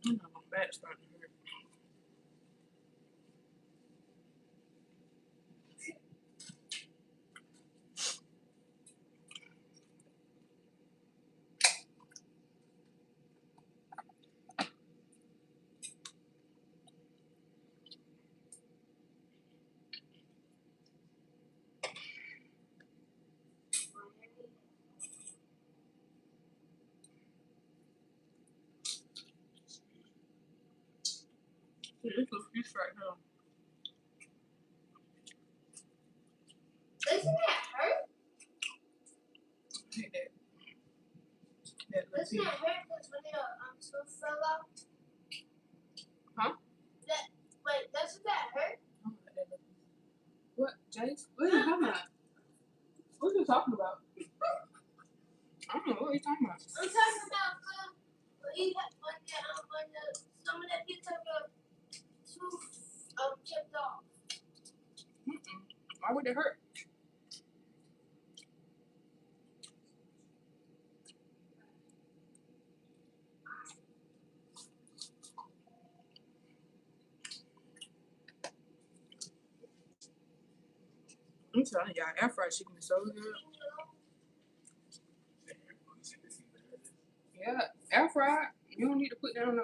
I don't know. My back's starting to hurt. See, this little piece right here. Doesn't that hurt? I hate that. That little Doesn't piece. that hurt because when your tooth fell off? Huh? Wait, doesn't that hurt? I don't like that little piece. What, Jace? What are you talking about? What are you talking about? I don't know. What are you talking about? I'm talking about when some of that piece of your tooth chipped off. Why would it hurt? I'm telling y'all, air fried chicken is so good. Yeah, air fried. You don't need to put that on the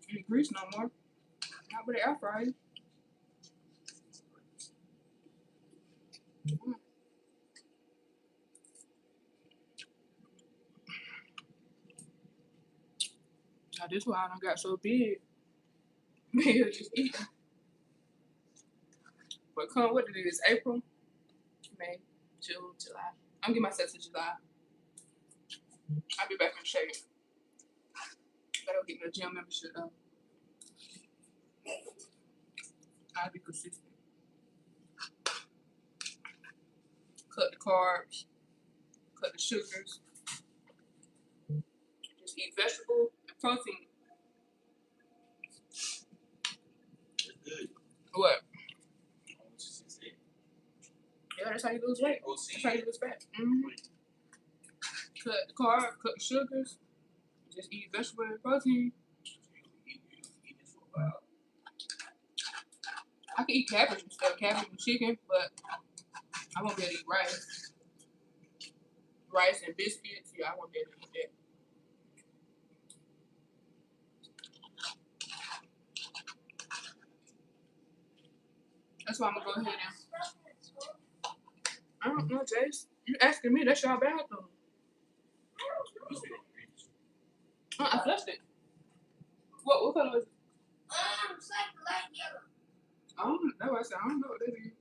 in the grease no more. Not with the air fryer. Now this why I done got so big. Man, just eat. But come what it is, April, May, June, July. I'm gonna give myself to July. I'll be back in shape. Gotta get my gym membership up. I'll be consistent. Cut the carbs, cut the sugars. Just eat vegetable and protein. That's good. What? Yeah, that's how you lose weight. OC. That's how you lose fat. Cut the carb, cut the sugars. Just eat vegetable and protein. I can eat cabbage and stuff, cabbage and chicken, but I won't be able to eat rice. Rice and biscuits, yeah, I won't be able to eat that. That's why I'm gonna go ahead and. I don't know, Jace. You asking me? That's your bathroom. I flushed it. What color is it? It's like light yellow. I don't know. That's what I said. I don't know what that is.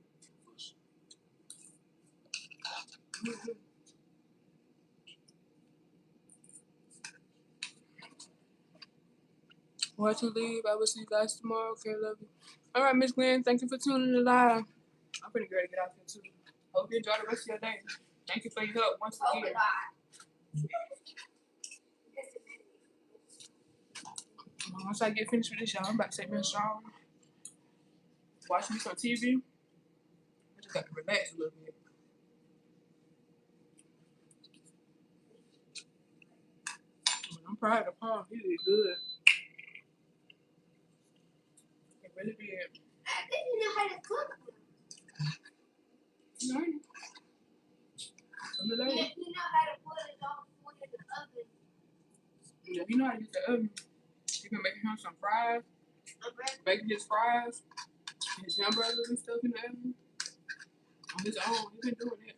Want to leave? I will see you guys tomorrow. Okay, love you. All right, Miss Glenn. Thank you for tuning in live. I'm pretty good to get out here too. Hope you enjoy the rest of your day. Thank you for your help once again. Once I get finished with this, y'all, I'm about to take me a shower. Watch me some TV. I just got to relax a little bit. I'm proud of the palm. He did good. It really did. I didn't know how to cook them. You know, You know how to put it on in the oven. yeah, you know how to use the oven. You can make him some fries. Baking his fries, his hamburgers and stuff in the oven. On his own. He's been doing it.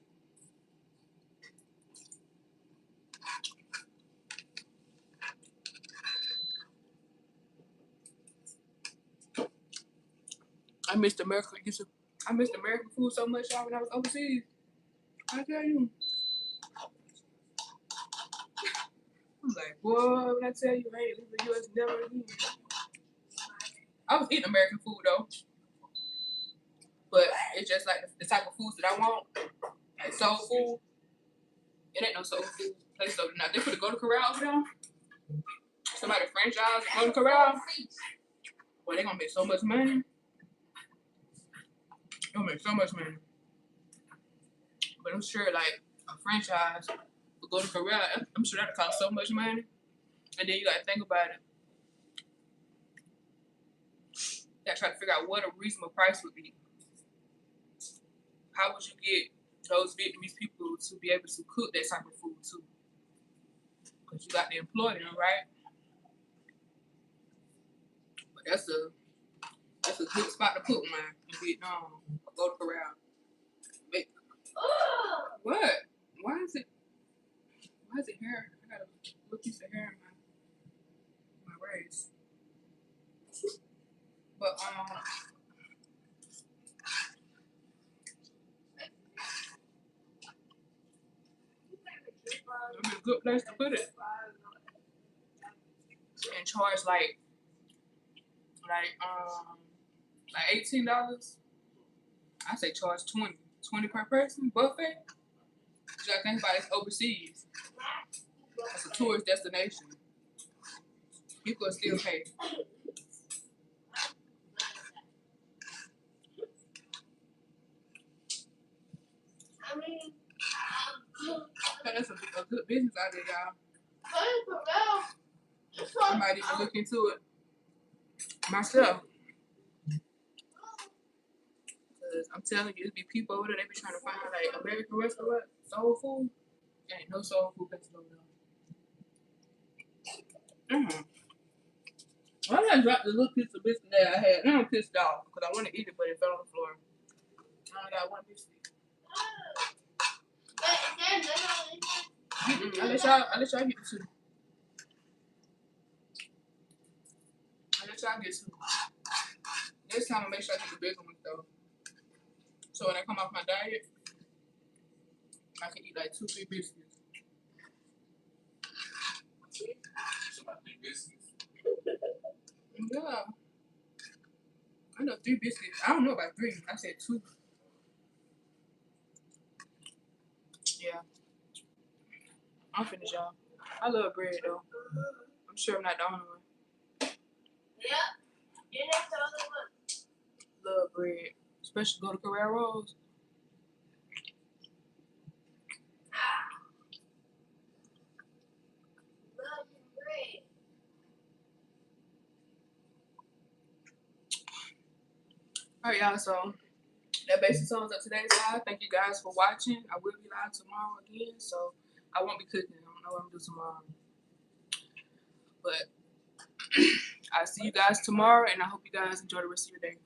I missed American food so much, y'all, when I was overseas. I tell you. I'm like, boy, when I tell you, I ain't leaving the U.S. never again. I was eating American food, though. But it's just like the type of foods that I want. Like soul food. It ain't no soul food place over now. They put a Golden Corral over there. Somebody franchise Golden Corral. Boy, they gonna make so much money. They'll make so much money. But I'm sure, like, a franchise for Golden Corral, I'm sure that'll cost so much money. And then you gotta think about it. You gotta try to figure out what a reasonable price would be. How would you get those Vietnamese people to be able to cook that type of food too? Because you got to employ them, right? But that's a good spot to put one in Vietnam. Go to Corral. What? Why is it hair? I got a little piece of hair in my race. But it'd be a good place to put it. And charge like $18. I say charge 20 per person buffet. You gotta think about it, it's overseas. It's a tourist destination. People will still pay. That's a good business out there, y'all. I might even look into it myself. Cause I'm telling you, it be people over there. They be trying to find like American restaurant soul food. Ain't no soul food places over there. I done dropped the little piece of biscuit that I had. Now I'm pissed off because I want to eat it, but it fell on the floor. I only got one biscuit. I let y'all get two. I let y'all get two. Next time I make sure I get the bigger ones though. So when I come off my diet, I can eat like 2-3 biscuits. About 3 biscuits. Yeah. I know 3 biscuits. I don't know about 3. I said 2. Yeah. I'm finished, y'all. I love bread though. I'm sure I'm not the only one. Yeah. You're not the only one. Love bread. Especially go to Carrero's. Love bread. Alright, y'all. So that basically sums up today's live. Thank you guys for watching. I will be live tomorrow again, so I won't be cooking. I don't know what I'm gonna do tomorrow. But I'll see you guys tomorrow, and I hope you guys enjoy the rest of your day.